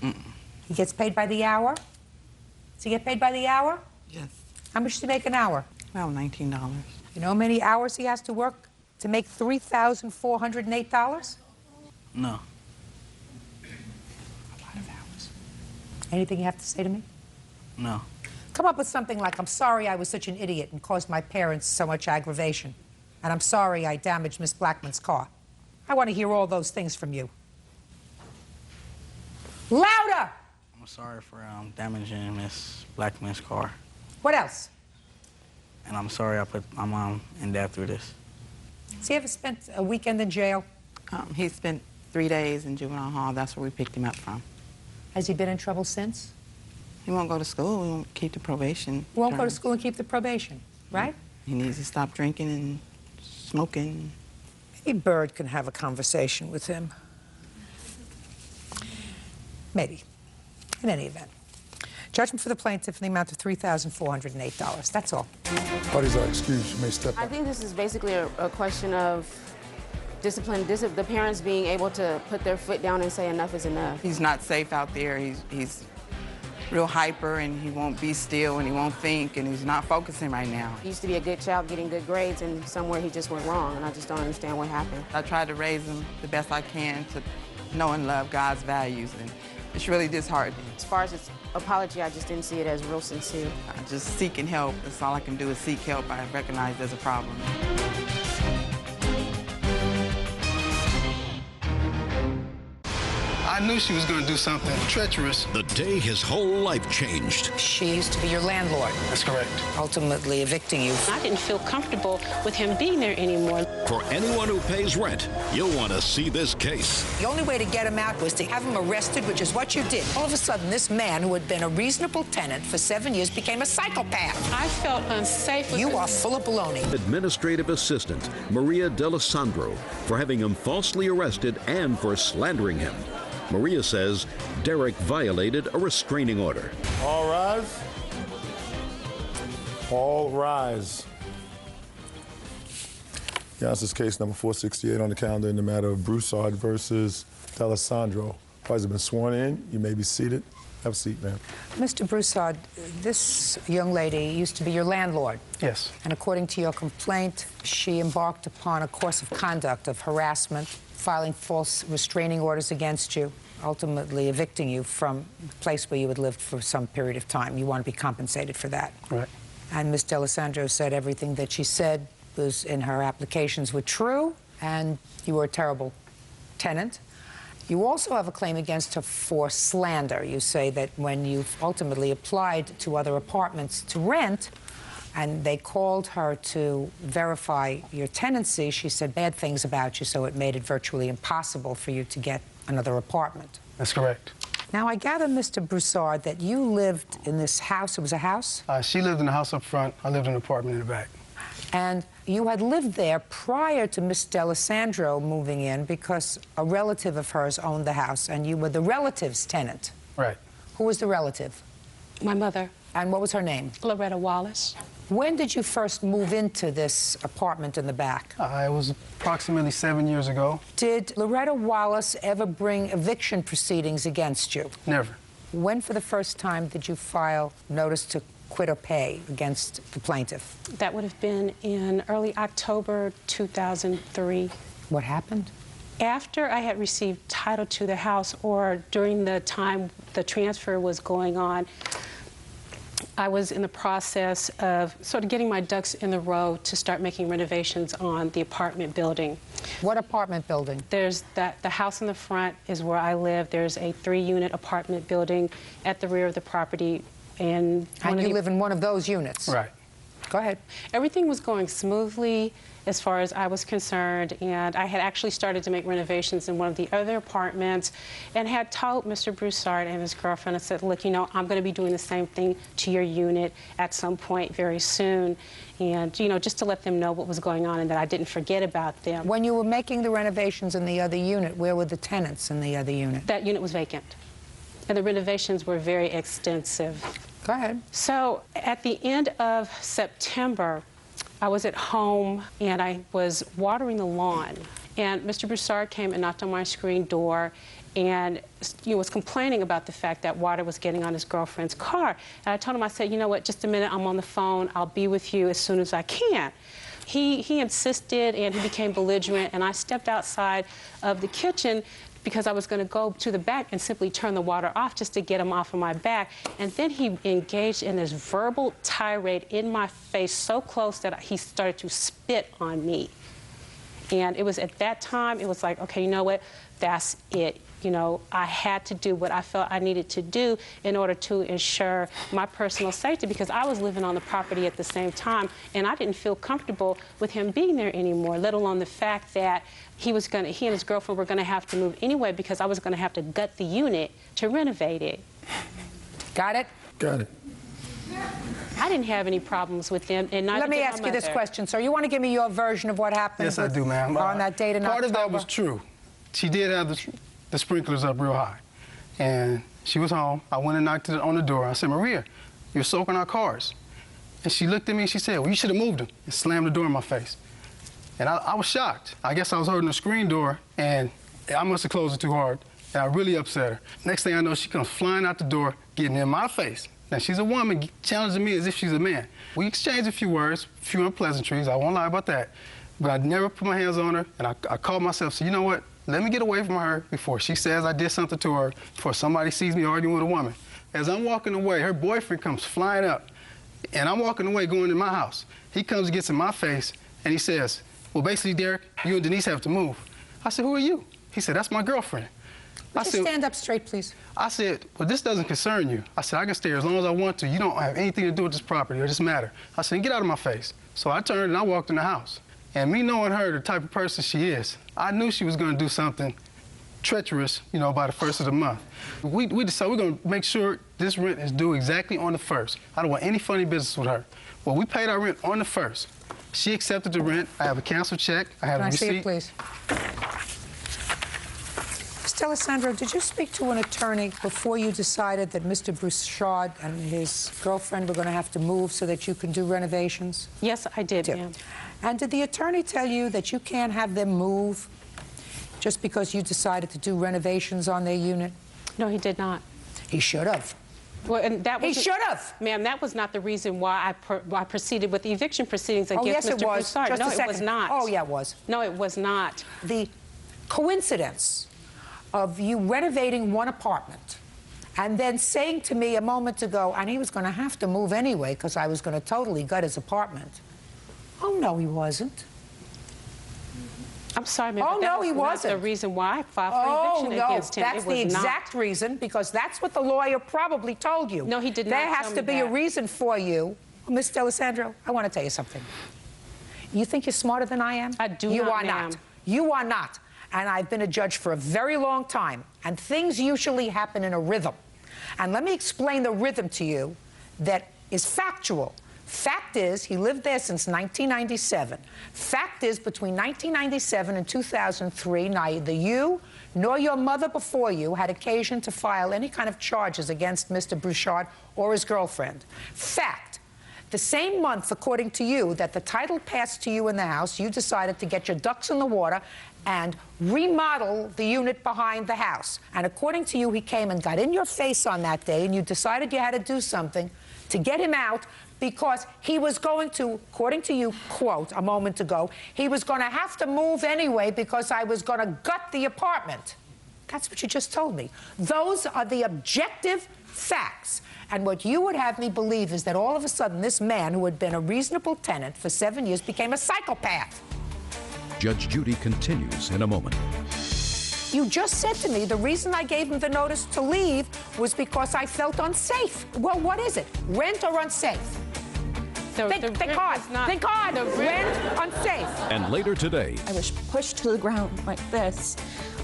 He gets paid by the hour? Does he get paid by the hour? Yes. How How much does he make an hour? About $19. You know how many hours he has to work to make $3,408? No. A lot of hours. Anything you have to say to me? No. Come up with something like, I'm sorry I was such an idiot and caused my parents so much aggravation. And I'm sorry I damaged Miss Blackman's car. I want to hear all those things from you. Louder! I'm sorry for damaging Miss Blackman's car. What else? And I'm sorry I put my mom in debt through this. Has he ever spent a weekend in jail? He spent 3 days in juvenile hall. That's where we picked him up from. Has he been in trouble since? He won't go to school. He won't keep the probation. Won't go to school and keep the probation, right? He needs to stop drinking and smoking. Maybe Bird can have a conversation with him. Maybe. In any event. Judgment for the plaintiff in the amount of $3,408. That's all. Parties are excused. You may step I up. think this is basically a question of discipline, the parents being able to put their foot down and say enough is enough. He's not safe out there. He's real hyper, and he won't be still, and he won't think, and he's not focusing right now. He used to be a good child, getting good grades, and somewhere he just went wrong, and I just don't understand what happened. I tried to raise him the best I can to know and love God's values, and it's really disheartening. As far as his apology, I just didn't see it as real sincere. Just seeking help. That's all I can do is seek help. I recognize there's a problem. I knew she was going to do something treacherous. The day his whole life changed. She used to be your landlord. That's correct. Ultimately evicting you. I didn't feel comfortable with him being there anymore. For anyone who pays rent, you'll want to see this case. The only way to get him out was to have him arrested, which is what you did. All of a sudden, this man who had been a reasonable tenant for 7 years became a psychopath. I felt unsafe with You are full of baloney. Administrative assistant Maria D'Alessandro for having him falsely arrested and for slandering him. Maria says Derek violated a restraining order. All rise. All rise. Yes, this is case number 468 on the calendar in the matter of Broussard versus D'Alessandro. Parties have been sworn in. You may be seated. Have a seat, ma'am. Mr. Broussard, this young lady used to be your landlord. Yes. And according to your complaint, she embarked upon a course of conduct of harassment, filing false restraining orders against you, ultimately evicting you from the place where you had lived for some period of time. You want to be compensated for that. Right. And Ms. D'Alessandro said everything that she said was in her applications were true, and you were a terrible tenant. You also have a claim against her for slander. You say that when you ultimately applied to other apartments to rent, and they called her to verify your tenancy, she said bad things about you, so it made it virtually impossible for you to get another apartment. That's correct. Now, I gather, Mr. Broussard, that you lived in this house. It was a house? She lived in the house up front. I lived in an apartment in the back. And you had lived there prior to Miss D'Alessandro moving in because a relative of hers owned the house, and you were the relative's tenant. Right. Who was the relative? My mother. And what was her name? Loretta Wallace. When did you first move into this apartment in the back? It was approximately 7 years ago. Did Loretta Wallace ever bring eviction proceedings against you? Never. When for the first time did you file notice to quit or pay against the plaintiff? That would have been in early October 2003. What happened? After I had received title to the house, or during the time the transfer was going on, I was in the process of sort of getting my ducks in the row to start making renovations on the apartment building. What apartment building? There's the house in the front is where I live. There's a 3-unit apartment building at the rear of the property. And you live in one of those units? Right. Go ahead. Everything was going smoothly as far as I was concerned, and I had actually started to make renovations in one of the other apartments and had told Mr. Broussard and his girlfriend, I said, look, you know, I'm going to be doing the same thing to your unit at some point very soon, and, you know, just to let them know what was going on and that I didn't forget about them. When you were making the renovations in the other unit, where were the tenants in the other unit? That unit was vacant, and the renovations were very extensive. Go ahead. So at the end of September, I was at home and I was watering the lawn, and Mr. Broussard came and knocked on my screen door, and was complaining about the fact that water was getting on his girlfriend's car. And I told him, I said, you know what, just a minute, I'm on the phone. I'll be with you as soon as I can. He insisted, and he became belligerent, and I stepped outside of the kitchen because I was going to go to the back and simply turn the water off just to get him off of my back. And then he engaged in this verbal tirade in my face so close that he started to spit on me. And it was at that time, it was like, okay, you know what, that's it. You know, I had to do what I felt I needed to do in order to ensure my personal safety, because I was living on the property at the same time, and I didn't feel comfortable with him being there anymore, let alone the fact that he and his girlfriend were going to have to move anyway, because I was going to have to gut the unit to renovate it. Got it? Got it. I didn't have any problems with them, and neither Let me did my ask you this mother. question, sir. You want to give me your version of what happened? Yes, I do, ma'am. On that date in Part October? of that was true. She did have the sprinklers up real high. And she was home. I went and knocked on the door. I said, Maria, you're soaking our cars. And she looked at me and she said, well, you should have moved them, and slammed the door in my face. And I was shocked. I guess I was holding the screen door, and I must have closed it too hard. And I really upset her. Next thing I know, she comes flying out the door, getting in my face. Now, she's a woman challenging me as if she's a man. We exchanged a few words, a few unpleasantries. I won't lie about that. But I never put my hands on her, and I called myself, so you know what? Let me get away from her before she says I did something to her, before somebody sees me arguing with a woman. As I'm walking away, her boyfriend comes flying up, and I'm walking away going to my house. He comes and gets in my face, and he says, well, basically, Derek, you and Denise have to move. I said, who are you? He said, that's my girlfriend. Would you stand up straight, please? I said, well, this doesn't concern you. I said, I can stay here as long as I want to. You don't have anything to do with this property or this matter. I said, get out of my face. So I turned and I walked in the house. And me knowing her, the type of person she is, I knew she was going to do something treacherous, you know, by the 1st of the month. We decided we're going to make sure this rent is due exactly on the 1st. I don't want any funny business with her. Well, we paid our rent on the 1st. She accepted the rent. I have a canceled check. I have a receipt. Can I see it, please? Mr. Alessandro, did you speak to an attorney before you decided that Mr. Broussard and his girlfriend were going to have to move so that you can do renovations? Yes, I did, ma'am. And did the attorney tell you that you can't have them move just because you decided to do renovations on their unit? No, he did not. He should have. Well, and that was He should have. Ma'am, that was not the reason why I proceeded with the eviction proceedings against Mr. Broussard. Just no, a second. it was not. Oh, yeah, it was. No, it was not. The coincidence of you renovating one apartment and then saying to me a moment ago, and he was going to have to move anyway because I was going to totally gut his apartment. Oh, no, he wasn't. I'm sorry, ma'am. Oh, no, he wasn't. Not the reason why I filed for eviction against him. That's the exact reason, because that's what the lawyer probably told you. No, he did not There has tell to me be that. a reason for you. Ms. D'Alessandro, I want to tell you something. You think you're smarter than I am? I do You not, are ma'am. not. You are not. And I've been a judge for a very long time, and things usually happen in a rhythm. And let me explain the rhythm to you that is factual. Fact is, he lived there since 1997. Fact is, between 1997 and 2003, neither you nor your mother before you had occasion to file any kind of charges against Mr. Broussard or his girlfriend. Fact. The same month, according to you, that the title passed to you in the house, you decided to get your ducks in the water and remodel the unit behind the house. And according to you, he came and got in your face on that day, and you decided you had to do something to get him out because he was going to, according to you, quote, a moment ago, he was going to have to move anyway because I was going to gut the apartment. That's what you just told me. Those are the objective facts. And what you would have me believe is that all of a sudden this man who had been a reasonable tenant for 7 years became a psychopath. Judge Judy continues in a moment. You just said to me the reason I gave him the notice to leave was because I felt unsafe. Well, what is it? Rent or unsafe? Think hard. Think hard. Rent, unsafe. And later today, I was pushed to the ground like this.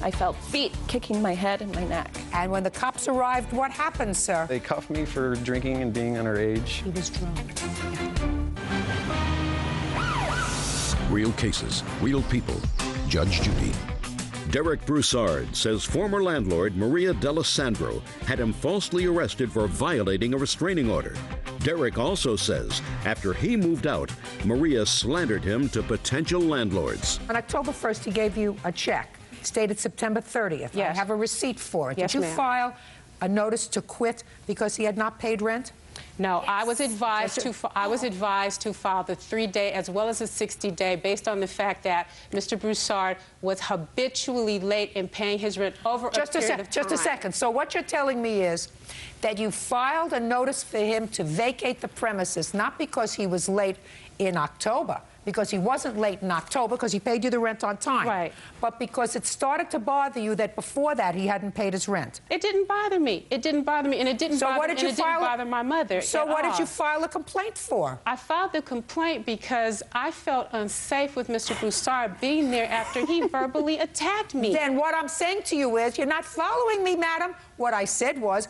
I felt feet kicking my head and my neck. And when the cops arrived, what happened, sir? They cuffed me for drinking and being underage. He was drunk. real cases, real people. Judge Judy. Derek Broussard says former landlord Maria D'Alessandro had him falsely arrested for violating a restraining order. Derek also says after he moved out, Maria slandered him to potential landlords. On October 1st, he gave you a check It's dated September 30th. Yes. I have a receipt for it. Yes, Did you ma'am. file a notice to quit because he had not paid rent? No, I was advised to file the 3-day as well as the 60-day based on the fact that Mr. Broussard was habitually late in paying his rent over a period of time. Just a second. So what you're telling me is that you filed a notice for him to vacate the premises, not because he was late in October, because he wasn't late in October because he paid you the rent on time. Right. But because it started to bother you that before that he hadn't paid his rent. It didn't bother me. It didn't bother me, and it didn't bother my mother. So what did you file a complaint for? I filed the complaint because I felt unsafe with Mr. Broussard being there after he verbally attacked me. Then what I'm saying to you is, you're not following me, madam. What I said was,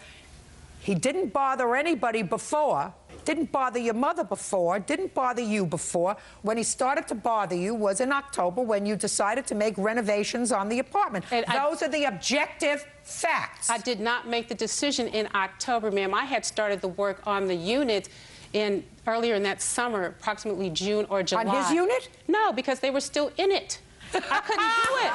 he didn't bother anybody before, didn't bother your mother before, didn't bother you before. When he started to bother you was in October when you decided to make renovations on the apartment. Those are the objective facts. I did not make the decision in October, ma'am. I had started the work on the unit earlier in that summer, approximately June or July. On his unit? No, because they were still in it. I couldn't do it.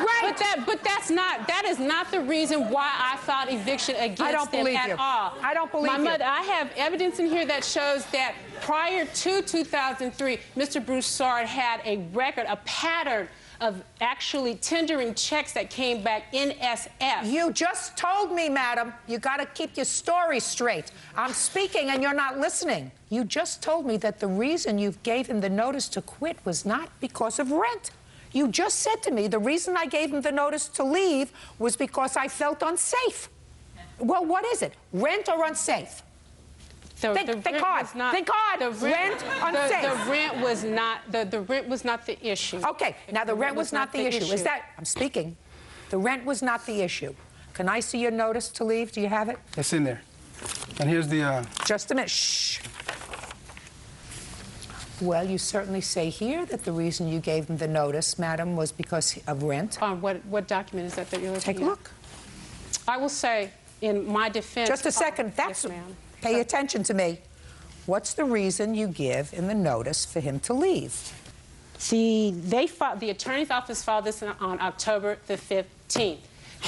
Right. But that is not the reason why I filed eviction against them at all. I don't believe My you. mother, I have evidence in here that shows that prior to 2003, Mr. Broussard had a record, a pattern of actually tendering checks that came back in SF. You just told me, madam, you got to keep your story straight. I'm speaking and you're not listening. You just told me that the reason you gave him the notice to quit was not because of rent. You just said to me the reason I gave him the notice to leave was because I felt unsafe. Well, what is it? Rent or unsafe? Think hard. Think hard. Rent unsafe. The rent was not the rent was not the issue. Okay. Now the rent was not the issue. Is that? I'm speaking. The rent was not the issue. Can I see your notice to leave? Do you have it? It's in there. And here's the. Just a minute. Shh. Well, you certainly say here that the reason you gave him the notice, madam, was because of rent. What document is that you're looking at? Take a look. I will say, in my defense... Just a second. Yes, ma'am. Pay attention to me. What's the reason you give in the notice for him to leave? The attorney's office filed this on October the 15th.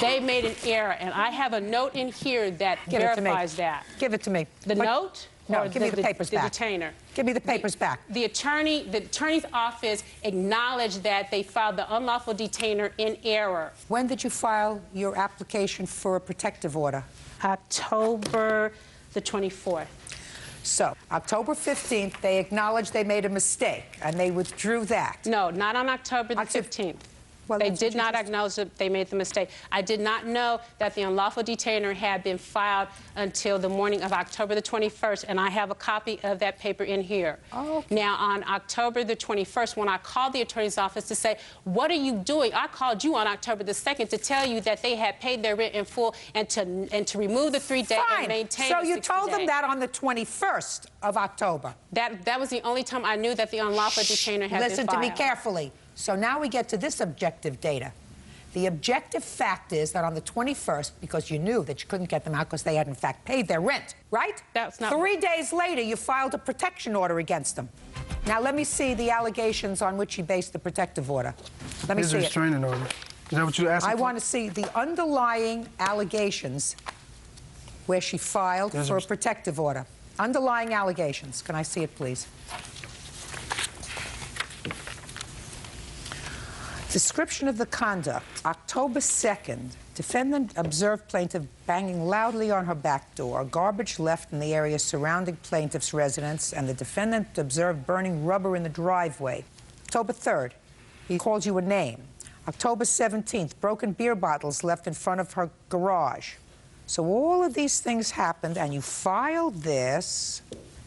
They made an error, and I have a note in here that verifies that. Give it to me. The note? No, give me the papers back. The detainer. Give me the papers back. The attorney's office acknowledged that they filed the unlawful detainer in error. When did you file your application for a protective order? October the 24th. So, October 15th, they acknowledged they made a mistake, and they withdrew that. No, not on October the 15th. Well, they did not acknowledge that they made the mistake. I did not know that the unlawful detainer had been filed until the morning of October the 21st, and I have a copy of that paper in here. Oh, okay. Now, on October the 21st, when I called the attorney's office to say, what are you doing? I called you on October the 2nd to tell you that they had paid their rent in full and to remove the 3-day and maintain the 60-day. So you told them that on the 21st of October? That was the only time I knew that the unlawful detainer had been filed. Listen to me carefully. So now we get to this objective data. The objective fact is that on the 21st, because you knew that you couldn't get them out because they had in fact paid their rent, right? That's not... 3 days later, you filed a protection order against them. Now let me see the allegations on which you based the protective order. Let me see it. Here's a restraining order. Is that what you're asking I for? want to see the underlying allegations where she filed for a protective order. Underlying allegations. Can I see it, please? Description of the conduct. October 2nd, defendant observed plaintiff banging loudly on her back door, garbage left in the area surrounding plaintiff's residence, and the defendant observed burning rubber in the driveway. October 3rd, he called you a name. October 17th, broken beer bottles left in front of her garage. So all of these things happened, and you filed this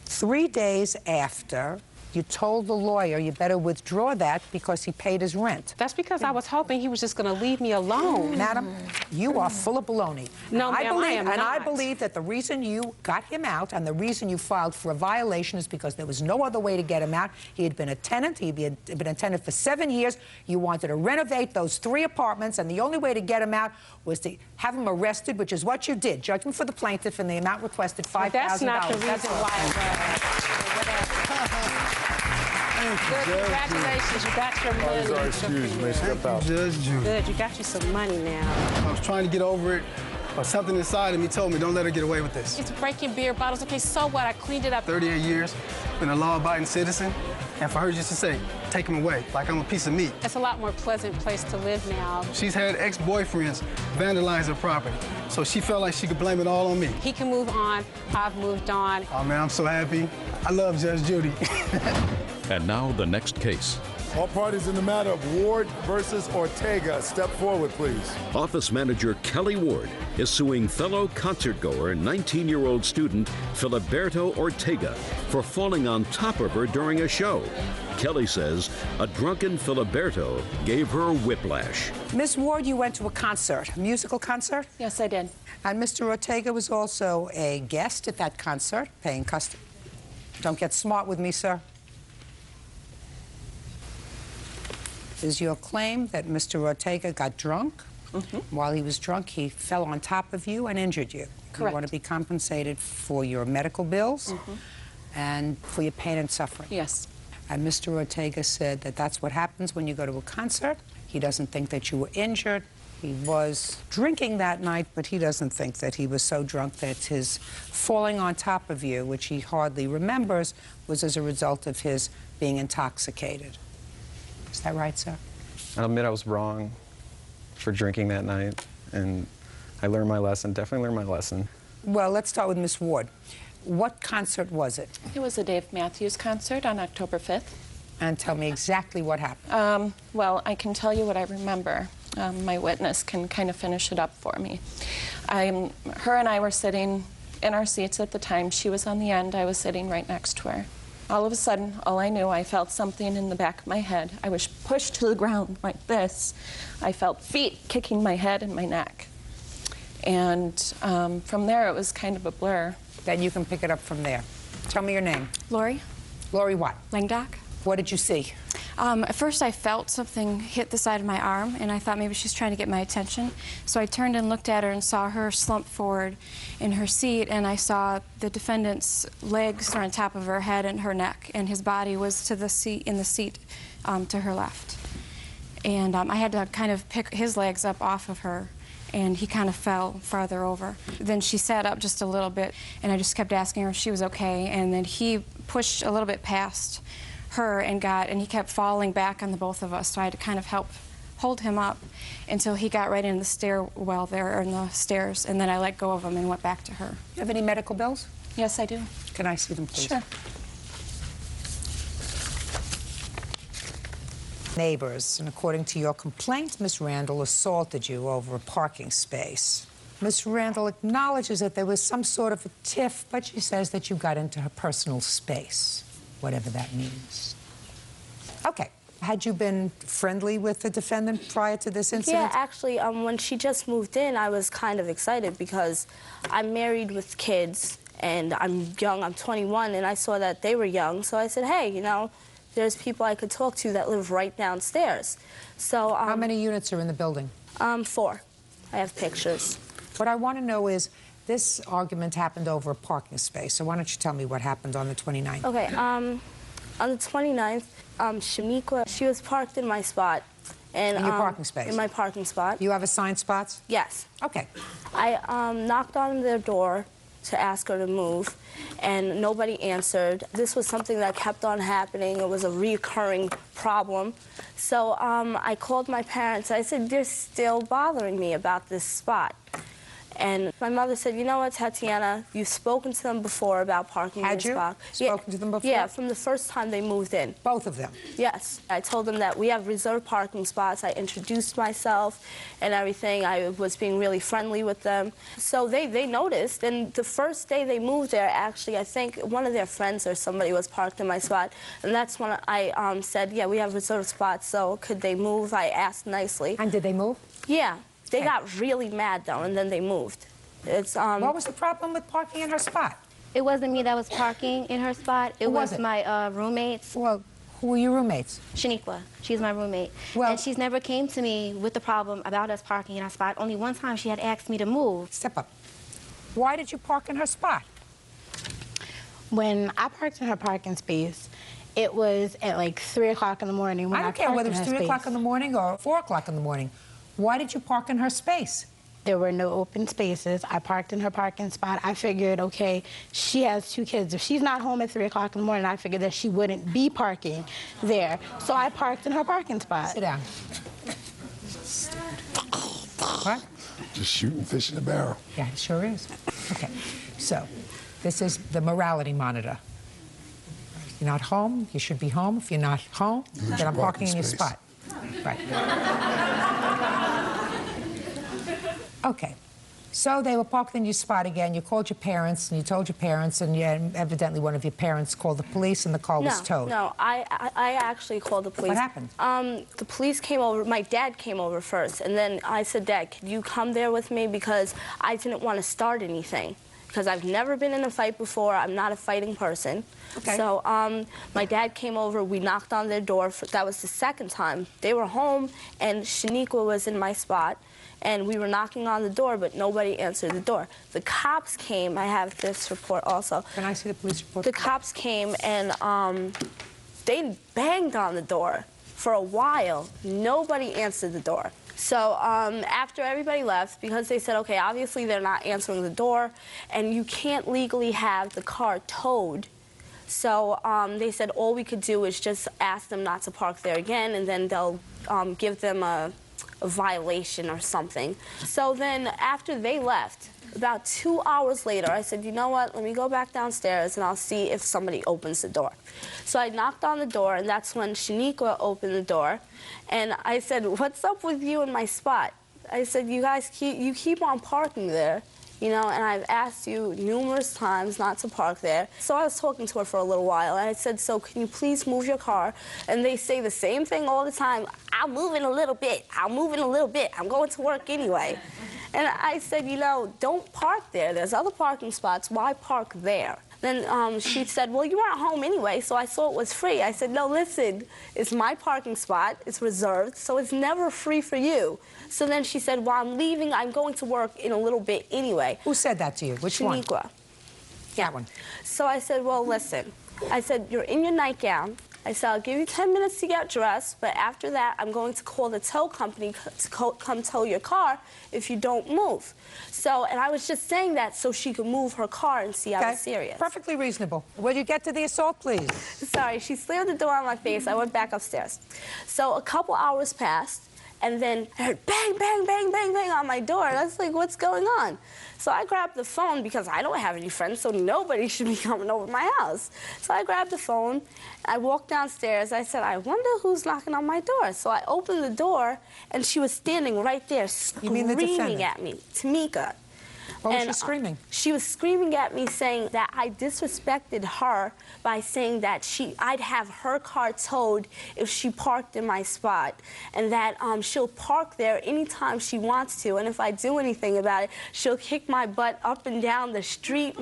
3 days after you told the lawyer you better withdraw that because he paid his rent. That's because I was hoping he was just going to leave me alone. Madam, you are full of baloney. No, ma'am, I am not. I believe that the reason you got him out and the reason you filed for a violation is because there was no other way to get him out. He had been a tenant. He'd been a tenant for 7 years. You wanted to renovate those 3 apartments, and the only way to get him out was to have him arrested, which is what you did. Judgment for the plaintiff, and the amount requested $5,000. That's not the reason why. Thank you, Good, congratulations. You got your money. All right, excuse me. Step out. Judge Judy. Good, you got you some money now. I was trying to get over it, but something inside of me told me don't let her get away with this. It's breaking beer bottles. Okay, so what? I cleaned it up. 38 years, been a law-abiding citizen, and for her just to say, take him away, like I'm a piece of meat. It's a lot more pleasant place to live now. She's had ex-boyfriends vandalize her property, so she felt like she could blame it all on me. He can move on. I've moved on. Oh, man, I'm so happy. I love Judge Judy. And now the next case. All parties in the matter of Ward versus Ortega, step forward, please. Office manager Kelly Ward is suing fellow concertgoer, 19-year-old student Filiberto Ortega for falling on top of her during a show. Kelly says a drunken Filiberto gave her whiplash. Miss Ward, you went to a concert, a musical concert? Yes, I did. And Mr. Ortega was also a guest at that concert, paying custom. Don't get smart with me, sir. Is your claim that Mr. Ortega got drunk? While he was drunk, he fell on top of you and injured you. Correct. You want to be compensated for your medical bills and for your pain and suffering. Yes. And Mr. Ortega said that that's what happens when you go to a concert. He doesn't think that you were injured. He was drinking that night, but he doesn't think that he was so drunk that his falling on top of you, which he hardly remembers, was as a result of his being intoxicated. Is that right, sir? I'll admit I was wrong for drinking that night, and I learned my lesson, definitely learned my lesson. Well, let's start with Miss Ward. What concert was it? It was a Dave Matthews concert on October 5th. And tell me exactly what happened. Well, I can tell you what I remember. My witness can kind of finish it up for me. Her and I were sitting in our seats at the time. She was on the end. I was sitting right next to her. All of a sudden, all I knew, I felt something in the back of my head. I was pushed to the ground like this. I felt feet kicking my head and my neck. And from there, it was kind of a blur. Then you can pick it up from there. Tell me your name. Lori. Lori what? Langdock. What did you see? At first I felt something hit the side of my arm, and I thought maybe she's trying to get my attention. So I turned and looked at her and saw her slump forward in her seat, and I saw the defendant's legs were on top of her head and her neck, and his body was to the seat, in the seat to her left. And I had to kind of pick his legs up off of her, and he kind of fell farther over. Then she sat up just a little bit, and I just kept asking her if she was okay, and then he pushed a little bit past her and he kept falling back on the both of us, so I had to kind of help hold him up until he got right in the stairwell there, or in the stairs, and then I let go of him and went back to her. You have any medical bills? Yes, I do. Can I see them, please? Sure. Neighbors, and according to your complaint, Miss Randall assaulted you over a parking space. Miss Randall acknowledges that there was some sort of a tiff, but she says that you got into her personal space, whatever that means. Okay. Had you been friendly with the defendant prior to this incident? Yeah, actually, when she just moved in, I was kind of excited because I'm married with kids, and I'm young, I'm 21, and I saw that they were young, so I said, hey, you know, there's people I could talk to that live right downstairs. So how many units are in the building? 4. I have pictures. What I want to know is, this argument happened over a parking space, so why don't you tell me what happened on the 29th? Okay, on the 29th, Shaniqua, she was parked in my spot. And, in your parking space? In my parking spot. You have assigned spots? Yes. Okay. I knocked on their door to ask her to move, and nobody answered. This was something that kept on happening. It was a recurring problem. So I called my parents. I said, they're still bothering me about this spot. And my mother said, you know what, Tatiana, you've spoken to them before about parking in this spot. Spoken to them before? Yeah, from the first time they moved in. Both of them? Yes. I told them that we have reserved parking spots. I introduced myself and everything. I was being really friendly with them. So they noticed, and the first day they moved there, actually, I think one of their friends or somebody was parked in my spot, and that's when I said, yeah, we have reserved spots, so could they move? I asked nicely. And did they move? Yeah. They got really mad, though, and then they moved. What was the problem with parking in her spot? It wasn't me that was parking in her spot. It was my roommates. Well, who were your roommates? Shaniqua. She's my roommate. Well, and she's never came to me with the problem about us parking in our spot. Only one time she had asked me to move. Step up. Why did you park in her spot? When I parked in her parking space, It was at like 3 o'clock in the morning when I don't care whether it was 3 o'clock in the morning or 4 o'clock in the morning. Why did you park in her space? There were no open spaces. I parked in her parking spot. I figured, okay, she has 2 kids. If she's not home at 3 o'clock in the morning, I figured that she wouldn't be parking there. So I parked in her parking spot. Sit down. What? Just shooting fish in the barrel. Yeah, it sure is. Okay, so this is the morality monitor. If you're not home, you should be home. If you're not home, then I'm parking in your spot. Right. Okay. So they were parked in your spot again. You called your parents, and you told your parents, and evidently one of your parents called the police, and the car was towed. No, I actually called the police. What happened? The police came over. My dad came over first, and then I said, Dad, could you come there with me? Because I didn't want to start anything. Because I've never been in a fight before. I'm not a fighting person. Okay. So my dad came over. We knocked on their door. That was the second time. They were home, and Shaniqua was in my spot. And we were knocking on the door, but nobody answered the door. The cops came. I have this report also. Can I see the police report? The cops came, and they banged on the door for a while. Nobody answered the door. So after everybody left, because they said, okay, obviously they're not answering the door, and you can't legally have the car towed. So they said all we could do is just ask them not to park there again, and then they'll give them a violation or something. So then after they left, about 2 hours later, I said, you know what, let me go back downstairs and I'll see if somebody opens the door. So I knocked on the door, and that's when Shaniqua opened the door. And I said, what's up with you in my spot? I said, you guys keep on parking there. You know, and I've asked you numerous times not to park there. So I was talking to her for a little while, and I said, so can you please move your car? And they say the same thing all the time. I'll move in a little bit. I'll move in a little bit. I'm going to work anyway. And I said, you know, don't park there. There's other parking spots. Why park there? Then she said, well, you weren't home anyway, so I saw it was free. I said, no, listen, it's my parking spot. It's reserved, so it's never free for you. So then she said, well, I'm leaving. I'm going to work in a little bit anyway. Who said that to you? Which one? Shaniqua. Yeah. That one. So I said, well, listen. I said, you're in your nightgown. I said, I'll give you 10 minutes to get dressed, but after that, I'm going to call the tow company to come tow your car if you don't move. So, and I was just saying that so she could move her car and see I was serious. Perfectly reasonable. Will you get to the assault, please? Sorry, she slammed the door on my face. I went back upstairs. So a couple hours passed, and then I heard bang, bang, bang, bang, bang on my door. And I was like, what's going on? So I grabbed the phone because I don't have any friends, so nobody should be coming over my house. So I grabbed the phone, I walked downstairs. I said, I wonder who's knocking on my door. So I opened the door, and she was standing right there screaming at me, Tamika. What was she screaming? She was screaming at me saying that I disrespected her by saying that I'd have her car towed if she parked in my spot, and that she'll park there anytime she wants to, and if I do anything about it, she'll kick my butt up and down the street.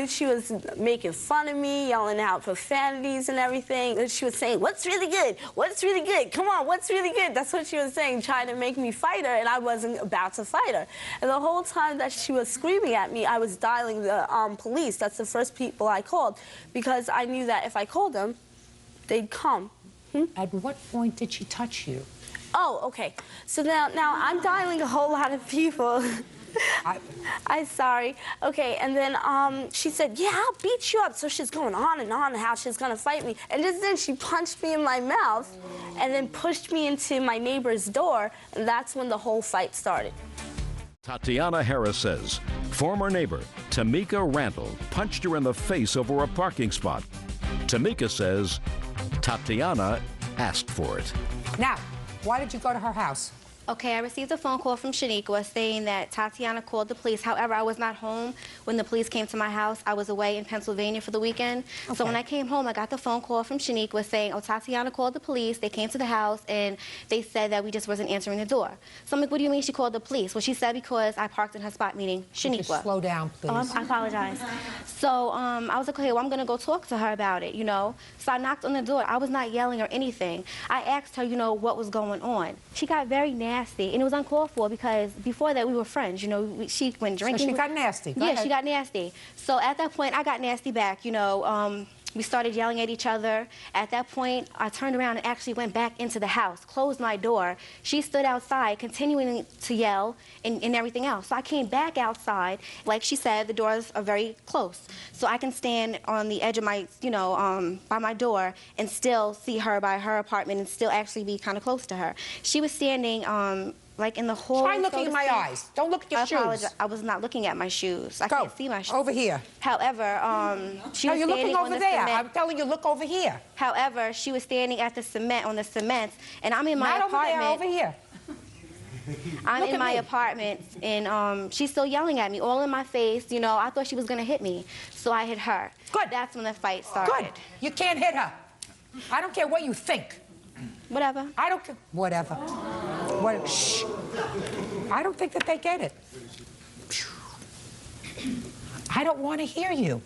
She was making fun of me, yelling out profanities and everything. And she was saying, what's really good? What's really good? Come on, what's really good? That's what she was saying, trying to make me fight her, and I wasn't about to fight her. And the whole time that she was screaming at me, I was dialing the police. That's the first people I called, because I knew that if I called them, they'd come. At what point did she touch you? Oh, okay. So now I'm dialing a whole lot of people. I'm sorry. Okay, and then she said, yeah, I'll beat you up. So she's going on and on how she's going to fight me. And just then she punched me in my mouth and then pushed me into my neighbor's door, and that's when the whole fight started. Tatiana Harris says former neighbor Tamika Randall punched her in the face over a parking spot. Tamika says Tatiana asked for it. Now, why did you go to her house? Okay, I received a phone call from Shaniqua saying that Tatiana called the police. However, I was not home when the police came to my house. I was away in Pennsylvania for the weekend. Okay. So when I came home, I got the phone call from Shaniqua saying, oh, Tatiana called the police. They came to the house, and they said that we just wasn't answering the door. So I'm like, what do you mean she called the police? Well, she said because I parked in her spot, meaning Shaniqua. Just slow down, please. Oh, I apologize. So I was like, okay, well, I'm going to go talk to her about it, you know. So I knocked on the door. I was not yelling or anything. I asked her, you know, what was going on. She got very nasty, and it was uncalled for because before that we were friends, you know. She went drinking. So she got nasty. Go ahead. She got nasty. So at that point, I got nasty back, you know. We started yelling at each other. At that point, I turned around and actually went back into the house, closed my door. She stood outside, continuing to yell and everything else. So I came back outside. Like she said, the doors are very close. So I can stand on the edge of my, by my door and still see her by her apartment and still actually be kind of close to her. She was standing, like in the hallway. Try looking in my eyes. Don't look at your shoes. Apologize. I was not looking at my shoes. I can't see my shoes. Over here. However, she was you're standing looking over on the there. cement. I'm telling you, look over here. However, she was standing at the cement, on the cement, and I'm in my apartment. Not over there, over here. I'm Look in at my me. apartment, and she's still yelling at me, all in my face. I thought she was going to hit me, so I hit her. Good. That's when the fight started. Good. You can't hit her. I don't care what you think. Whatever. I don't care. Whatever. What? Shh. I don't think that they get it. I don't want to hear you.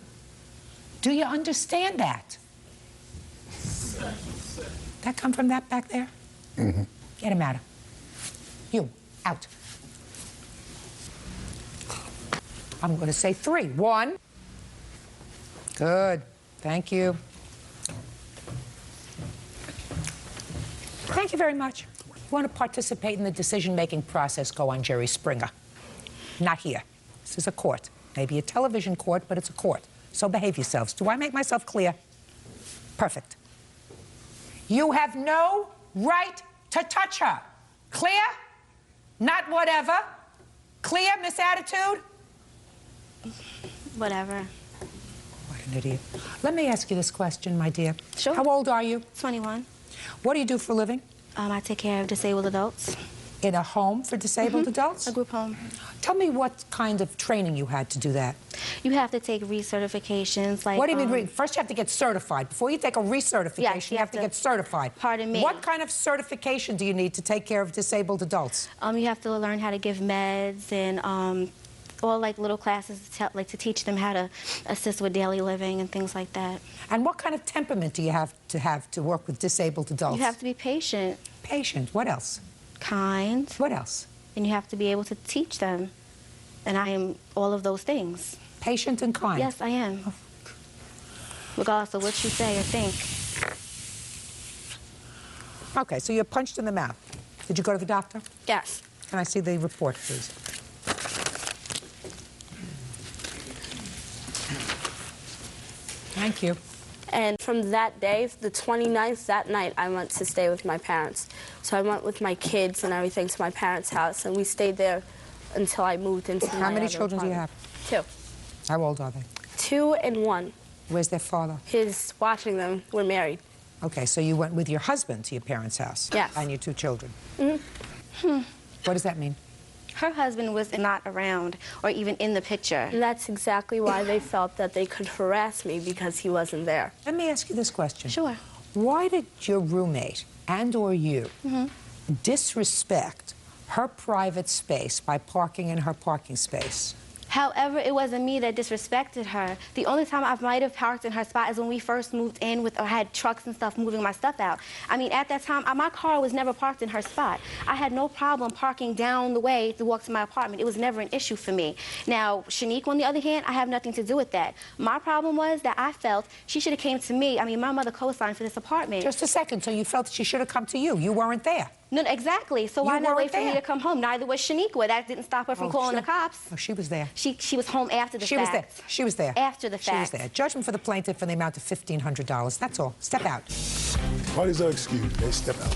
Do you understand that? That come from that back there? Mm-hmm. Get him out of. You, out. I'm going to say 3. 1. Good. Thank you. Thank you very much. You want to participate in the decision-making process, go on Jerry Springer. Not here. This is a court. Maybe a television court, but it's a court. So behave yourselves. Do I make myself clear? Perfect. You have no right to touch her. Clear? Not whatever. Clear, Miss Attitude? Whatever. What an idiot. Let me ask you this question, my dear. Sure. How old are you? 21. What do you do for a living? I take care of disabled adults. In a home for disabled adults? A group home. Tell me what kind of training you had to do that. You have to take recertifications. Like, what do you mean? First, you have to get certified. Before you take a recertification, yes, you have to get certified. Pardon me. What kind of certification do you need to take care of disabled adults? You have to learn how to give meds and all like little classes to teach them how to assist with daily living and things like that. And what kind of temperament do you have to work with disabled adults? You have to be patient. Patient. What else? Kind. What else? And you have to be able to teach them. And I am all of those things. Patient and kind? Yes, I am. Oh. Regardless of what you say or think. Okay, so you're punched in the mouth. Did you go to the doctor? Yes. Can I see the report, please? Thank you. And from that day, the 29th, that night, I went to stay with my parents. So I went with my kids and everything to my parents' house, and we stayed there until I moved into my How many other children do you apartment. have? 2. How old are they? 2 and 1. Where's their father? He's watching them. We're married. Okay, so you went with your husband to your parents' house? Yes. And your 2 children? Mm-hmm. What does that mean? Her husband was not around or even in the picture. And that's exactly why they felt that they could harass me, because he wasn't there. Let me ask you this question. Sure. Why did your roommate and or you disrespect her private space by parking in her parking space? However, it wasn't me that disrespected her. The only time I might have parked in her spot is when we first moved in with, or had trucks and stuff moving my stuff out. I mean, at that time, my car was never parked in her spot. I had no problem parking down the way to walk to my apartment. It was never an issue for me. Now, Shanique, on the other hand, I have nothing to do with that. My problem was that I felt she should have came to me. I mean, my mother co-signed for this apartment. Just a second, so you felt she should have come to you. You weren't there. No, exactly. So why not wait for me to come home? Neither was Shaniqua. That didn't stop her from calling the cops. Oh, she was there. She was home after the fact. She was there. She was there. After the fact. She was there. Judgment for the plaintiff in the amount of $1,500. That's all. Step out. Parties are excused. They step out.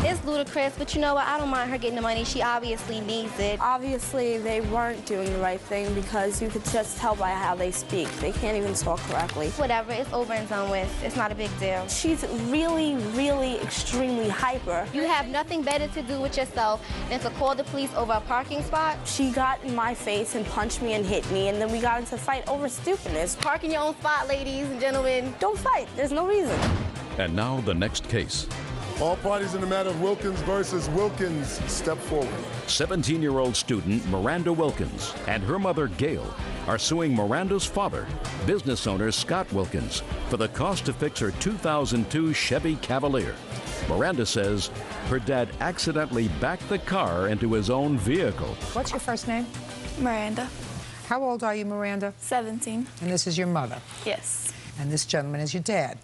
It's ludicrous, but you know what? I don't mind her getting the money. She obviously needs it. Obviously, they weren't doing the right thing, because you could just tell by how they speak. They can't even talk correctly. Whatever. It's over and done with. It's not a big deal. She's really, really extremely hyper. You have nothing better to do with yourself than to call the police over a parking spot? She got in my face and punched me and hit me, and then we got into a fight over stupidness. Park in your own spot, ladies and gentlemen. Don't fight. There's no reason. And now the next case. All parties in the matter of Wilkins versus Wilkins step forward. 17-year-old student Miranda Wilkins and her mother Gail are suing Miranda's father, business owner Scott Wilkins, for the cost to fix her 2002 Chevy Cavalier. Miranda says her dad accidentally backed the car into his own vehicle. What's your first name? Miranda. How old are you, Miranda? 17. And this is your mother? Yes. And this gentleman is your dad.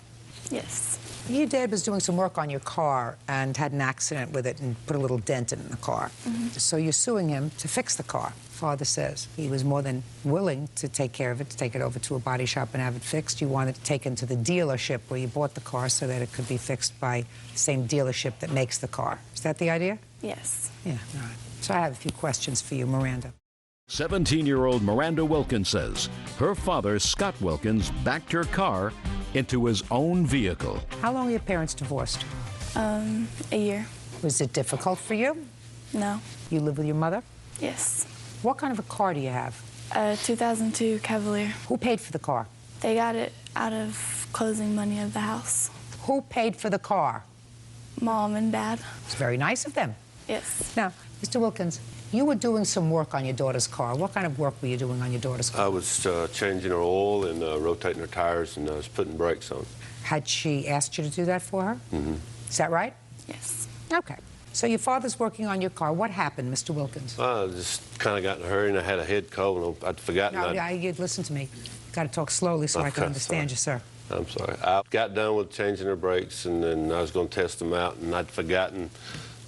Yes. Your dad was doing some work on your car and had an accident with it and put a little dent in the car. So you're suing him to fix the car. Father says he was more than willing to take care of it, to take it over to a body shop and have it fixed. You want it taken to the dealership where you bought the car so that it could be fixed by the same dealership that makes the car. Is that the idea? Yes. Yeah, all right. So I have a few questions for you, Miranda. 17-year-old Miranda Wilkins says her father, Scott Wilkins, backed her car into his own vehicle. How long are your parents divorced? A year. Was it difficult for you? No. You live with your mother? Yes. What kind of a car do you have? A 2002 Cavalier. Who paid for the car? They got it out of closing money of the house. Who paid for the car? Mom and Dad. It's very nice of them. Yes. Now, Mr. Wilkins, you were doing some work on your daughter's car. What kind of work were you doing on your daughter's car? I was changing her oil and rotating her tires, and I was putting brakes on. Had she asked you to do that for her? Mm-hmm. Is that right? Yes. Okay. So your father's working on your car. What happened, Mr. Wilkins? I just kind of got in a hurry, and I had a head cold, and I'd forgotten. No, you listen to me. Got to talk slowly so I can understand you, sir. I'm sorry. I got done with changing her brakes, and then I was going to test them out, and I'd forgotten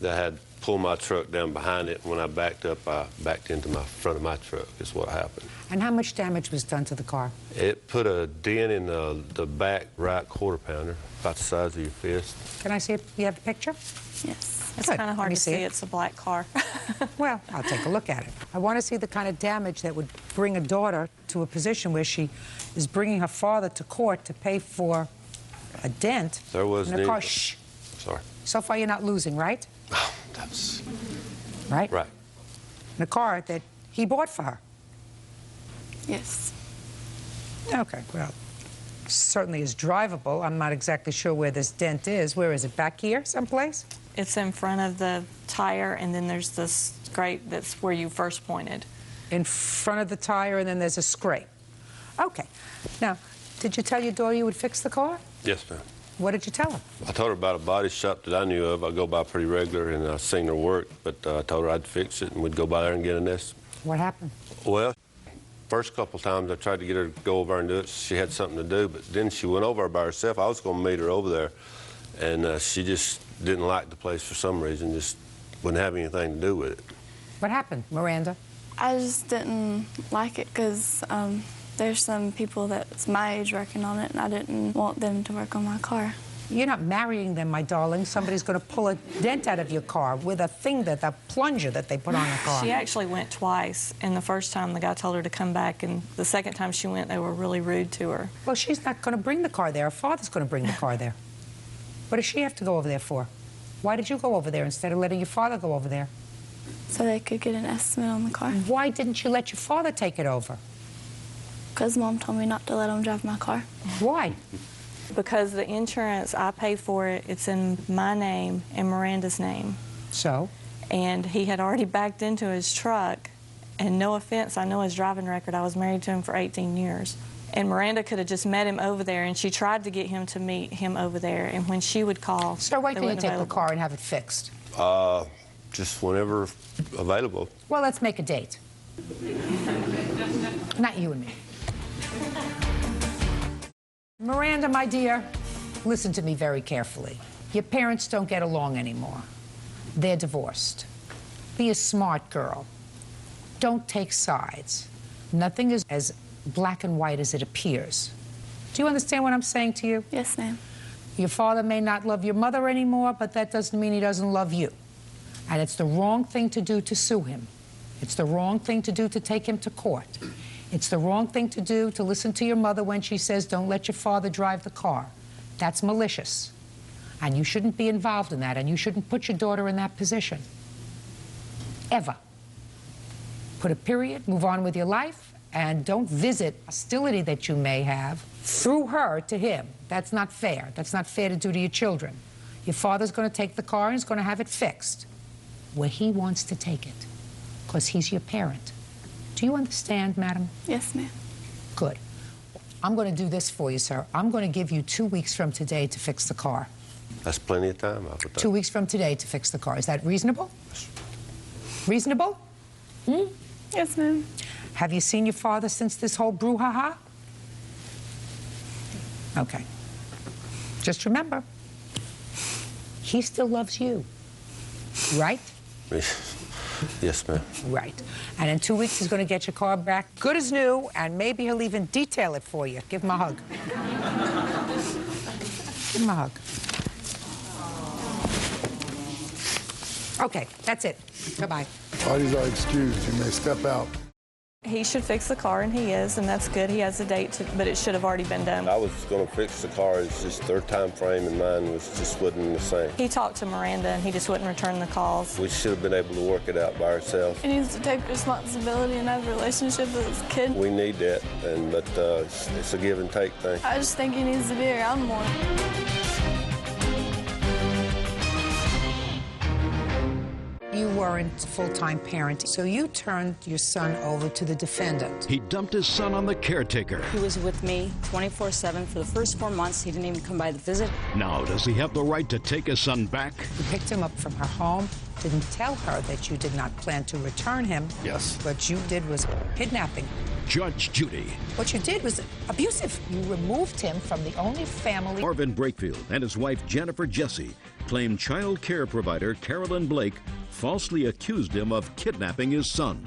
that I had pulled my truck down behind it. When I backed up, I backed into my front of my truck is what happened. And how much damage was done to the car? It put a dent in the back right quarter pounder, about the size of your fist. Can I see it? You have a picture? Yes. It's kind of hard to see. It's a black car. Well, I'll take a look at it. I want to see the kind of damage that would bring a daughter to a position where she is bringing her father to court to pay for a dent There was in a car. Shh. Sorry. So far, you're not losing, right? Oh, that's... Right? Right. In a car that he bought for her. Yes. Okay, well, certainly is drivable. I'm not exactly sure where this dent is. Where is it? Back here someplace? It's in front of the tire, and then there's this scrape that's where you first pointed. In front of the tire, and then there's a scrape. Okay. Now, did you tell your daughter you would fix the car? Yes, ma'am. What did you tell her? I told her about a body shop that I knew of. I go by pretty regular, and I seen her work, but I told her I'd fix it, and we'd go by there and get an estimate. What happened? Well, first couple times I tried to get her to go over and do it. She had something to do, but then she went over by herself. I was going to meet her over there, and she just didn't like the place for some reason, just wouldn't have anything to do with it. What happened, Miranda? I just didn't like it because there's some people that's my age working on it, and I didn't want them to work on my car. You're not marrying them, my darling. Somebody's going to pull a dent out of your car with a thing that, the plunger that they put on the car. She actually went twice, and the first time the guy told her to come back, and the second time she went, they were really rude to her. Well, she's not going to bring the car there. Her father's going to bring the car there. What does she have to go over there for? Why did you go over there instead of letting your father go over there? So they could get an estimate on the car. Why didn't you let your father take it over? Because Mom told me not to let him drive my car. Why? Because the insurance, I paid for it, it's in my name and Miranda's name. So? And he had already backed into his truck, and no offense, I know his driving record. I was married to him for 18 years. And Miranda could have just met him over there, and she tried to get him to meet him over there, and when she would call, So why they can't you weren't take the available. car and have it fixed? Just whenever available. Well, let's make a date. Not you and me. Miranda, my dear, listen to me very carefully. Your parents don't get along anymore. They're divorced. Be a smart girl. Don't take sides. Nothing is as black and white as it appears. Do you understand what I'm saying to you? Yes, ma'am. Your father may not love your mother anymore, but that doesn't mean he doesn't love you. And it's the wrong thing to do to sue him. It's the wrong thing to do to take him to court. It's the wrong thing to do to listen to your mother when she says, don't let your father drive the car. That's malicious. And you shouldn't be involved in that, and you shouldn't put your daughter in that position. Ever. Put a period, move on with your life, and don't visit hostility that you may have through her to him. That's not fair. That's not fair to do to your children. Your father's going to take the car and he's going to have it fixed where he wants to take it, because he's your parent. Do you understand, madam? Yes, ma'am. Good. I'm going to do this for you, sir. I'm going to give you 2 weeks from today to fix the car. That's plenty of time, I would think. 2 weeks from today to fix the car. Is that reasonable? Reasonable? Hmm? Yes, ma'am. Have you seen your father since this whole brouhaha? Okay. Just remember, he still loves you, right? Yes, ma'am. Right. And in 2 weeks, he's going to get your car back good as new, and maybe he'll even detail it for you. Give him a hug. Give him a hug. Okay, that's it. Goodbye. Parties are excused. You may step out. He should fix the car, and he is, and that's good. He has a date, but it should have already been done. I was going to fix the car. It's just their time frame and mine just wasn't the same. He talked to Miranda, and he just wouldn't return the calls. We should have been able to work it out by ourselves. He needs to take responsibility and have a relationship with his kid. We need that, but it's a give and take thing. I just think he needs to be around more. You weren't full-time parenting, so you turned your son over to the defendant. He dumped his son on the caretaker. He was with me 24/7 for the first 4 months. He didn't even come by the visit. Now, does he have the right to take his son back? You picked him up from her home, didn't tell her that you did not plan to return him. Yes. What you did was kidnapping. Judge Judy. What you did was abusive. You removed him from the only family. Marvin Brakefield and his wife Jennifer Jesse claimed child care provider Carolyn Blake falsely accused him of kidnapping his son.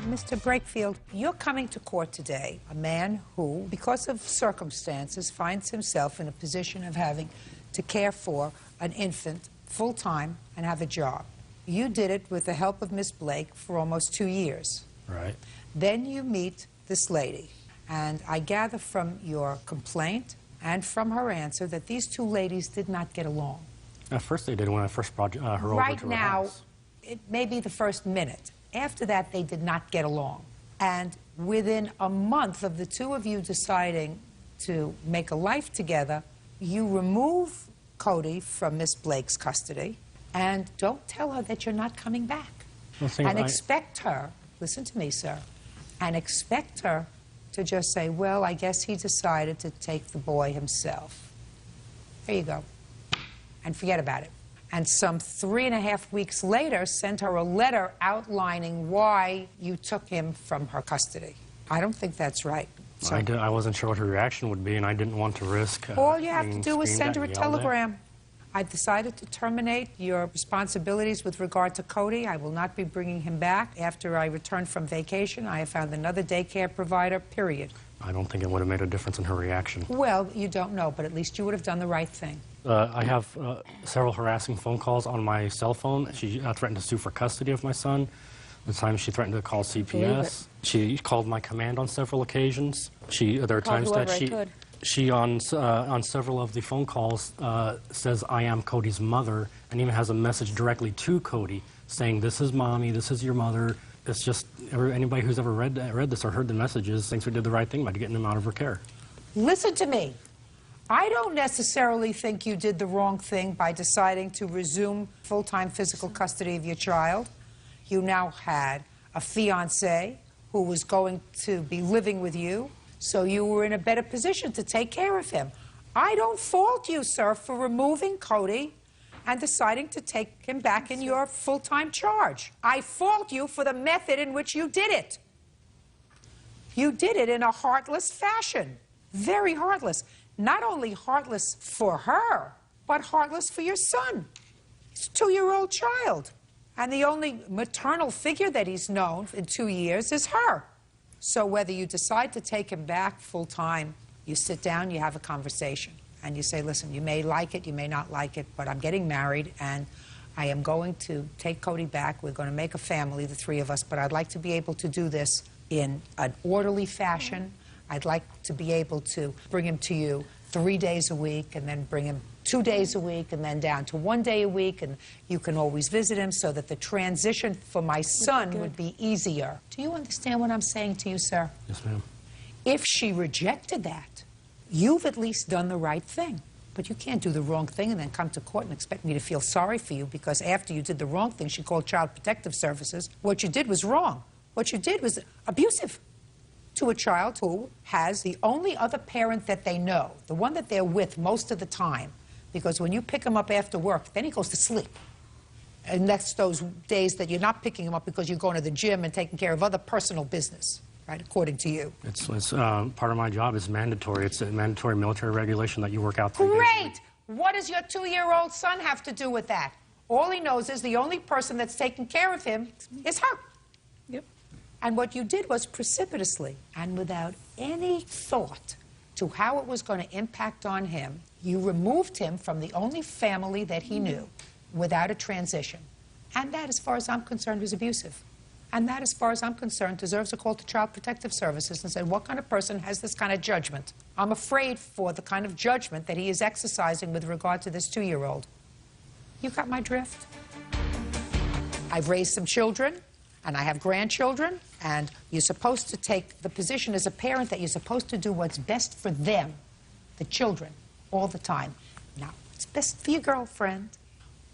Mr. Brakefield, you're coming to court today, a man who, because of circumstances, finds himself in a position of having to care for an infant full-time and have a job. You did it with the help of Miss Blake for almost 2 years. Right. Then you meet this lady, and I gather from your complaint and from her answer that these two ladies did not get along. At first they did when I first brought her over to her Right now, house. it may be the first minute. After that, they did not get along. And within a month of the two of you deciding to make a life together, you remove Cody from Miss Blake's custody and don't tell her that you're not coming back. And expect her, listen to me, sir, and expect her to just say, well, I guess he decided to take the boy himself. There you go. And forget about it. And some 3.5 weeks later, sent her a letter outlining why you took him from her custody. I don't think that's right. So I wasn't sure what her reaction would be, and I didn't want to risk all you have to being do is screamed send her at a and yelled at. telegram. I decided to terminate your responsibilities with regard to Cody. I will not be bringing him back. After I return from vacation, I have found another daycare provider, period. I don't think it would have made a difference in her reaction. Well, you don't know, but at least you would have done the right thing. I have several harassing phone calls on my cell phone. She threatened to sue for custody of my son. The time she threatened to call CPS. She called my command on several occasions. There are times that she on several of the phone calls says, I am Cody's mother, and even has a message directly to Cody saying, this is mommy, this is your mother. It's just, anybody who's ever read this or heard the messages thinks we did the right thing by getting him out of her care. Listen to me. I don't necessarily think you did the wrong thing by deciding to resume full-time physical custody of your child. You now had a fiancé who was going to be living with you, so you were in a better position to take care of him. I don't fault you, sir, for removing Cody and deciding to take him back in your full-time charge. I fault you for the method in which you did it. You did it in a heartless fashion, very heartless. Not only heartless for her, but heartless for your son. He's a 2-year-old child. And the only maternal figure that he's known in 2 years is her. So whether you decide to take him back full-time, you sit down, you have a conversation, and you say, listen, you may like it, you may not like it, but I'm getting married, and I am going to take Cody back. We're going to make a family, the three of us, but I'd like to be able to do this in an orderly fashion. I'd like to be able to bring him to you 3 days a week, and then bring him 2 days a week, and then down to 1 day a week, and you can always visit him so that the transition for my son would be easier. Do you understand what I'm saying to you, sir? Yes, ma'am. If she rejected that, you've at least done the right thing. But you can't do the wrong thing and then come to court and expect me to feel sorry for you because after you did the wrong thing, she called Child Protective Services. What you did was wrong. What you did was abusive to a child who has the only other parent that they know, the one that they're with most of the time, because when you pick him up after work, then he goes to sleep. And that's those days that you're not picking him up because you're going to the gym and taking care of other personal business. right, according to you. It's part of my job. It's mandatory. It's a mandatory military regulation that you work out 3 days a week. Great! What does your 2-year-old son have to do with that? All he knows is the only person that's taking care of him is her. Yep. And what you did was precipitously and without any thought to how it was going to impact on him, you removed him from the only family that he knew without a transition. And that, as far as I'm concerned, was abusive. And that, as far as I'm concerned, deserves a call to Child Protective Services and said, what kind of person has this kind of judgment? I'm afraid for the kind of judgment that he is exercising with regard to this 2-year-old. You got my drift? I've raised some children, and I have grandchildren, and you're supposed to take the position as a parent that you're supposed to do what's best for them, the children, all the time. Now, what's best for your girlfriend,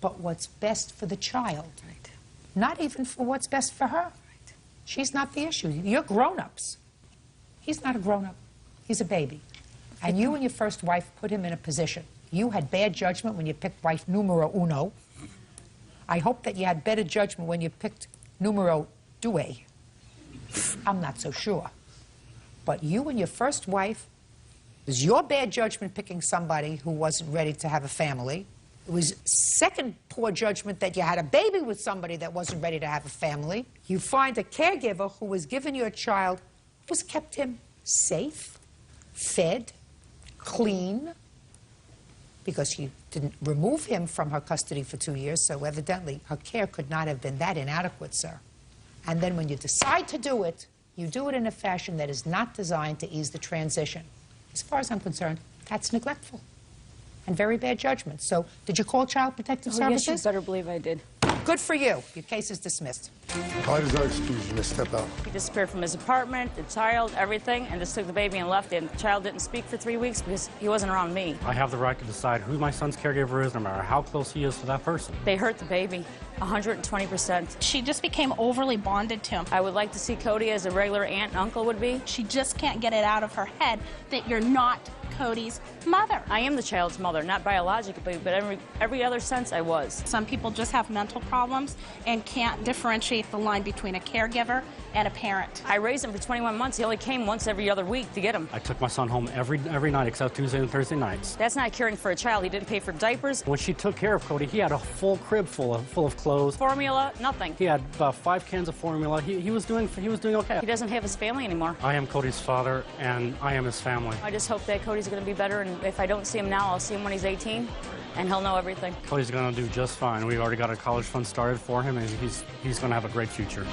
but what's best for the child. Right. Not even for what's best for her. Right. She's not the issue. You're grown-ups. He's not a grown-up. He's a baby. And you and your first wife put him in a position. You had bad judgment when you picked wife numero uno. I hope that you had better judgment when you picked numero due. I'm not so sure. But you and your first wife, it was your bad judgment picking somebody who wasn't ready to have a family. It was second poor judgment that you had a baby with somebody that wasn't ready to have a family. You find a caregiver who was given your child, who's kept him safe, fed, clean, because you didn't remove him from her custody for 2 years, so evidently her care could not have been that inadequate, sir. And then when you decide to do it, you do it in a fashion that is not designed to ease the transition. As far as I'm concerned, that's neglectful and very bad judgment. So, did you call Child Protective Services? Yes, you better believe I did. Good for you. Your case is dismissed. Why does that excuse you to step out? He disappeared from his apartment, the child, everything, and just took the baby and left it. The child didn't speak for 3 weeks because he wasn't around me. I have the right to decide who my son's caregiver is, no matter how close he is to that person. They hurt the baby, 120%. She just became overly bonded to him. I would like to see Cody as a regular aunt and uncle would be. She just can't get it out of her head that you're not Cody's mother. I am the child's mother, not biologically, but every other sense I was. Some people just have mental problems and can't differentiate the line between a caregiver and a parent. I raised him for 21 months. He only came once every other week to get him. I took my son home every night except Tuesday and Thursday nights. That's not caring for a child. He didn't pay for diapers. When she took care of Cody, he had a full crib full of clothes. Formula, nothing. He had about 5 cans of formula. He was doing okay. He doesn't have his family anymore. I am Cody's father, and I am his family. I just hope that Cody's going to be better, and if I don't see him now, I'll see him when he's 18, and he'll know everything. Cody's going to do just fine. We've already got a college fund started for him, and he's going to have a great future.